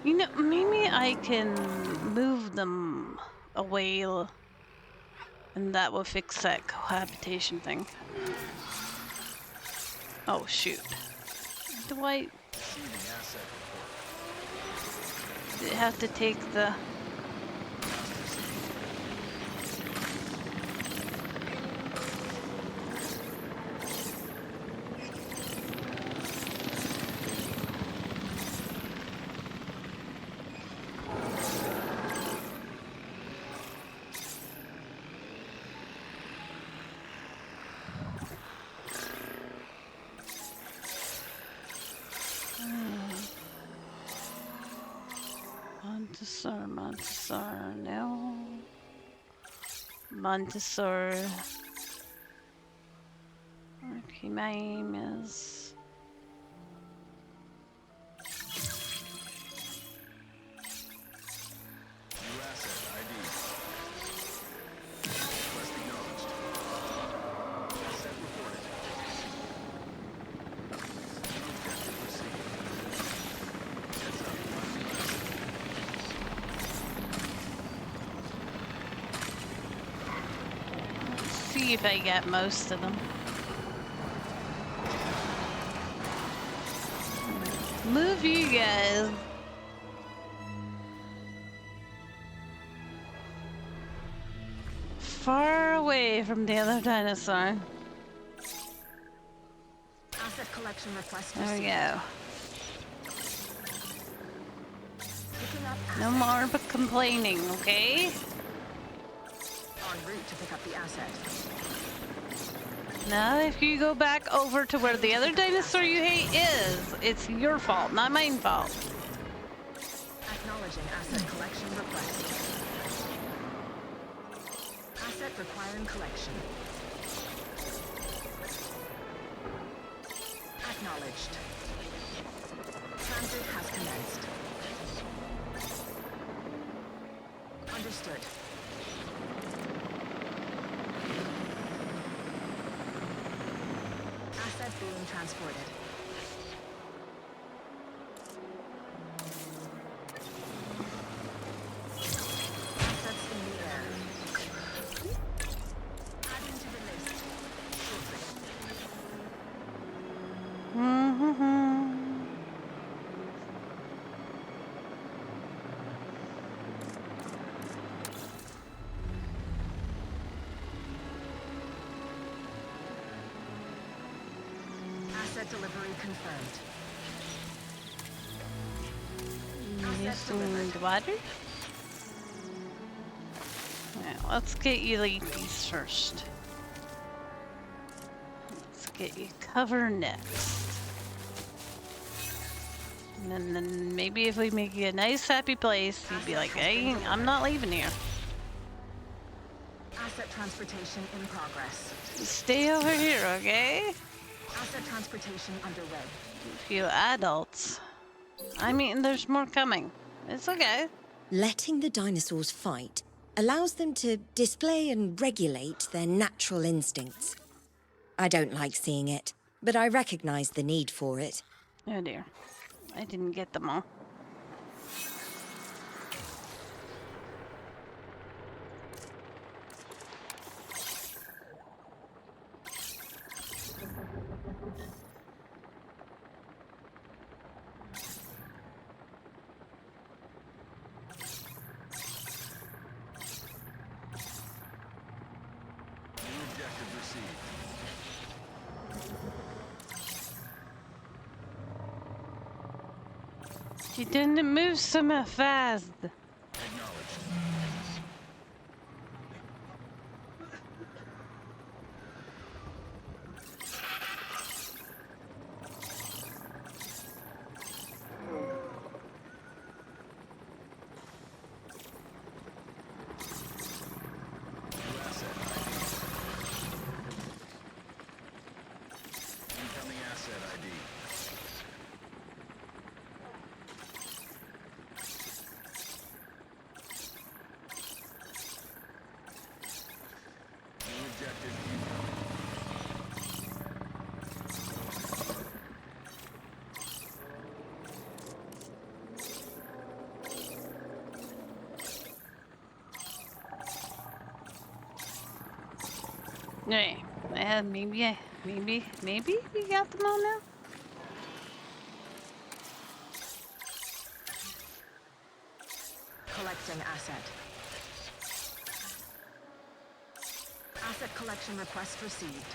You know, maybe I can move them away and that will fix that cohabitation thing. Oh shoot. Do I have to take the... Montessor, no. Montessor. Okay, my aim is... see if I got most of them. Move you guys. Far away from the other dinosaur. Asset collection request There we received. go. Picking up No asset. more but complaining, okay? En route to pick up the asset. Now, if you go back over to where the other dinosaur you hate is, it's your fault, not mine fault. Acknowledging asset collection request. Asset requiring collection. Acknowledged. Transit has commenced. Understood. Asset being transported. Assets in the air. Adding to the list. Asset delivery confirmed. Asset delivered. Using water? Alright, let's get you leafies first. Let's get you cover next. And then maybe if we make you a nice happy place, you'd be like, hey, I'm not leaving here. Asset transportation in progress. Stay over here, okay? Asset transportation underway. A few adults. I mean, there's more coming. It's okay. Letting the dinosaurs fight allows them to display and regulate their natural instincts. I don't like seeing it, but I recognize the need for it. Oh dear. I didn't get them all. You didn't move so fast. Incoming asset ID. New objective incoming. Hey, maybe we got them all now? Collecting asset. Asset collection request received.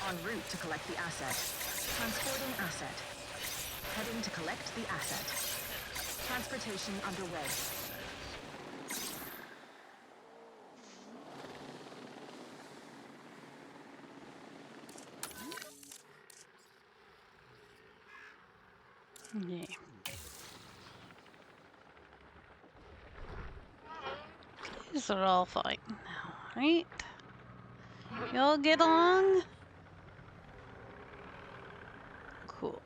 En route to collect the asset. Transporting asset. Heading to collect the asset. Transportation underway. Yeah. These are all fine now, right? Y'all get along? Cool.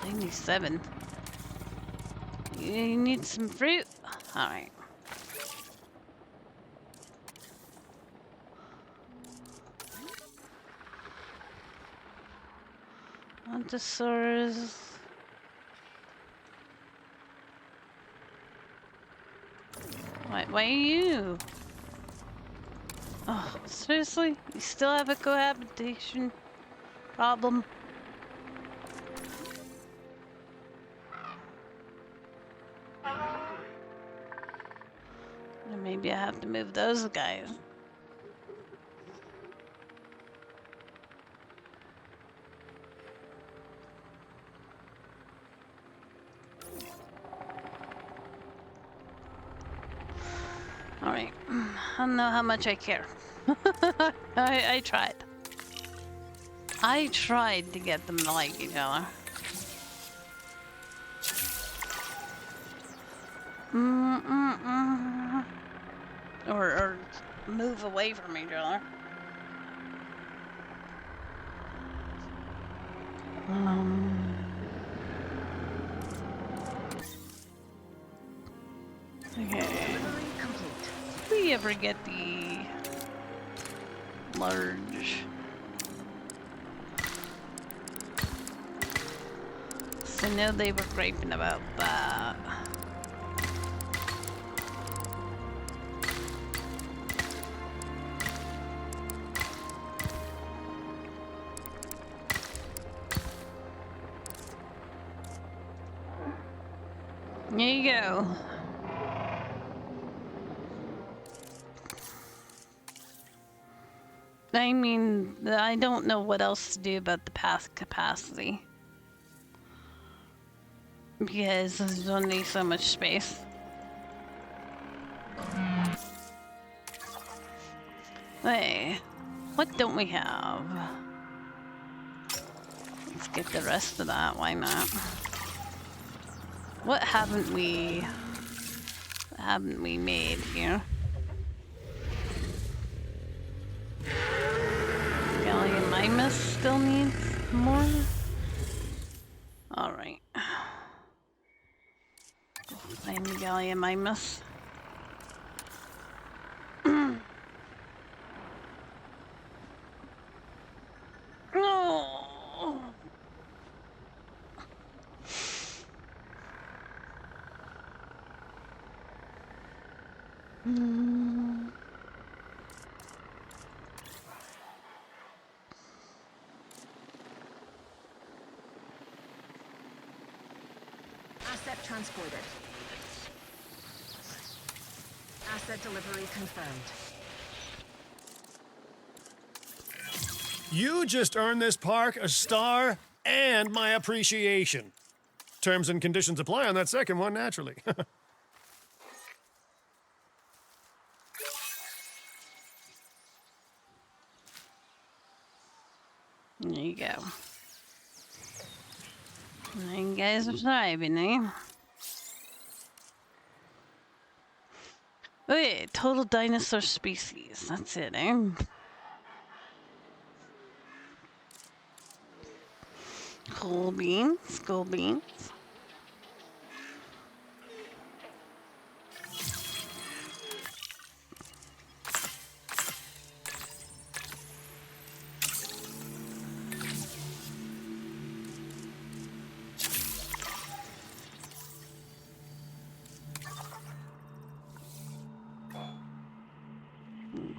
97. You need some fruit? Alright. Ontosaurus. Why you? Oh, seriously? You still have a cohabitation problem? Or maybe I have to move those guys. Alright. I don't know how much I care. I tried. I tried to get them to like each other. Or move away from each other. Okay. Delivery complete. Did we ever get the large? So I know they were griping about that. There you go. I mean, I don't know what else to do about the path capacity. Because there's only so much space. Hey, what don't we have? Let's get the rest of that, why not? What haven't we made here? Gallimimus still needs more? Alright. Go find the Gallimimus. No. Asset transported. Asset delivery confirmed. You just earned this park a star and my appreciation. Terms and conditions apply on that second one, naturally. There you go. Now you guys are thriving, eh? Okay, total dinosaur species. That's it, eh? Cool beans, cool beans.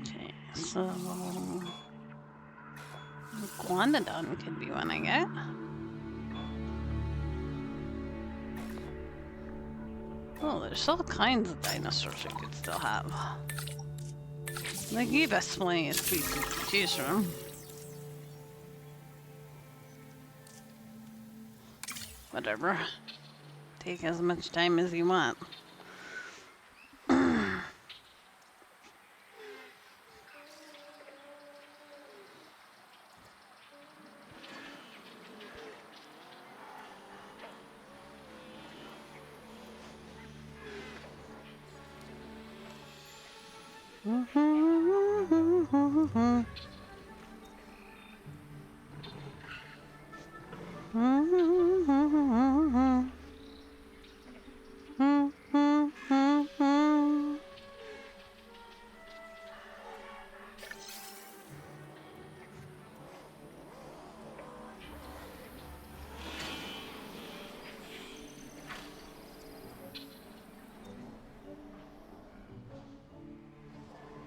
Okay, so Guanodon could be one I get. Oh, there's all kinds of dinosaurs I could still have. They gave us plenty of species to choose from. Whatever. Take as much time as you want.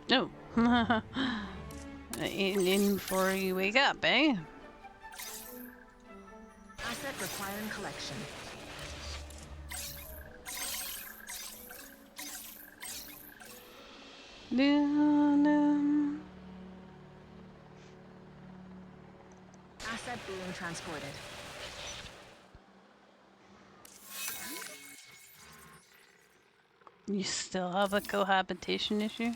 No. in before you wake up, eh? Asset requiring collection. Dun-dun. Asset being transported. You still have a cohabitation issue? In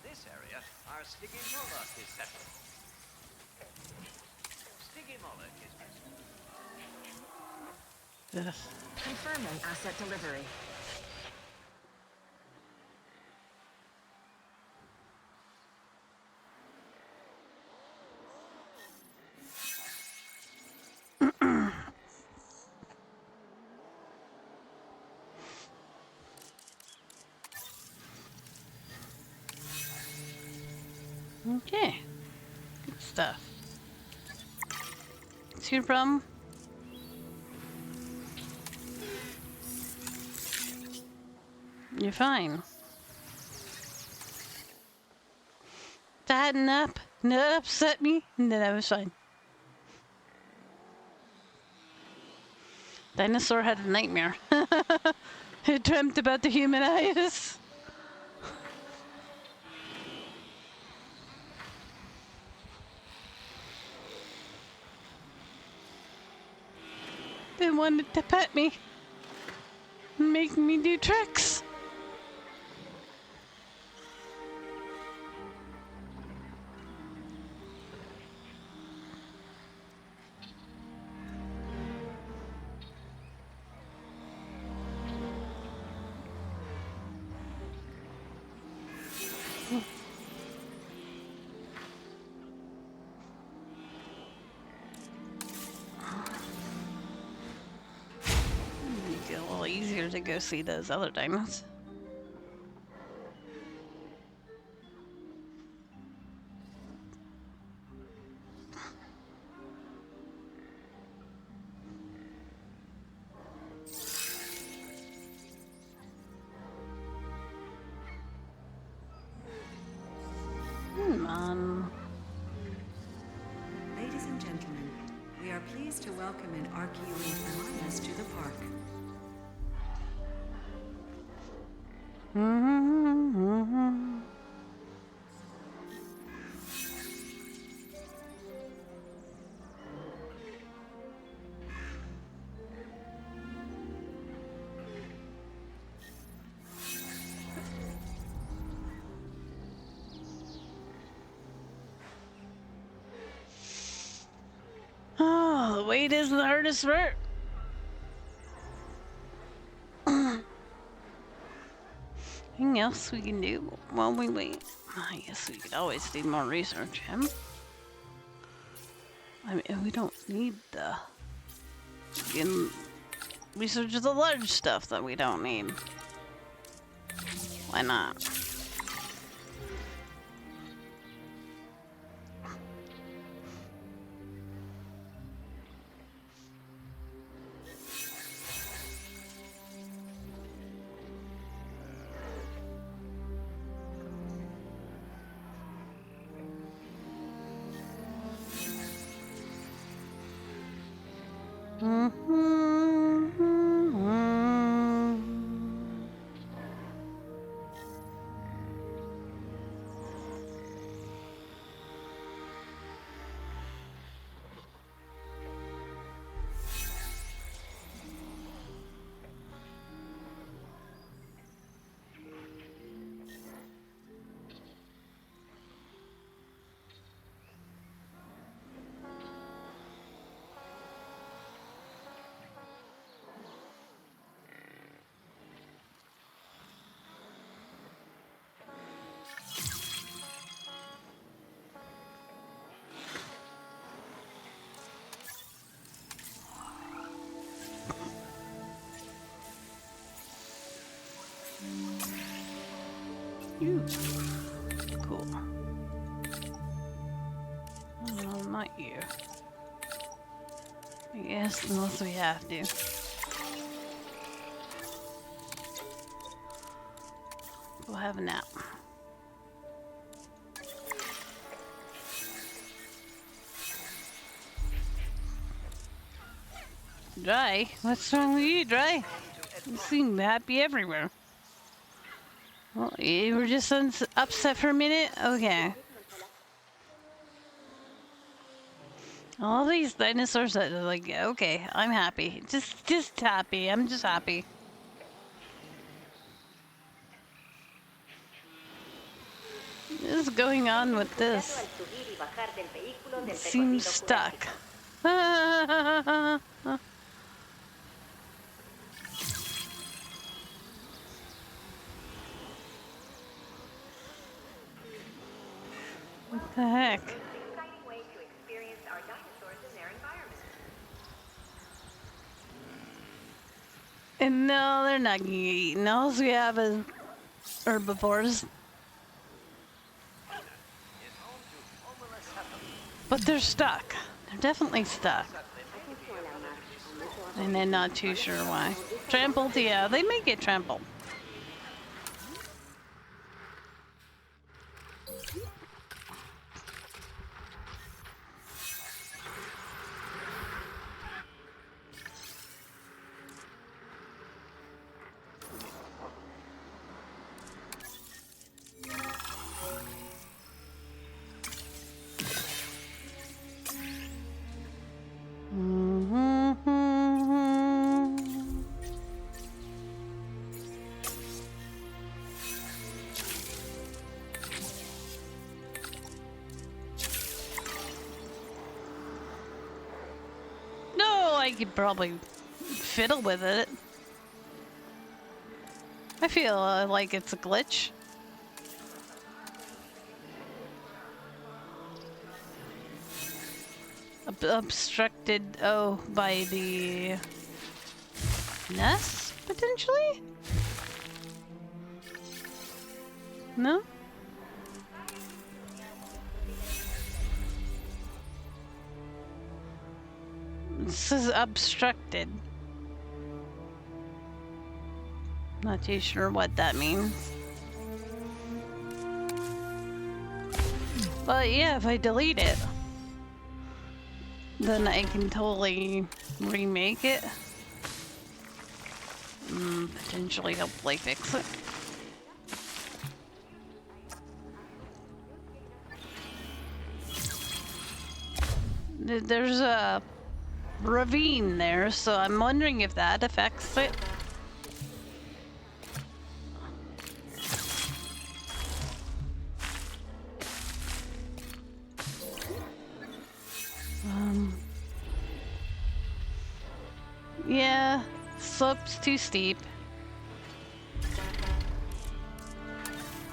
this area, our Stigimola is settled. Stigimola is present. Ugh. Confirming asset delivery. Okay. Good stuff. What's your problem? You're fine. That enough? That upset me? No, that was fine. Dinosaur had a nightmare. He dreamt about the human eyes. They wanted to pet me. Make me do tricks. Make it a little easier to go see those other dinos. Come on. Ladies and gentlemen, we are pleased to welcome an Archaeologist Anonymous to the park. Oh, the wait is the hardest part. Anything else we can do while we wait? I guess we could always do more research, Em. I mean, we don't need the... We can research the large stuff that we don't need. Why not? You. Cool. No, not you. I guess unless we have to. go have a nap. Dry? What's wrong with you, Dry? You seem happy everywhere. Well, you were just upset for a minute? Okay. All these dinosaurs that are like, okay, I'm happy. Just happy. I'm just happy. What is going on with this? It seems stuck. What the heck? Exciting way to experience our dinosaurs in their environment. And no, they're not gonna get eaten. All we have is herbivores. But they're stuck. They're definitely stuck. And they're not too sure why. Trampled, yeah, they may get trampled. No, I could probably fiddle with it. I feel like it's a glitch. Obstructed, oh, by the nest, potentially? No? This is obstructed. Not too sure what that means. But yeah, if I delete it, then I can totally remake it. Potentially, hopefully fix it. There's a ravine there, so I'm wondering if that affects it. Yeah, slope's too steep.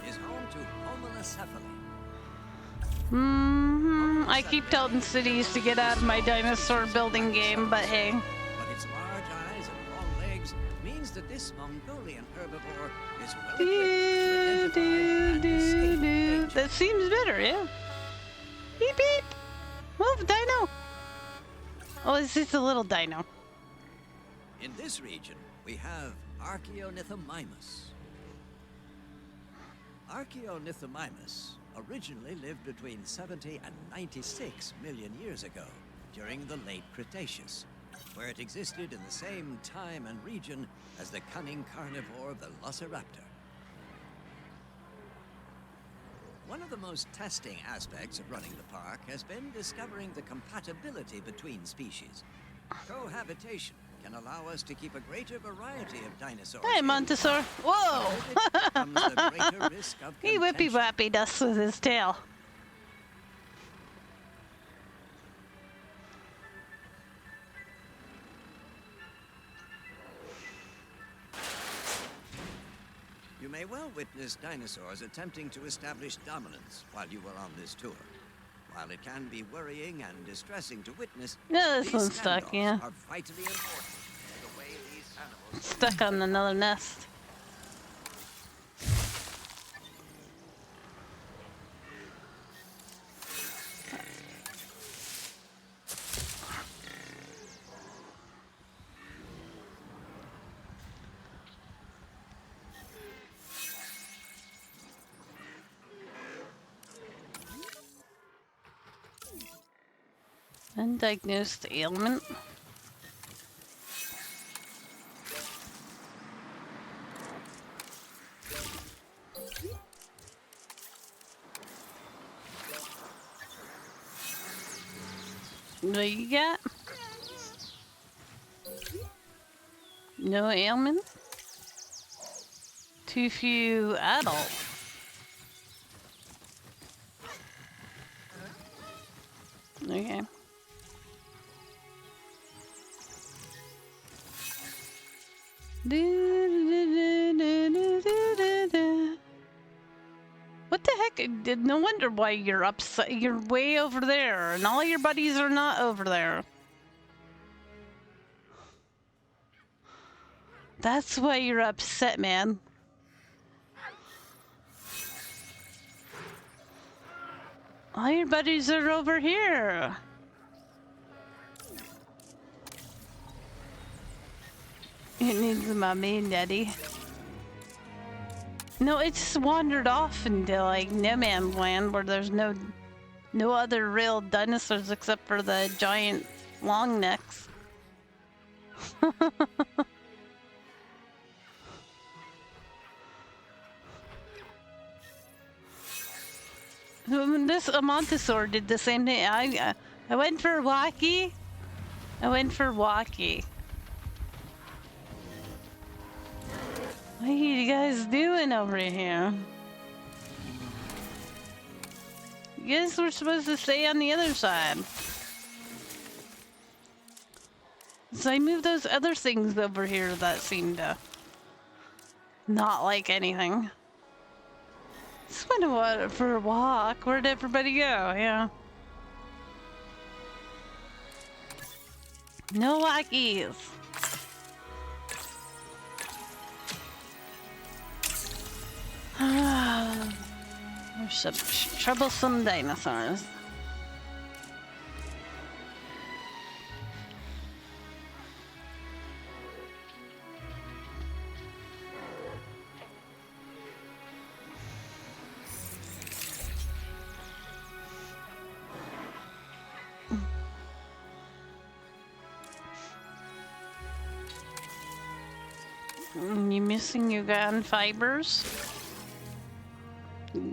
Is home to Homalocephaly. I keep telling cities to get out of my dinosaur building game, but hey. But its large eyes and long legs means that this Mongolian herbivore is well equipped to identify and escape danger. That seems better, yeah. Beep beep! Move, dino! Oh, it's just a little dino. In this region, we have Archaeornithomimus. Archaeornithomimus originally lived between 70 and 96 million years ago, during the late Cretaceous, where it existed in the same time and region as the cunning carnivore Velociraptor. One of the most testing aspects of running the park has been discovering the compatibility between species. Cohabitation can allow us to keep a greater variety of dinosaurs. Hey, in Montesaur. Whoa! comes the greater risk of He whippy contention. wappy us with his tail. You may well witness dinosaurs attempting to establish dominance while you were on this tour. While it can be worrying and distressing to witness, No, this these one's stuck, standoffs yeah. are vitally important to the way these animals Stuck on another nest. Undiagnosed ailment. What you got? No ailment? Too few adults. Okay. What the heck? No wonder why you're upset. You're way over there, and all your buddies are not over there. That's why you're upset, man. All your buddies are over here. It needs my main daddy. No, it just wandered off into like no man's land where there's no other real dinosaurs except for the giant long necks. This Amontosaur did the same thing. I went for Wacky. I went for Wacky. What are you guys doing over here? You guys were supposed to stay on the other side. So I moved those other things over here that seemed to not like anything. Just went for a walk. Where'd everybody go? Yeah. No Wackies. There's some troublesome dinosaurs. You missing your ground fibers?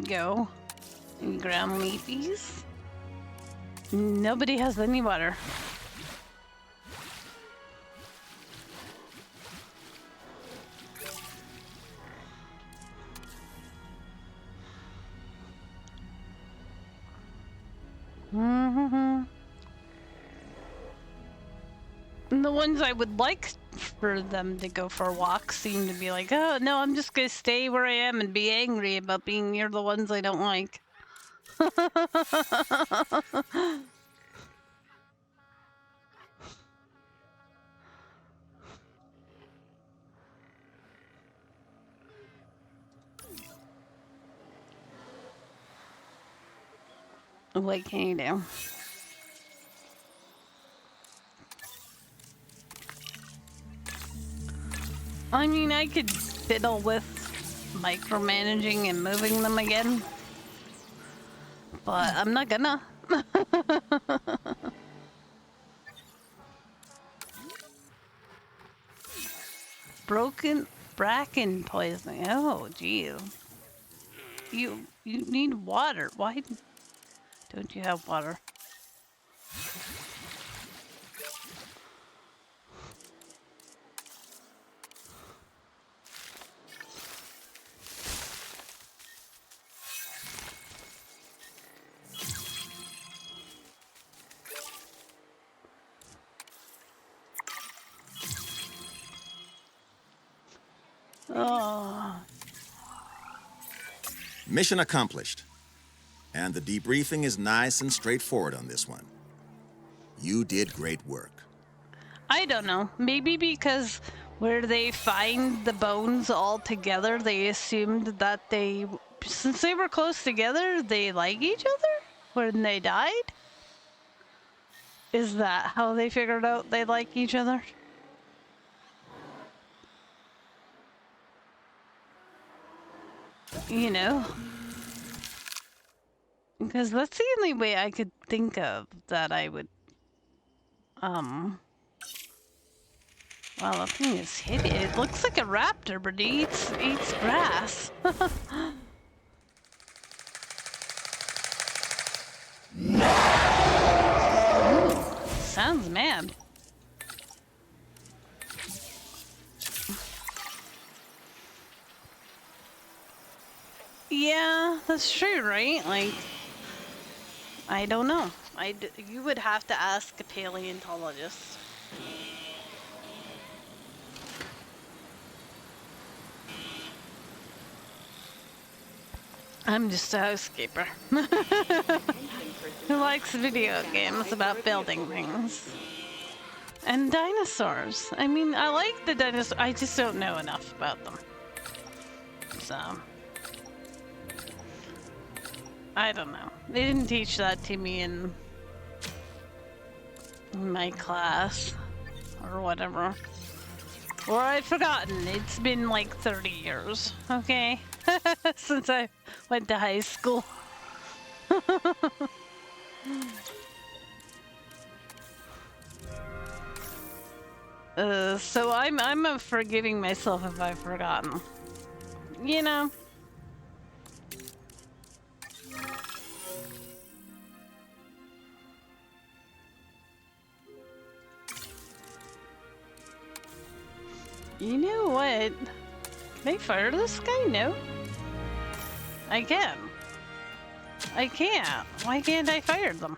Go. Ground leafies. Nobody has any water. And the ones I would like for them to go for walks seem to be like, oh no, I'm just gonna stay where I am and be angry about being near the ones I don't like. What can you do? I mean, I could fiddle with micromanaging and moving them again, but I'm not gonna. Broken bracken poisoning. Oh, geez. You need water. Why don't you have water? Oh. Mission accomplished. And the debriefing is nice and straightforward on this one. You did great work. I don't know. Maybe because where they find the bones all together, they assumed that since they were close together, they like each other when they died? Is that how they figured out they like each other? You know? Because that's the only way I could think of that I would Um. Well, the thing is hideous. It looks like a raptor, but it eats grass. Sounds mad. Yeah, that's true, right? Like, I don't know. You would have to ask a paleontologist. I'm just a housekeeper who likes video games about building things. And dinosaurs. I mean, I like the dinosaurs. I just don't know enough about them. So, I don't know. They didn't teach that to me in my class or whatever. Or I've forgotten. It's been like 30 years, okay? Since I went to high school. So I'm forgiving myself if I've forgotten. You know? You know what? Can I fire this guy? No. I can. I can't. Why can't I fire them?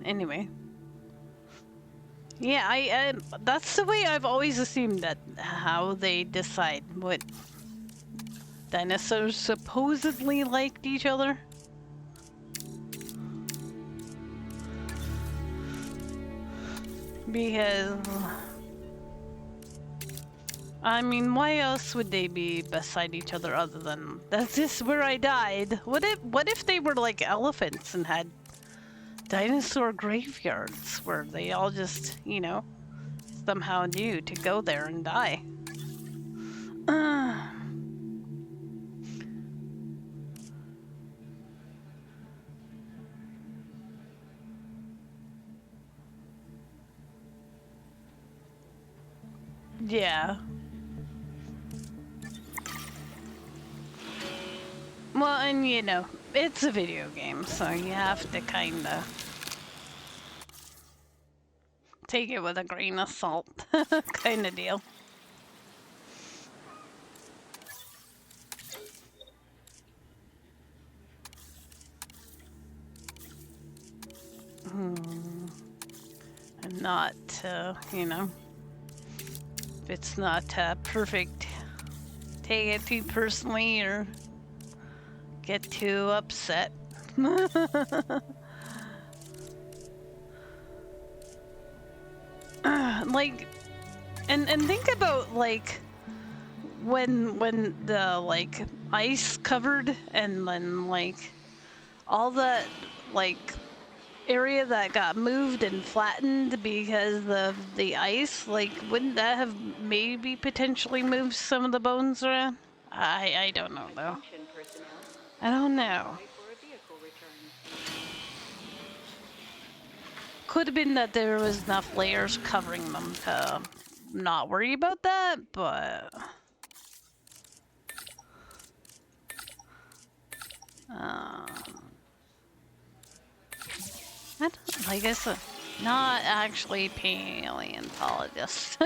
Anyway. Yeah, I that's the way I've always assumed that how they decide what dinosaurs supposedly liked each other. Because I mean, why else would they be beside each other other than that's just where I died? What if they were like elephants and had dinosaur graveyards where they all just, you know, somehow knew to go there and die? Yeah. Well, and you know, it's a video game, so you have to kinda take it with a grain of salt, kinda deal. And not, you know, if it's not perfect, take it too personally or get too upset. Like, and think about like when the like ice covered and then like all that like area that got moved and flattened because of the ice, like wouldn't that have maybe potentially moved some of the bones around? I don't know though. I don't know. Could have been that there was enough layers covering them to not worry about that, but I guess not actually paleontologist.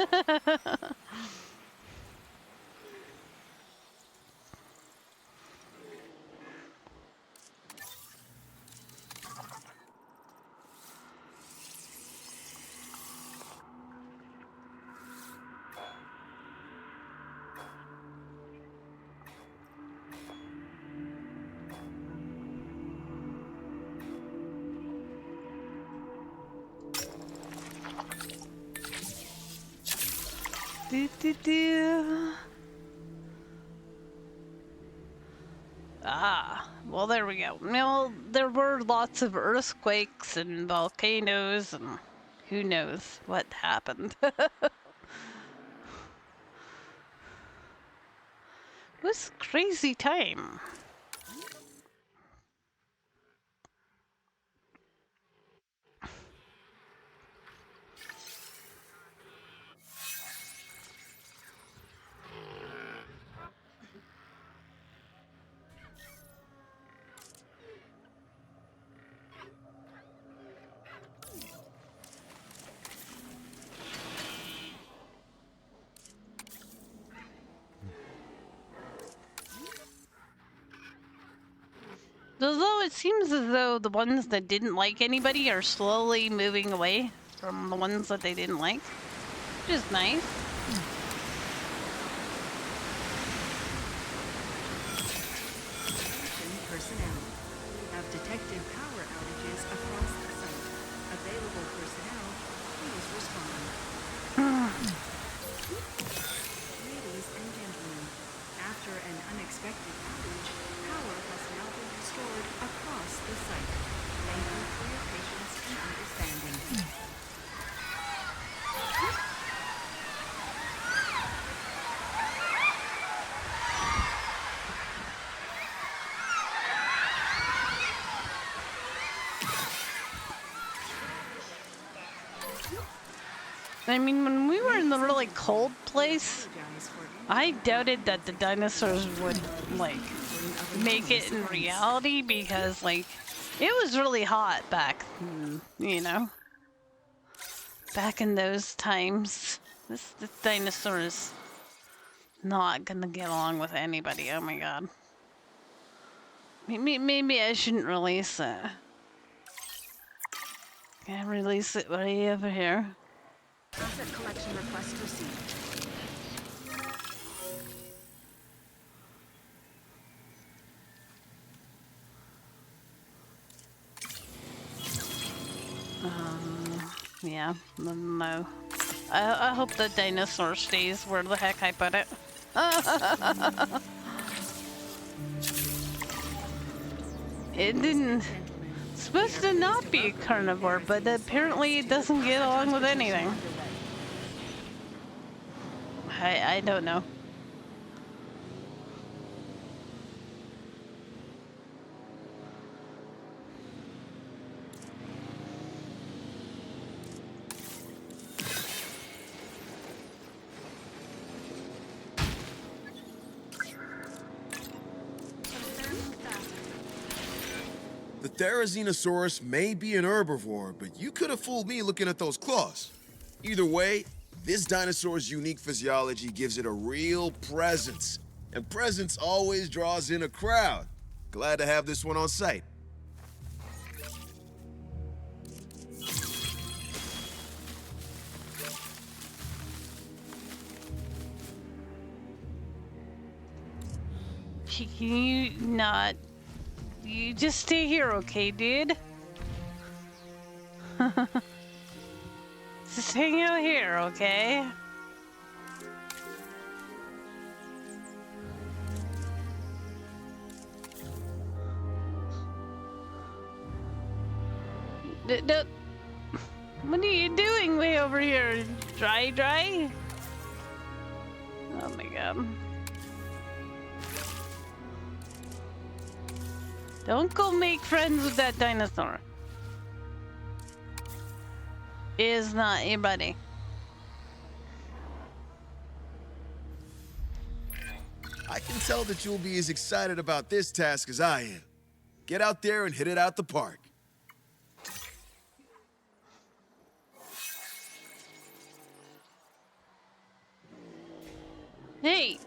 Do, do, do. Ah, well, there we go. Well, there were lots of earthquakes and volcanoes, and who knows what happened. It was a crazy time. Although it seems as though the ones that didn't like anybody are slowly moving away from the ones that they didn't like, which is nice. Attention personnel. We have detected power outages across the site. Available personnel, please respond. Ladies and gentlemen, after an unexpected outage, power has now been restored across the site. Thank you for your patience and understanding. I mean, when we were in the really cold place, Apologize for I doubted that the dinosaurs would, like, make it in reality because, like, it was really hot back, you know, back in those times. This dinosaur is not gonna get along with anybody. Oh my god. Maybe I shouldn't release it. Can I release it way over here? Asset collection request received. Yeah, no. I hope the dinosaur stays where the heck I put it. It didn't. It's supposed to not be a carnivore, but apparently it doesn't get along with anything. I don't know. The Therizinosaurus may be an herbivore, but you could have fooled me looking at those claws. Either way, this dinosaur's unique physiology gives it a real presence. And presence always draws in a crowd. Glad to have this one on site. Can you not? You just stay here, okay, dude? Just hang out here, okay? What are you doing way over here? Dry? Oh my god. Don't go make friends with that dinosaur. It is not your buddy. I can tell that you'll be as excited about this task as I am. Get out there and hit it out the park. Hey!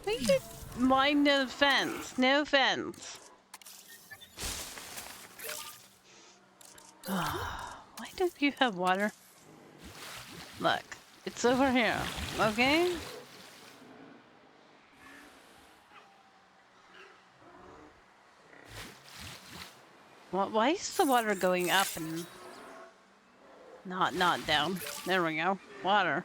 We could mind no fence. No fence. Why don't you have water? Look, it's over here, okay? Why is the water going up and not down? There we go. Water.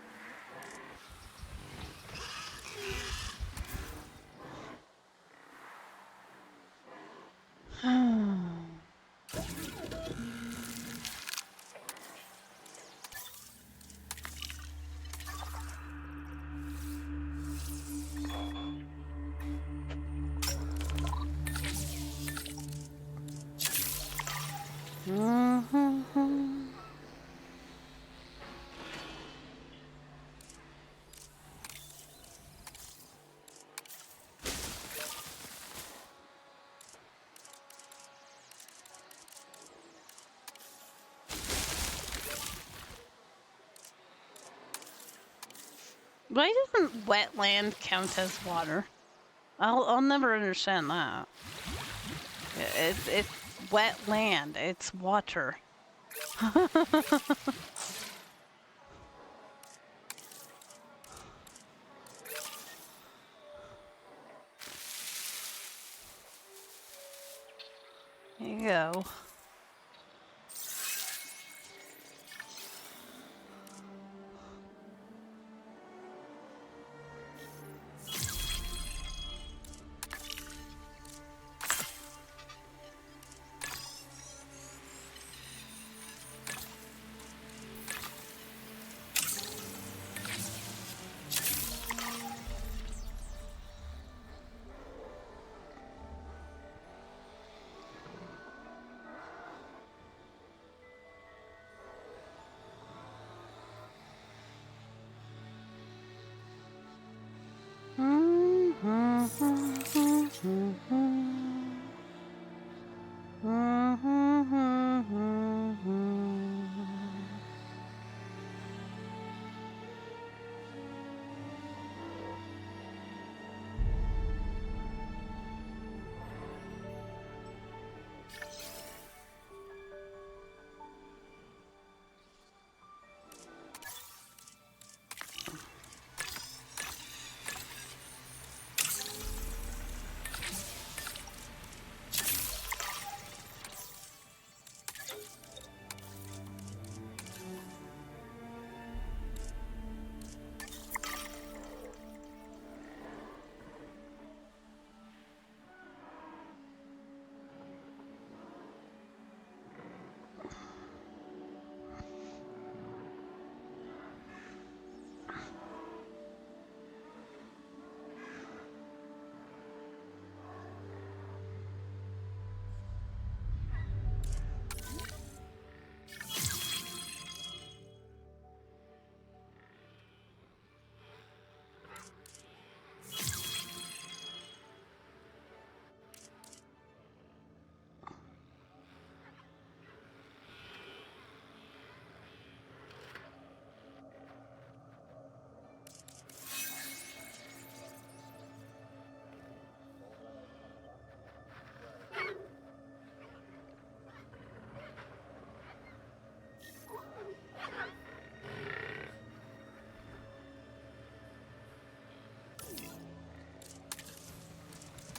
Why doesn't wetland count as water? I'll never understand that. It's wet land. It's water. There you go.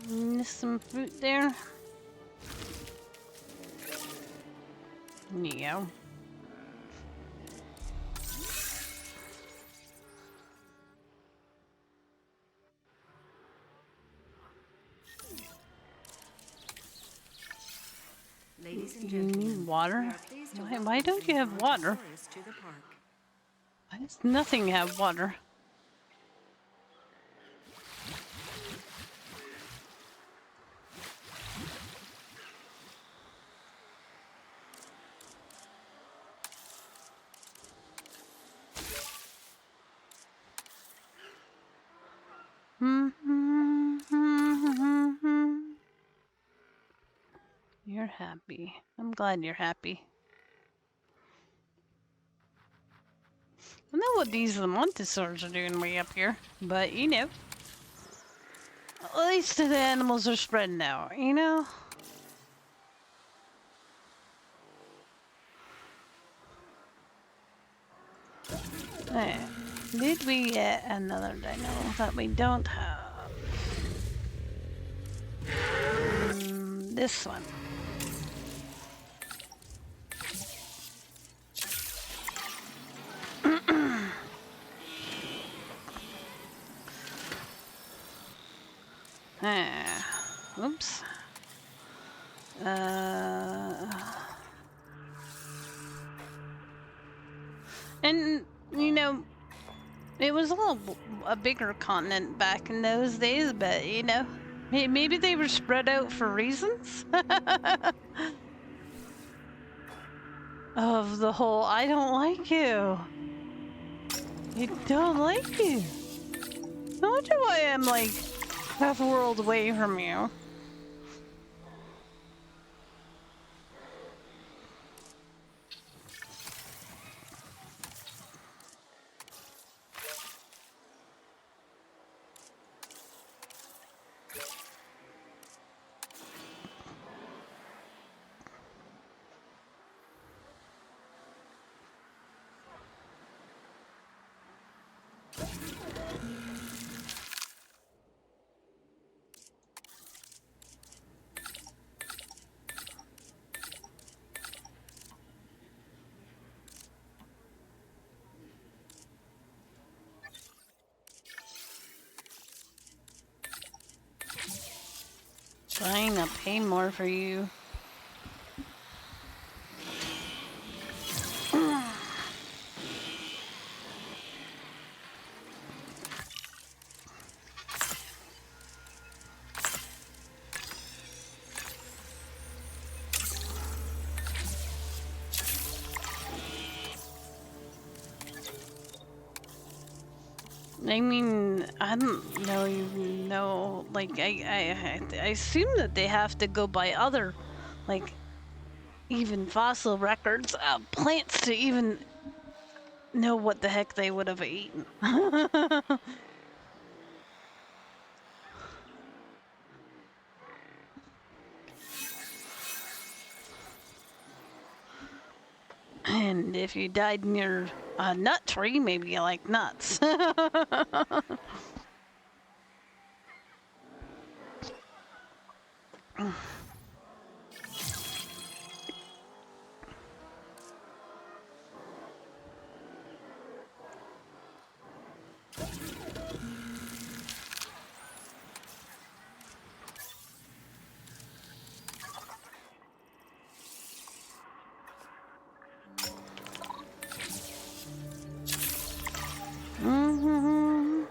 There's some fruit there. There you go. Ladies and You gentlemen, need water? we are pleased to Why welcome don't the you have water? Brontosaurus to the park. Why does nothing have water? You're happy. I'm glad you're happy. I know what these Montesaurs are doing way up here, but you know, at least the animals are spreading out, you know? Hey, did we get another dino that we don't have? This one. Oops. And, you know, it was a bigger continent back in those days, but, you know, maybe they were spread out for reasons? Of the whole, I don't like you. You don't like you. I wonder why I'm like half a world away from you. Fine, I'll pay more for you. I mean, I don't know, even know, like, I assume that they have to go by other, like, even fossil records of plants to even know what the heck they would have eaten. And if you died near a nut tree, maybe you like nuts. Mm-hmm.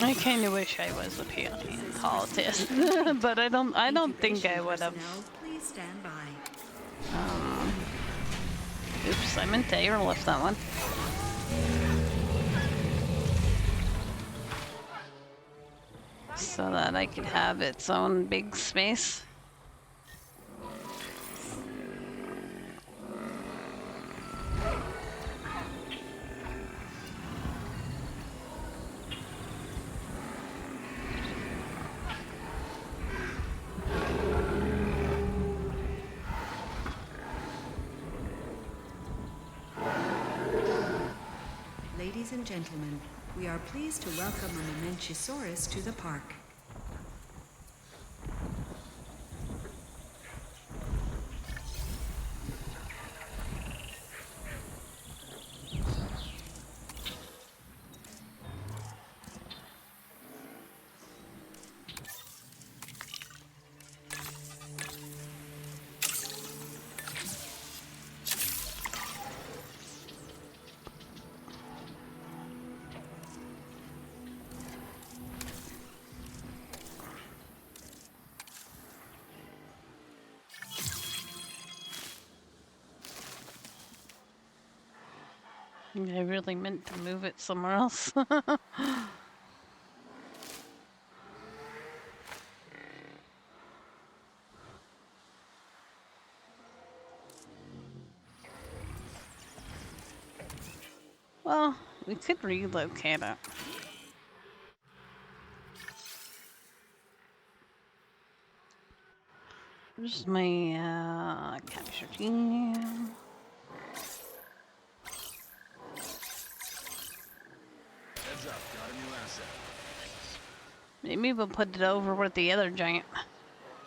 I kind of wish I was a paleontologist, but I don't think I would have. Please stand by. Oops, I meant to airlift that one. So that I could have its own big space. Ladies and gentlemen, we are pleased to welcome a Mamenchisaurus to the park. I really meant to move it somewhere else. Well, we could relocate it. Where's my capture team? Heads up, got a new asset. Maybe we'll put it over with the other giant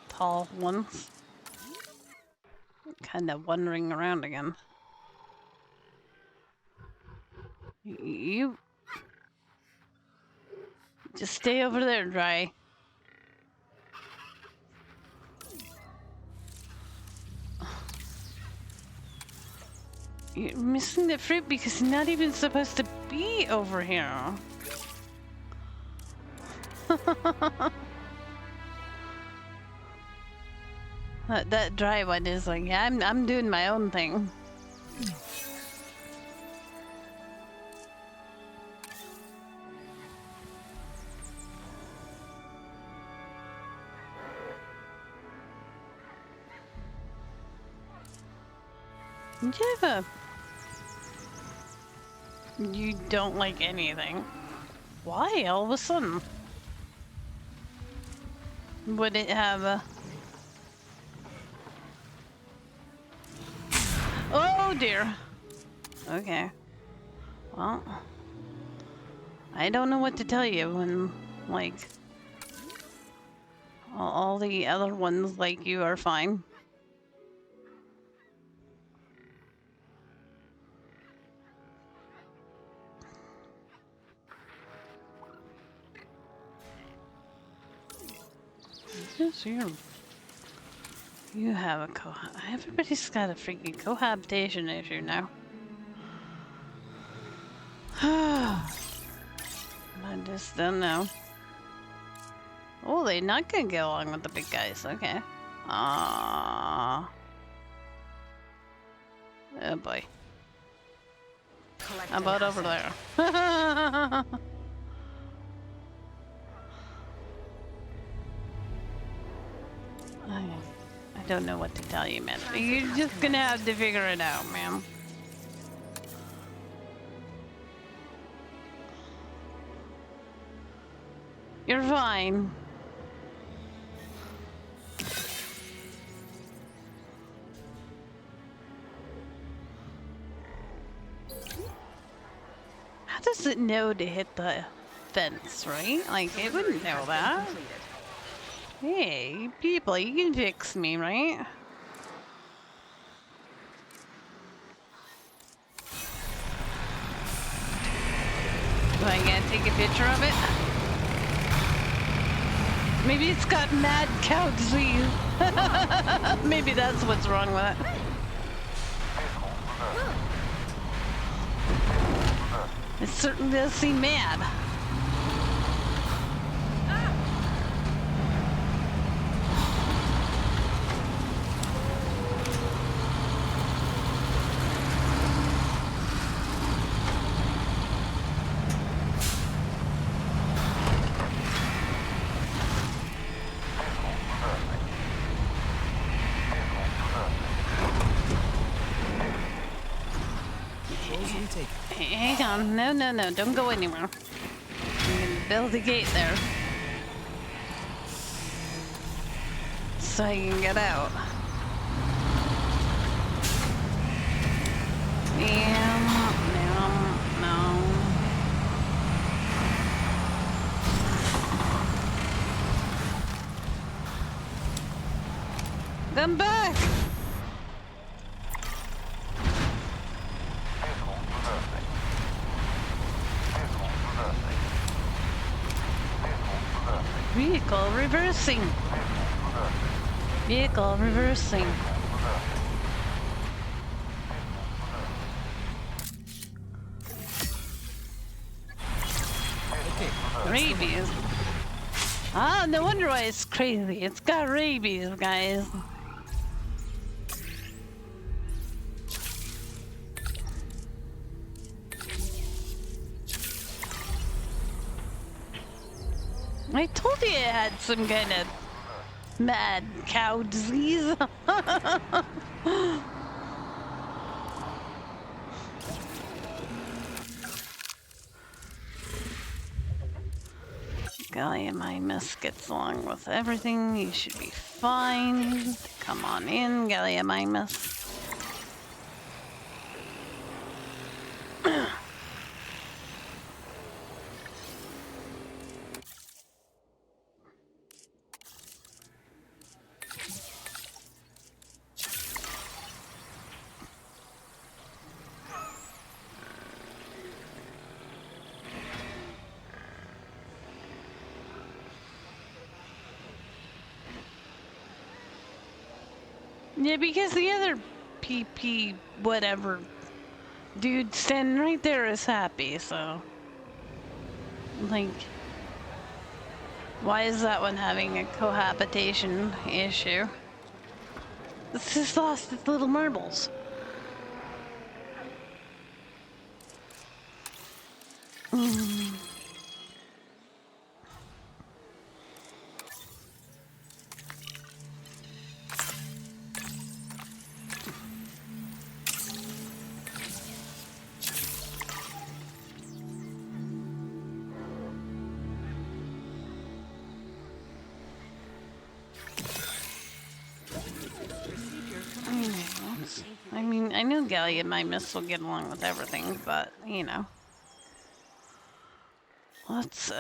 tall ones. Kind of wandering around again. You just stay over there, Dry. You're missing the fruit because you're not even supposed to be over here. That Dry one is like, yeah, I'm doing my own thing. Yeah. You don't like anything. Why all of a sudden? Would it have a... Oh dear. Okay. Well, I don't know what to tell you when, like, all the other ones like you are fine. Yes, you have a everybody's got a freaking cohabitation issue now. I just don't know. Oh, they're not gonna get along with the big guys. Okay. Ah. Oh boy. How about over there? I don't know what to tell you, man. You're just gonna have to figure it out, man. You're fine. How does it know to hit the fence, right? Like, it wouldn't know that. Hey, people, you can fix me, right? Am I gonna take a picture of it? Maybe it's got mad cow disease. Maybe that's what's wrong with it. It certainly does seem mad. Hang on, no, don't go anywhere. I'm gonna build a gate there. So I can get out. No. Come back! Vehicle reversing. Vehicle reversing. Rabies. Ah, no wonder why it's crazy. It's got rabies, guys. I told you it had some kind of mad cow disease. Gallimimus gets along with everything. You should be fine. Come on in, Gallimimus. Yeah, because the other PP whatever dude standing right there is happy, so like, why is that one having a cohabitation issue? It's just lost its little marbles. I mean, I know Gallimimus will get along with everything, but, you know. Let's,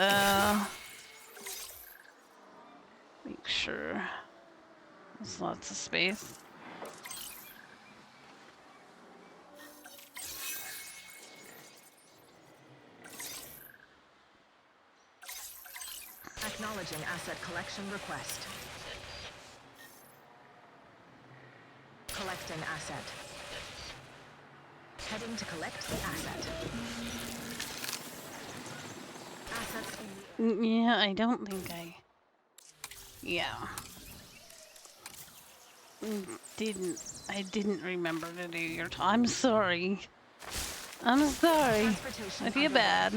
make sure there's lots of space. Acknowledging asset collection request. Commencing asset. Heading to collect the asset. Assets in the... Yeah, I don't think Yeah. I didn't remember to do your I'm sorry. I'm sorry. Transportation I feel underway. bad.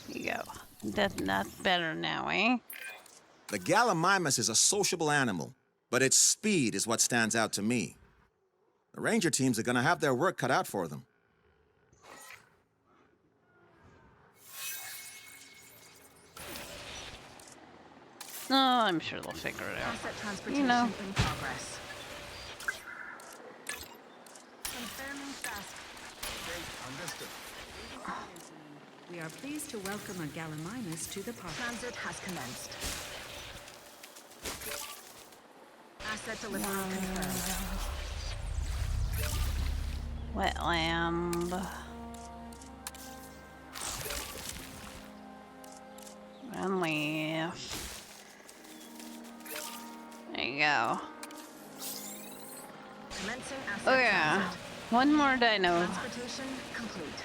Here you go. That's better now, eh? The Gallimimus is a sociable animal, but its speed is what stands out to me. The ranger teams are gonna have their work cut out for them. Oh, I'm sure they'll figure it out. Asset transportation You know. in progress. Confirming task. Understood. We are pleased to welcome a Gallimimus to the park. Transit has commenced. Asset delivery confirmed. Wetland. And leave. There you go. Commencing asset Oh yeah. transit. One more dino. Transportation complete.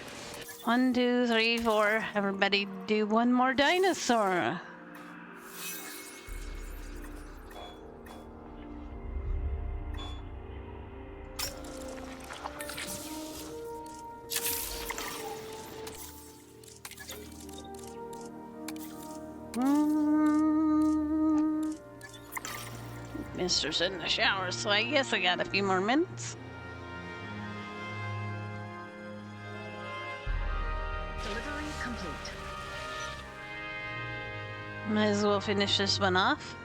1, 2, 3, 4. Everybody do one more dinosaur. Mister's in the shower, so I guess I got a few more minutes. Delivery complete. Might as well finish this one off.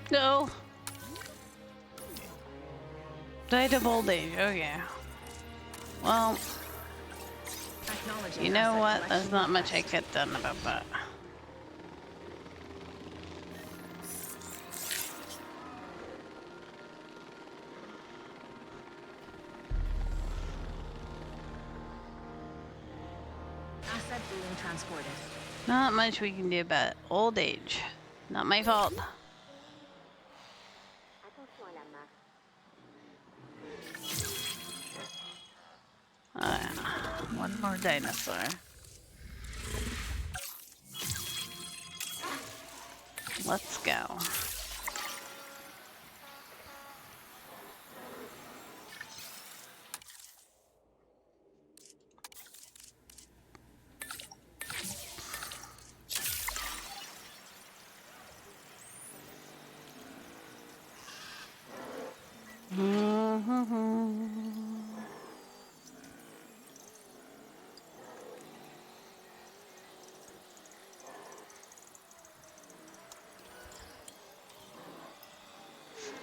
No. Died of old age. Oh yeah. Well, Acknowledging you know asset what? collection There's not much I request. could have done about that. Asset being transported. Not much we can do about old age. Not my fault. One more dinosaur. Let's go.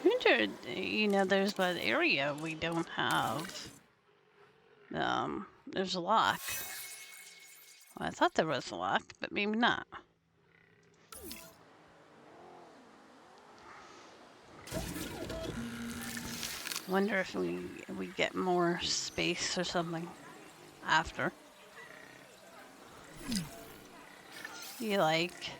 Winter, you know, there's that area we don't have. There's a lock. Well, I thought there was a lock, but maybe not. Wonder if we get more space or something after. You like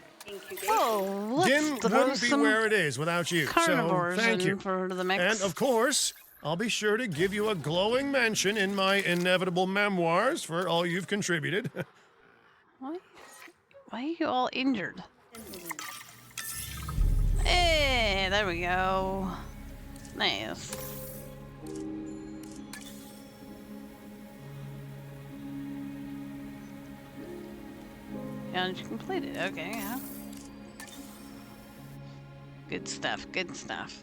Oh, let's Gin throw wouldn't be some where it is without you, so carnivores thank in you. for the mix. And of course, I'll be sure to give you a glowing mention in my inevitable memoirs for all you've contributed. Why are you all injured? Hey, there we go. Nice. Challenge completed. Okay, yeah. Good stuff, good stuff.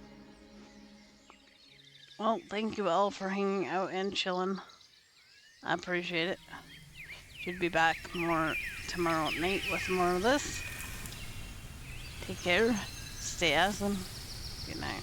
Well, thank you all for hanging out and chilling. I appreciate it. Should be back more tomorrow night with more of this. Take care. Stay awesome. Good night.